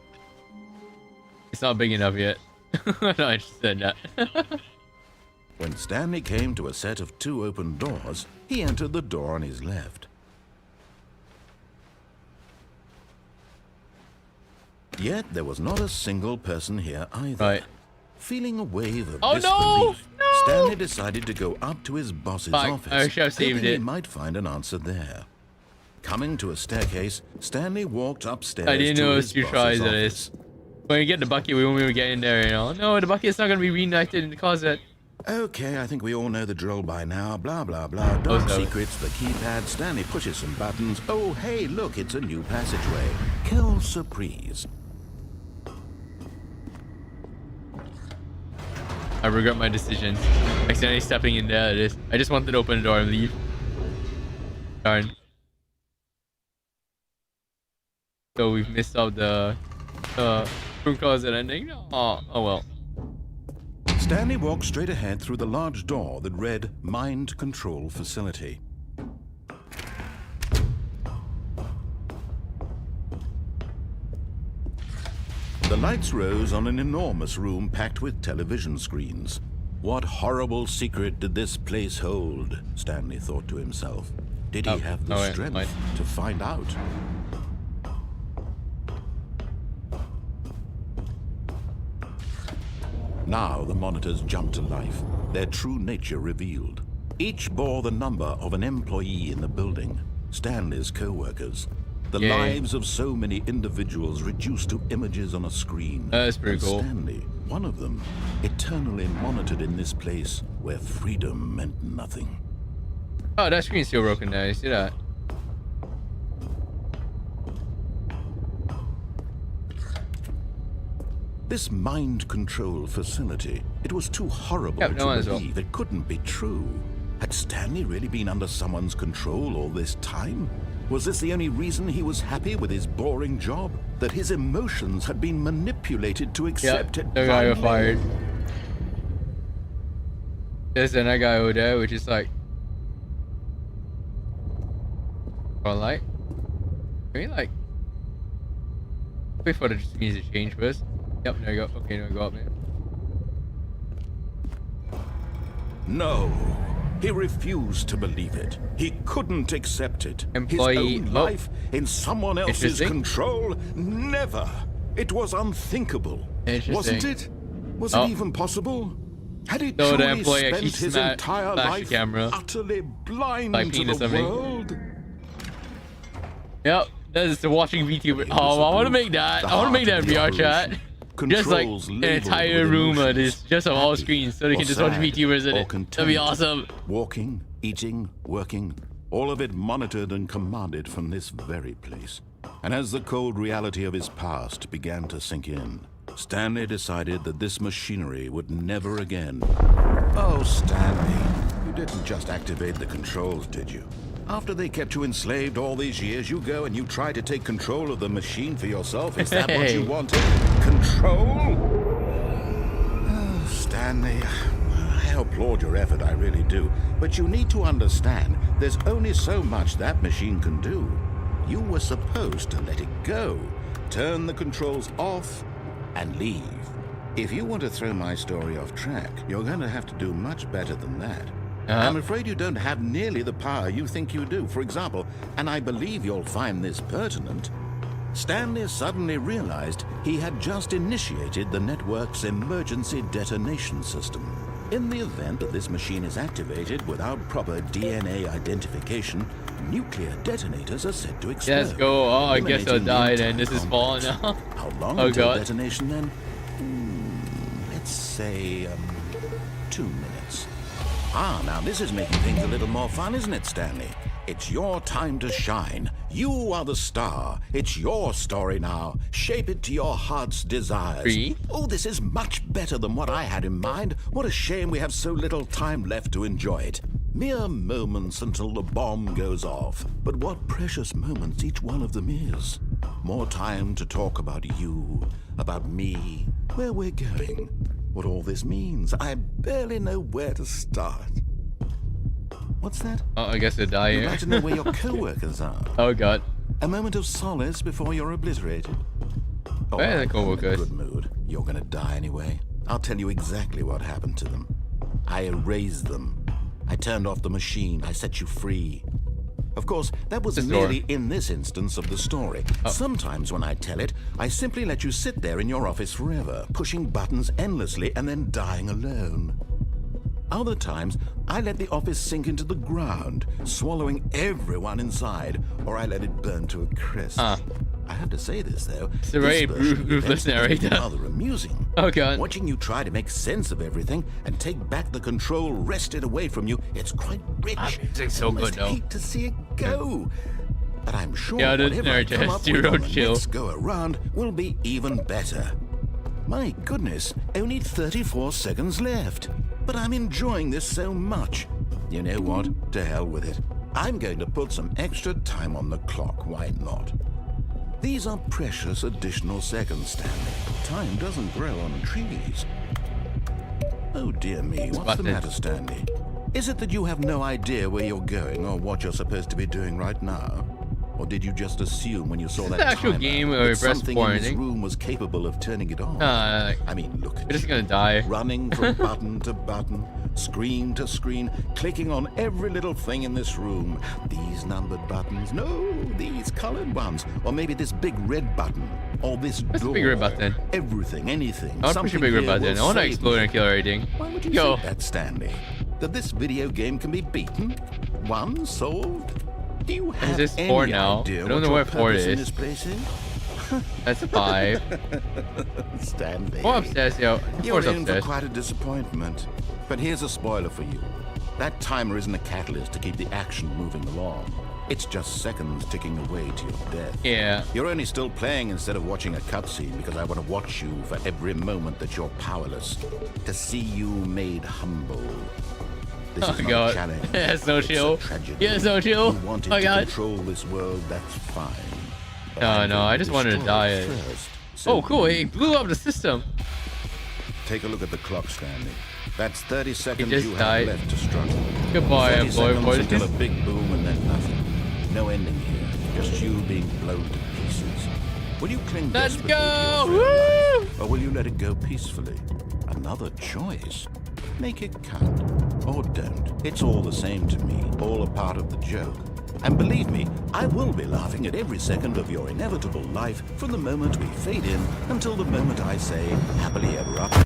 It's not big enough yet. No, I just said that. When Stanley came to a set of 2 open doors, he entered the door on his left. Yet there was not a single person here either. Right. Feeling a wave of Oh, no! disbelief, No! Stanley decided to go up to his boss's Fuck, office, I should have saved hoping he it. might find an answer there. Coming to a staircase, Stanley walked upstairs I didn't to know it his was 2 boss's tries at office. this. When we get the bucket, we won't even get in there, you know. No, the bucket's not gonna be reunited in the closet. Okay, I think we all know the drill by now. Blah, blah, blah. Dark so. secrets, the keypad. Stanley pushes some buttons. Oh, hey, look, it's a new passageway. Quelle surprise. I regret my decisions. Accidentally stepping in there. It is. I just wanted to open the door and leave. Darn. So we've missed out the room closet ending. Oh well. Stanley walked straight ahead through the large door that read Mind Control Facility. The lights rose on an enormous room packed with television screens. What horrible secret did this place hold? Stanley thought to himself. Did he have the wait, strength wait. to find out? Now the monitors jumped to life, their true nature revealed. Each bore the number of an employee in the building, Stanley's co-workers. The lives of so many individuals reduced to images on a screen. That's pretty cool. Stanley, one of them, eternally monitored in this place where freedom meant nothing. Oh, that screen's still broken now. You see that? This mind control facility, it was too horrible to believe. It couldn't be true. Had Stanley really been under someone's control all this time? Was this the only reason he was happy with his boring job? That his emotions had been manipulated to accept it? The guy got fired. There's another guy over there, which is like... Alright. Can we like... Wait for the music to change first. Yep, there you go. Okay, now go up, man. No. He refused to believe it. He couldn't accept it. Employee His own life in someone else's control? Never. It was unthinkable. Wasn't it? Was it even possible? Had he truly spent his entire life utterly blind to the world? Yep, that's the watching VTuber. Oh, I want to make that. I want to make that in VR chat. Just like an entire room of this, just on all screens, so they can just watch VTubers in it. That'd be awesome. Walking, eating, working, all of it monitored and commanded from this very place. And as the cold reality of his past began to sink in, Stanley decided that this machinery would never again. Oh, Stanley, you didn't just activate the controls, did you? After they kept you enslaved all these years, you go and you try to take control of the machine for yourself. Is that what you wanted? Control? Oh, Stanley, I applaud your effort, I really do. But you need to understand, there's only so much that machine can do. You were supposed to let it go, turn the controls off, and leave. If you want to throw my story off track, you're going to have to do much better than that. I'm afraid you don't have nearly the power you think you do. For example, and I believe you'll find this pertinent, Stanley suddenly realized he had just initiated the network's emergency detonation system. In the event that this machine is activated without proper DNA identification, nuclear detonators are said to explode. Let's go. Oh, I guess I'll die then. This is falling now. How long until detonation then? Let's say 2 minutes. Ah, now this is making things a little more fun, isn't it, Stanley? It's your time to shine. You are the star. It's your story now. Shape it to your heart's desires. Free? Oh, this is much better than what I had in mind. What a shame we have so little time left to enjoy it. Mere moments until the bomb goes off. But what precious moments each one of them is. More time to talk about you, about me, where we're going, what all this means. I barely know where to start. What's that? Oh, I guess I'll die here. You'd like to know where your co-workers are. Oh, God. A moment of solace before you're obliterated. Oh, where are the co-workers? I'm in a good mood. You're gonna die anyway. I'll tell you exactly what happened to them. I erased them. I turned off the machine. I set you free. Of course, that was merely in this instance of the story. Sometimes when I tell it, I simply let you sit there in your office forever, pushing buttons endlessly and then dying alone. Other times, I let the office sink into the ground, swallowing everyone inside, or I let it burn to a crisp. I have to say this, though. It's a very ruthless narrator. Rather amusing. Oh, God. Watching you try to make sense of everything and take back the control wrested away from you, it's quite rich. It's so good, though. I hate to see it go. But I'm sure this whatever I narrator come has up with zero on the chill. next go around will be even better. My goodness, only 34 seconds left. But I'm enjoying this so much. You know what? To hell with it. I'm going to put some extra time on the clock. Why not? These are precious additional seconds, Stanley. Time doesn't grow on trees. Oh dear me, what's the matter, Stanley? Is it that you have no idea where you're going or what you're supposed to be doing right now? Or did you just assume when you saw that actual game where something in this room was capable of turning it on? I mean, look at We're just gonna die. Running from button to button, screen to screen, clicking on every little thing in this room. These numbered buttons, no, these colored ones, or maybe this big red button, or this What's door. the big red button? Everything, anything. I want to push a big red button. I want to explode and kill everything. Why would you Go. say that, Stanley? That this video game can be beaten? Won? Solved? Do you have This is any 4 now. idea I don't what know your where 4 purpose in is. this place is? That's 5. Stanley. Go upstairs, yo. You're 4's in for upstairs. quite a disappointment. But here's a spoiler for you. That timer isn't a catalyst to keep the action moving along. It's just seconds ticking away to your death. Yeah. You're only still playing instead of watching a cutscene because I want to watch you for every moment that you're powerless. To see you made humble. This Oh is not god. a challenge. It's no It's a chill. tragedy. Yeah, it's no chill. You wanted Oh to god. control this world, that's fine. But No, I'm no, going I just wanted to destroy die. it first. So Oh, cool. He blew up the system. take a look at the clock, Stanley. That's 30 seconds just you died. have left to struggle. Goodbye, 30 employee seconds boys. until a big boom and then nothing. No ending here. Just you being blown to pieces. Will you cling Let's desperately to go! your friend, Woo! or will you let it go peacefully? Another choice. Make it count. Or don't. It's all the same to me. All a part of the joke. And believe me, I will be laughing at every second of your inevitable life from the moment we fade in until the moment I say, happily ever after.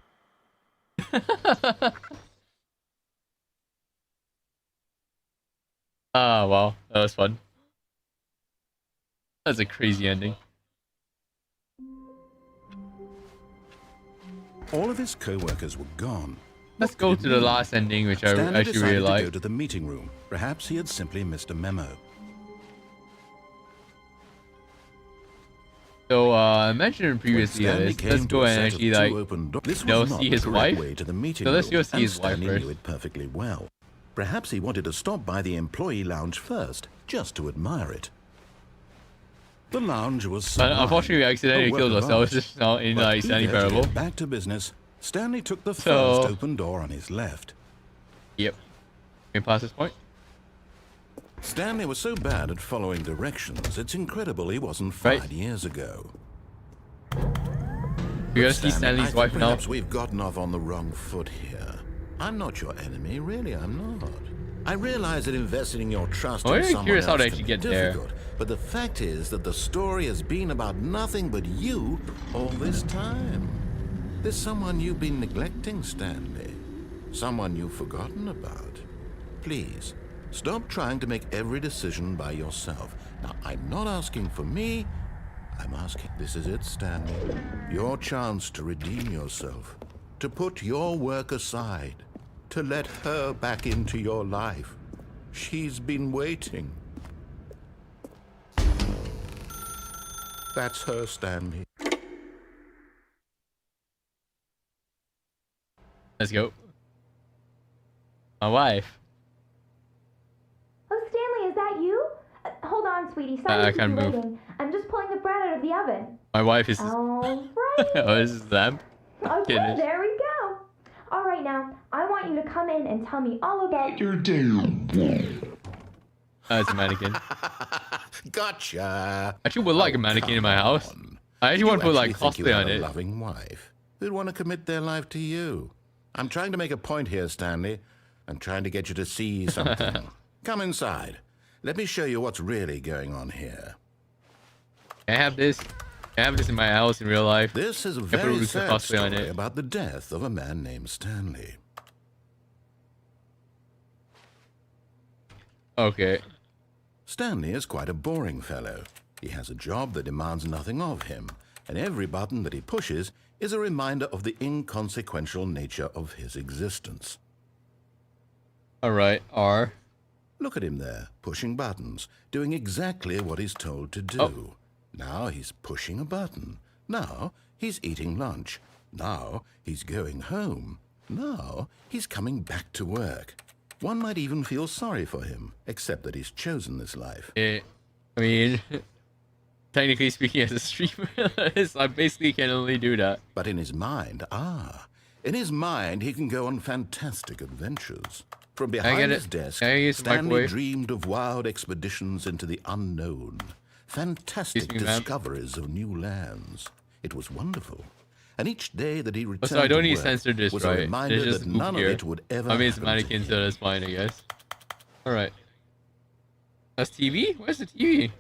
Ah, wow. That was fun. That's a crazy ending. All of his co-workers were gone. Let's What go could to it the mean? last ending, which I Stanley actually really decided to like. go to the meeting room. Perhaps he had simply missed a memo. So, I mentioned previously When this. Stanley Let's came to go a and set of actually, two like, open this you know, was not see the his correct wife. way to the meeting So let's room, go see and his wife Stanley first. knew it perfectly well. Perhaps he wanted to stop by the employee lounge first, just to admire it. The lounge was sublime, unfortunately, we accidentally a work killed of ourselves art. just now in, But like, Stanley eager to Parable. get back to business, Stanley took the So- first open door on his left. Yep. Can we pass this point? Stanley was so bad at following directions, it's incredible he wasn't Right. fired years ago. We gotta see I Stanley's think wife now. perhaps we've gotten off on the wrong foot here. I'm not your enemy, really, I'm not. I realize that investing your trust I'm in really someone curious how else they can actually be get there. difficult, but the fact is that the story has been about nothing but you all this time. There's someone you've been neglecting, Stanley. Someone you've forgotten about. Please, stop trying to make every decision by yourself. Now, I'm not asking for me. I'm asking, this is it, Stanley. Your chance to redeem yourself. To put your work aside. To let her back into your life. She's been waiting. That's her, Stanley. Let's go. My wife. Oh, Stanley, is that you? Hold on, sweetie. Sorry I to keep can't you move. waiting. I'm just pulling the bread out of the oven. My wife is. All right. Oh, this is them. Okay, Goodness. there we go. All right, now, I want you to come in and tell me all about... Your damn. Oh, it's a mannequin. Gotcha. Actually, would like a mannequin in my house. on. I actually You want to put like actually think you cosplay have on a it. loving wife who'd want to commit their life to you. I'm trying to make a point here, Stanley. I'm trying to get you to see something. Come inside. Let me show you what's really going on here. Can I have this? Can I have this in my house in real life? This is a put very Ruka sad cosplay on story it. about the death of a man named Stanley. Okay. Stanley is quite a boring fellow. He has a job that demands nothing of him, and every button that he pushes is a reminder of the inconsequential nature of his existence. Alright, R. Look at him there, pushing buttons, doing exactly what he's told to do. Oh. Now he's pushing a button. Now he's eating lunch. Now he's going home. Now he's coming back to work. One might even feel sorry for him, except that he's chosen this life. I mean, technically speaking, as a streamer, I basically can only do that. But in his mind, in his mind, he can go on fantastic adventures. From I behind get his it? desk, Can I use the Stanley microwave? dreamed of wild expeditions into the unknown, fantastic Excuse me, ma'am. discoveries of new lands. It was wonderful. and each day that he returned So I don't to need to work censor this, was a right? reminder There's just that a none of here. it would ever I mean, it's happen to mannequin, so him. that's fine, I guess. Alright. That's TV? Where's the TV?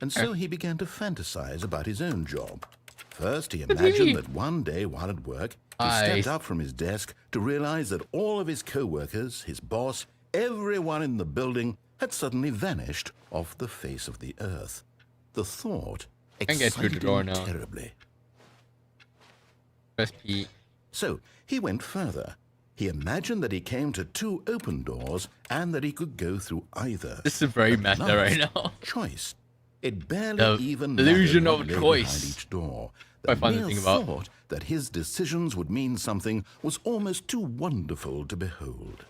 And so he began to fantasize about his own job. First, he imagined that one day while at work, he stepped up from his desk to realize that all of his co-workers, his boss, everyone in the building had suddenly vanished off the face of the earth. The thought can get through the excited door him now. terribly. Press P. So he went further. He imagined that he came to 2 open doors and that he could go through either. This is very At meta last, right now. Choice. It barely The even illusion mattered of what lay choice. behind each door. Quite The fun to mere think about. thought that his decisions would mean something was almost too wonderful to behold.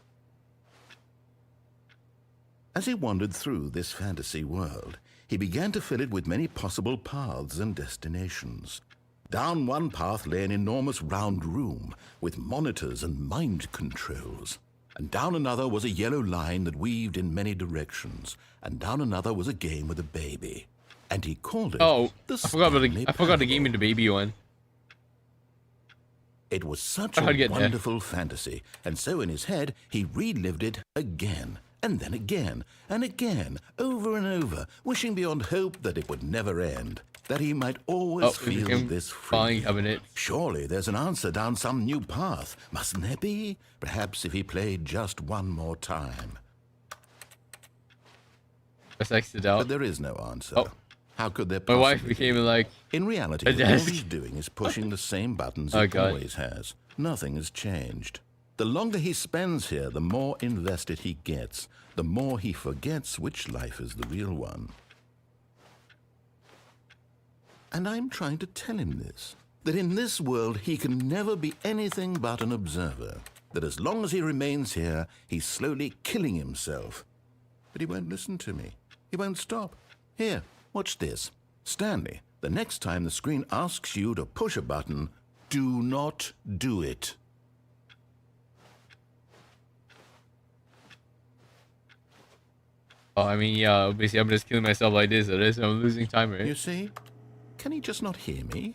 As he wandered through this fantasy world, he began to fill it with many possible paths and destinations. Down one path lay an enormous round room with monitors and mind controls. And down another was a yellow line that weaved in many directions. And down another was a game with a baby. And he called it the I forgot the game in the baby one. It was such How'd I a get there? wonderful fantasy, and so in his head he relived it again, and then again, and again, over and over, wishing beyond hope that it would never end, that he might always we feel became this filing free. cabinet. Surely there's an answer down some new path, mustn't there be? Perhaps if he played just one more time. Let's exit out. But there is no answer. Oh. How could there My possibly wife be? became like In reality, a all desk. he's doing is pushing the same buttons Oh, he God. always has. Nothing has changed. The longer he spends here, the more invested he gets, the more he forgets which life is the real one. And I'm trying to tell him this, that in this world he can never be anything but an observer, that as long as he remains here, he's slowly killing himself. But he won't listen to me. He won't stop. Here, watch this. Stanley, the next time the screen asks you to push a button, do not do it. Oh, I mean, yeah, obviously I'm just killing myself like this, or this, I'm losing time, You right? see? Can he just not hear me?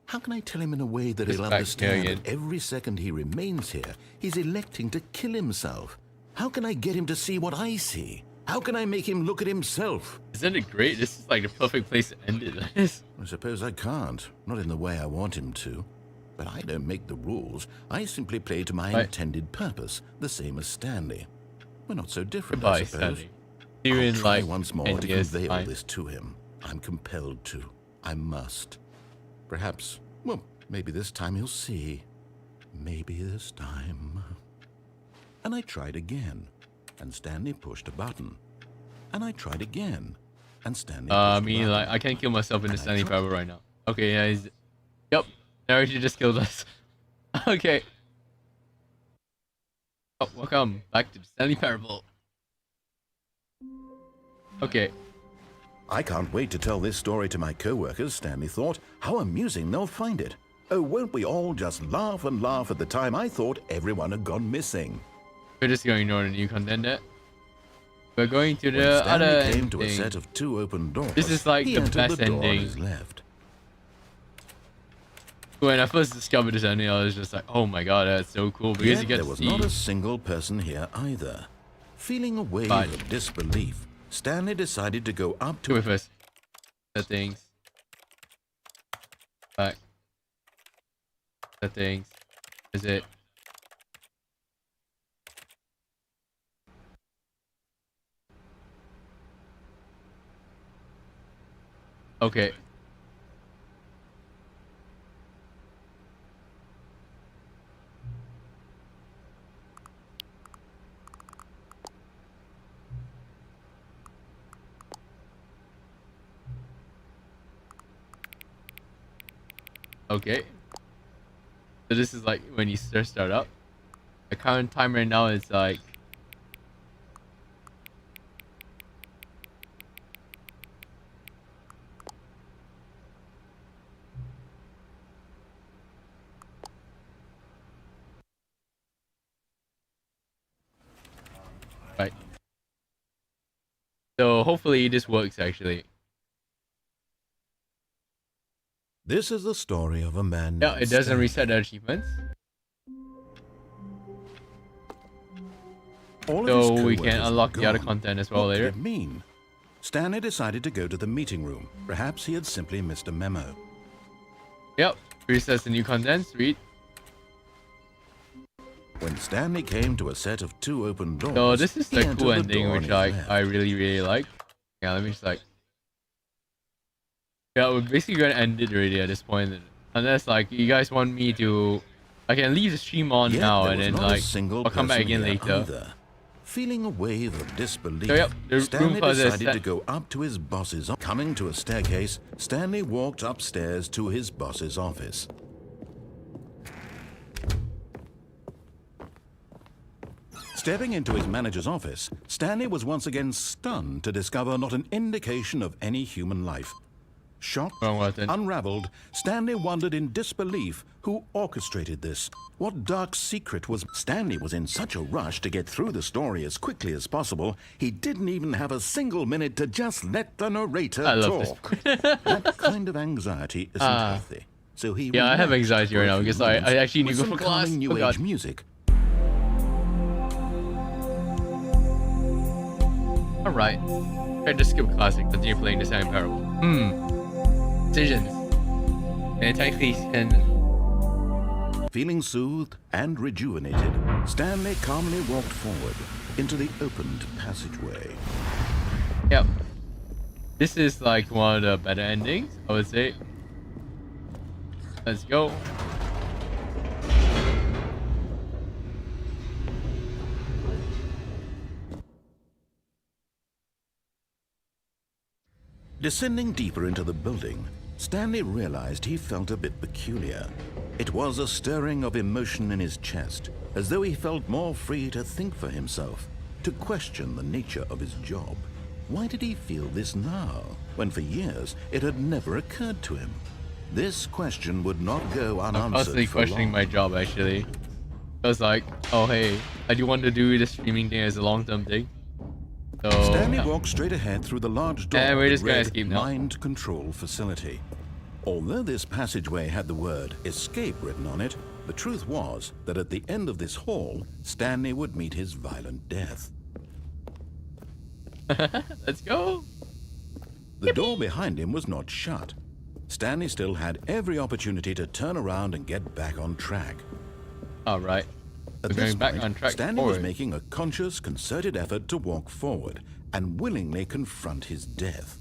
How can I tell him in a way that Just he'll back here understand again. that every second he remains here, he's electing to kill himself? How can I get him to see what I see? How can I make him look at himself? Isn't it great? This is like the perfect place to end it. I suppose I can't. Not in the way I want him to. But I don't make the rules. I simply play to my Right. intended purpose, the same as Stanley. We're not so different, Goodbye, I suppose. Stanley. See you I'll in try like once more 10 to years convey all time. this to him. I'm compelled to. I must. Perhaps, well, maybe this time he'll see. Maybe this time. And I tried again, and Stanley pushed a button. And I tried again, and Stanley pushed I a mean, button. like, I can't kill myself in the And I Stanley tried- Parable right now. Okay, yeah, he's... Yep, now he just killed us. Okay. Oh, welcome back to the Stanley Parable. Okay. I can't wait to tell this story to my co-workers, Stanley thought. How amusing they'll find it. Oh, won't we all just laugh and laugh at the time I thought everyone had gone missing. We're just going to ignore the new content there. We're going to When the Stanley other came to a ending. set of 2 open doors, This is like he the entered best the door on ending. his left. When I first discovered this ending, I was just like, oh my god, that's so cool. Because Yet you get there to was see... not a single person here either. Feeling a wave Fine. of disbelief, Stanley decided to go up Go to with us. Settings. Back. Settings. Is it? Okay. Okay. So this is like when you first start up. The current time right now is like... Right. So hopefully this works actually. This is the story of a man Yeah, named it doesn't Stanley. reset the achievements. All of So his we co-workers can were unlock the other gone. content as well What later. did it mean? Stanley decided to go to the meeting room. Perhaps he had simply missed a memo. Yep, resets the new content. Sweet. When Stanley came to a set of 2 open doors, So this is he the entered cool the ending, door on which his I left. really like. Yeah, let me just like. Yeah, we're basically gonna end it already at this point, unless like you guys want me to. I can leave the stream on Yet now there and was then not a like single I'll come back person again here later. either. Feeling a wave of disbelief, So, yep, the room Stanley closet is decided set. to go up to his boss's. Coming to a staircase, Stanley walked upstairs to his boss's office. Stepping into his manager's office, Stanley was once again stunned to discover not an indication of any human life. Shocked, Wrong button. unraveled, Stanley wondered in disbelief who orchestrated this. What dark secret was... Stanley was in such a rush to get through the story as quickly as possible, he didn't even have a single minute to just let the narrator I love talk. That kind of anxiety isn't healthy. So he Yeah, I have relaxed anxiety for a right now few because moments I actually need with to go some for class. calming Oh new god. age music. Alright. Try to skip classic, continue playing the same parable. Decisions. And technically and Feeling soothed and rejuvenated, Stanley calmly walked forward into the opened passageway. yep. This is like one of the better endings, I would say. Let's go. Descending deeper into the building, Stanley realized he felt a bit peculiar. It was a stirring of emotion in his chest, as though he felt more free to think for himself, to question the nature of his job. Why did he feel this now, when for years it had never occurred to him? This question would not go I'm unanswered constantly for questioning long. my job actually. I was like, oh hey, I do want to do the streaming thing as a long-term thing. So Stanley yeah. walked straight ahead through the large door And we're that just gonna read escape now. Mind Control Facility. Although this passageway had the word escape written on it, the truth was that at the end of this hall, Stanley would meet his violent death. Let's go. The door behind him was not shut. Stanley still had every opportunity to turn around and get back on track. Alright. At We're this going back point, on track Stanley was forward. making a conscious, concerted effort to walk forward and willingly confront his death.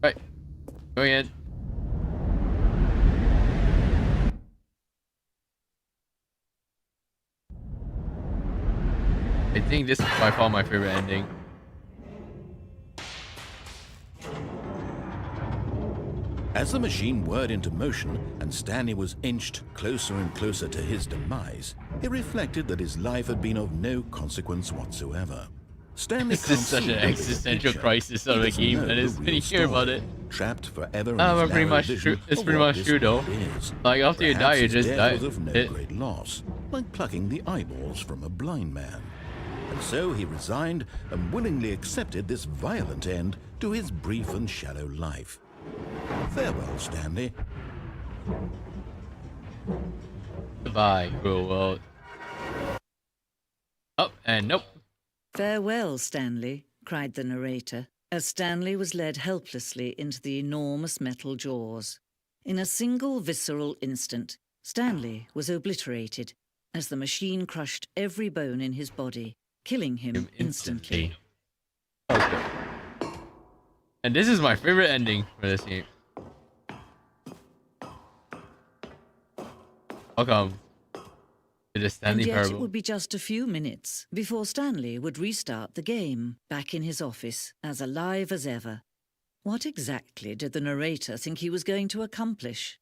Right. Going in. I think this is by far my favorite ending. As the machine whirred into motion and Stanley was inched closer and closer to his demise, he reflected that his life had been of no consequence whatsoever. Stanley This is can't such see an the big existential picture. crisis of He a doesn't game know that the is when you real hear about story, it. trapped forever in But his pretty narrow much vision true. It's of pretty what much this true though. world is. Like after you die, Perhaps you his just death die. was of no It- great loss, like plucking the eyeballs from a blind man. And so he resigned and willingly accepted this violent end to his brief and shallow life. Farewell, Stanley. Goodbye, cruel world. Up and nope. Farewell, Stanley, cried the narrator, as Stanley was led helplessly into the enormous metal jaws. In a single visceral instant, Stanley was obliterated as the machine crushed every bone in his body, killing him instantly. Okay. And this is my favorite ending for this game. Welcome to the And Stanley yet Parable. it would be just a few minutes before Stanley would restart the game, back in his office, as alive as ever. What exactly did the narrator think he was going to accomplish?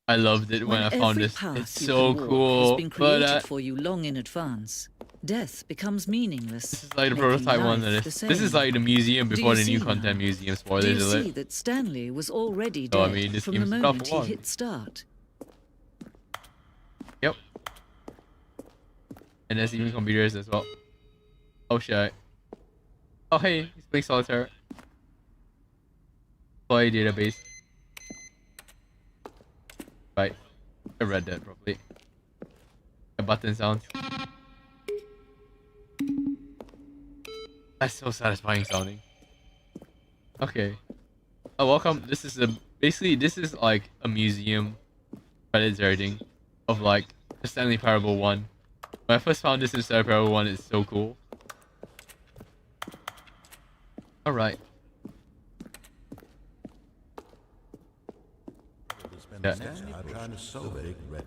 I loved it when I found every this. path It's you so can walk cool. has been But created for you long in advance, death becomes meaningless. this is like the making prototype one. life That the is. This is same. like the museum Do before you the new see content now? museum. Do Spoilers you see alert. that Stanley was already So, I dead mean, this from the game's a moment proper he one. hit start? Yep. And there's even computers as well. Oh shit. Oh hey, he's playing solitaire. Play database. Right. I read that properly. The button sounds. That's so satisfying sounding. Okay. Oh, welcome. This is basically this is like a museum credits everything of like the Stanley Parable 1. When I first found this in Stanley Parable 1, it's so cool. Alright. Yeah.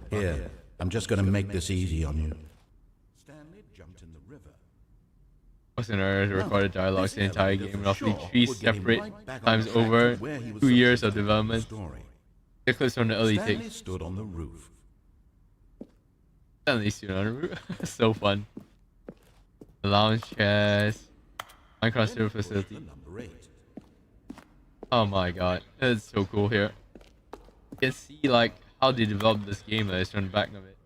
Here, I'm just going to make this easy on you. Stanley jumped in the river. Was in order to record the dialogues in the entire game, roughly 3 separate times over 2 years of development. The clips from the early Stanley takes. stood on the roof. Stanley stood on the roof. So fun. The lounge chairs. Minecraft server facility. Number 8. Oh my god, that's so cool here. You can see like how they developed this game just from the back of it.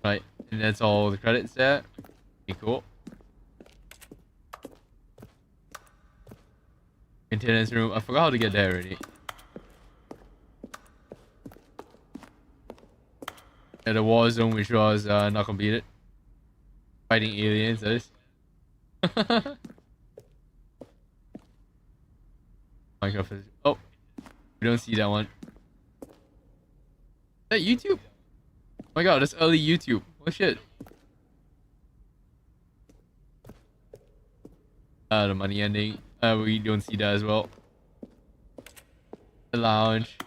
Right, and that's all the credits there. Pretty cool. Maintenance room. I forgot how to get there already. Yeah, the war zone, which was not completed. Fighting aliens, that is. Minecraft is. Oh, we don't see that one. Is that YouTube? Oh my god, that's early YouTube. Oh shit. The money ending. We don't see that as well. The lounge.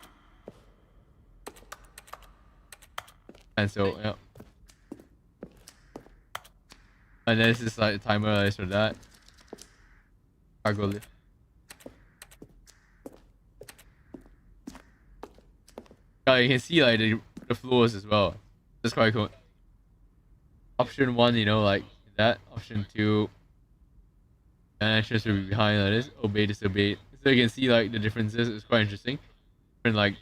And so, yeah. And this is like a timer for that. Cargo lift. Yeah, you can see like the floors as well. That's quite cool. Option 1, you know, like that. Option 2. And entrance will be behind like this. Obey, disobey. So you can see like the differences. It's quite interesting. Different like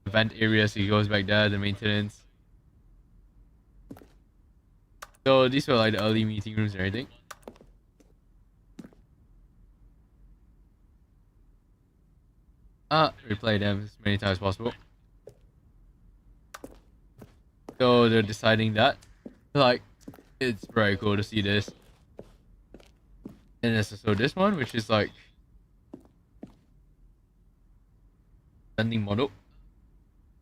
event areas. So he goes back there. The maintenance. So these were like the early meeting rooms and everything. Replay them as many times as possible. So they're deciding that. Like, it's very cool to see this. And there's also this one, which is like ending model.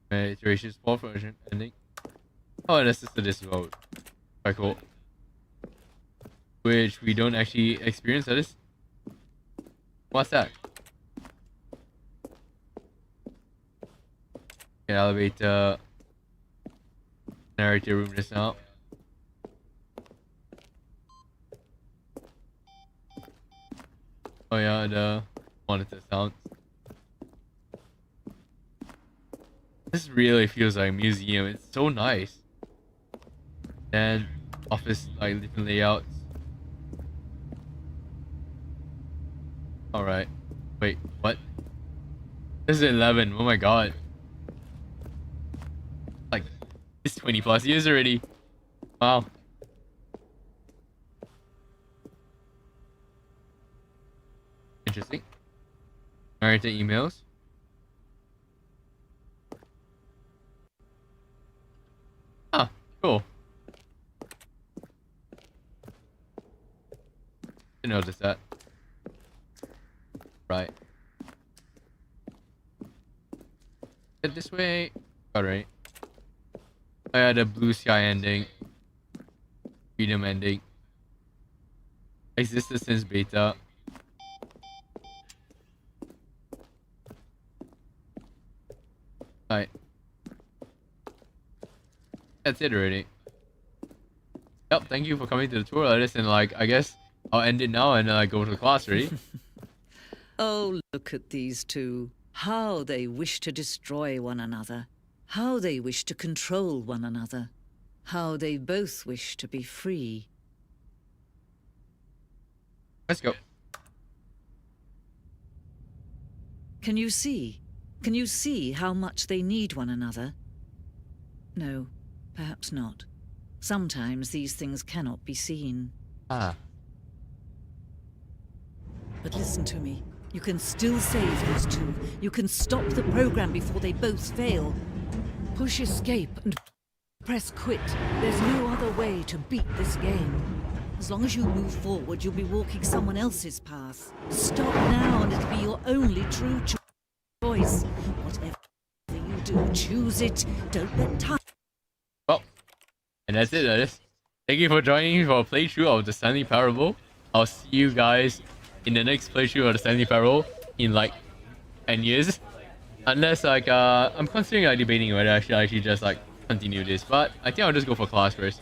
Iteration small version ending. Oh, and this is this as well. Quite cool. Which we don't actually experience that is. What's that? Okay, elevator. Narrator room just now. Oh yeah, the monitor sounds. This really feels like a museum. It's so nice. And office like different layouts. Alright. Wait, what? This is 11. Oh my god. Like, it's 20 plus years already. Wow. Interesting. Alright, the emails. Ah, cool. Didn't notice that. Right. Get this way. Alright. I had a blue sky ending. Freedom ending. Existed since beta. Right. That's it already. Yep, thank you for coming to the tour. Listen, like, I guess I'll end it now and go to the class, ready? Oh, look at these two. How they wish to destroy one another. How they wish to control one another. How they both wish to be free. Let's go. Can you see? Can you see how much they need one another? No, perhaps not. Sometimes these things cannot be seen. Ah. But listen to me. You can still save those two. You can stop the program before they both fail. Push escape and press quit. There's no other way to beat this game. As long as you move forward, you'll be walking someone else's path. Stop now and it'll be your only true choice. Whatever you do, choose it. Don't let time... Well, and that's it, that is. Thank you for joining me for a playthrough of the Stanley Parable. I'll see you guys in the next playthrough of the Stanley Parable in like 10 years. Unless like I'm considering like debating whether I should actually just like continue this, but I think I'll just go for class first.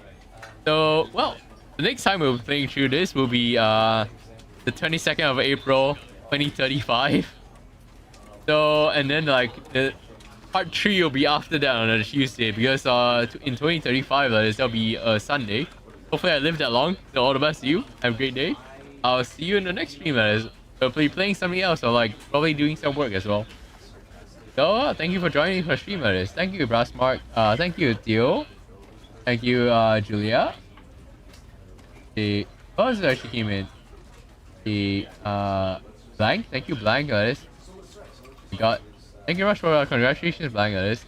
So well, the next time we'll be playing through this will be the 22nd of April 2035. So and then like the part 3 will be after that on a Tuesday, because in 2035 that'll be a Sunday. Hopefully I live that long. So all the best to you. Have a great day. I'll see you in the next stream, that is. Hopefully playing something else, or like probably doing some work as well. So thank you for joining for stream, that is. Thank you, Brassmark. Thank you, Theo. Thank you, Julia. The who else actually came in? The Blank. Thank you, Blank, that is. Thank you very much for congratulations, Blank, that is.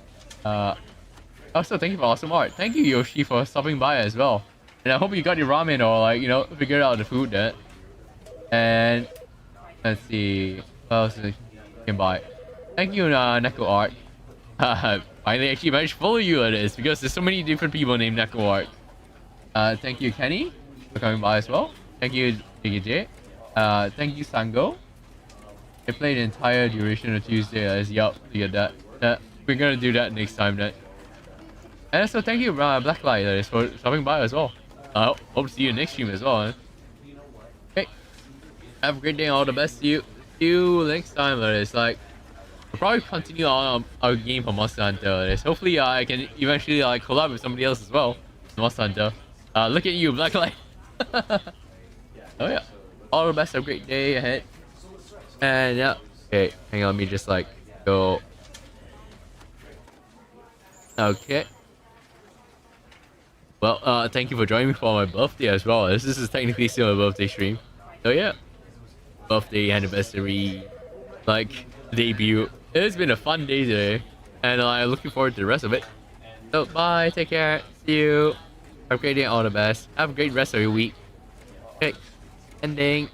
Also thank you for awesome art. Thank you, Yoshi, for stopping by as well. And I hope you got your ramen, or like, you know, figured out the food there. And let's see what else you can buy. Thank you, Neko Art. Finally actually managed to follow you at this, because there's so many different people named Neko Art. Thank you, Kenny, for coming by as well. Thank you, JJ. Thank you, Sango. I played the entire duration of Tuesday. Yup, you get that. We're gonna do that next time then. And also thank you, Blacklight, for stopping by as well. I hope to see you next stream as well. Okay, have a great day and all the best to you. See you next time. That is like, we'll probably continue on our game for Monster Hunter. That is. Hopefully I can eventually like collab with somebody else as well. Monster Hunter. Look at you, Blacklight. Oh yeah, all the best. Have a great day ahead. And yeah, okay, hang on, let me just like go. Okay. Well, thank you for joining me for my birthday as well. This is technically still a birthday stream. So yeah, birthday anniversary, like debut. It's been a fun day today, and I'm looking forward to the rest of it. So bye, take care, see you. Have a great day, all the best. Have a great rest of your week. Okay, ending.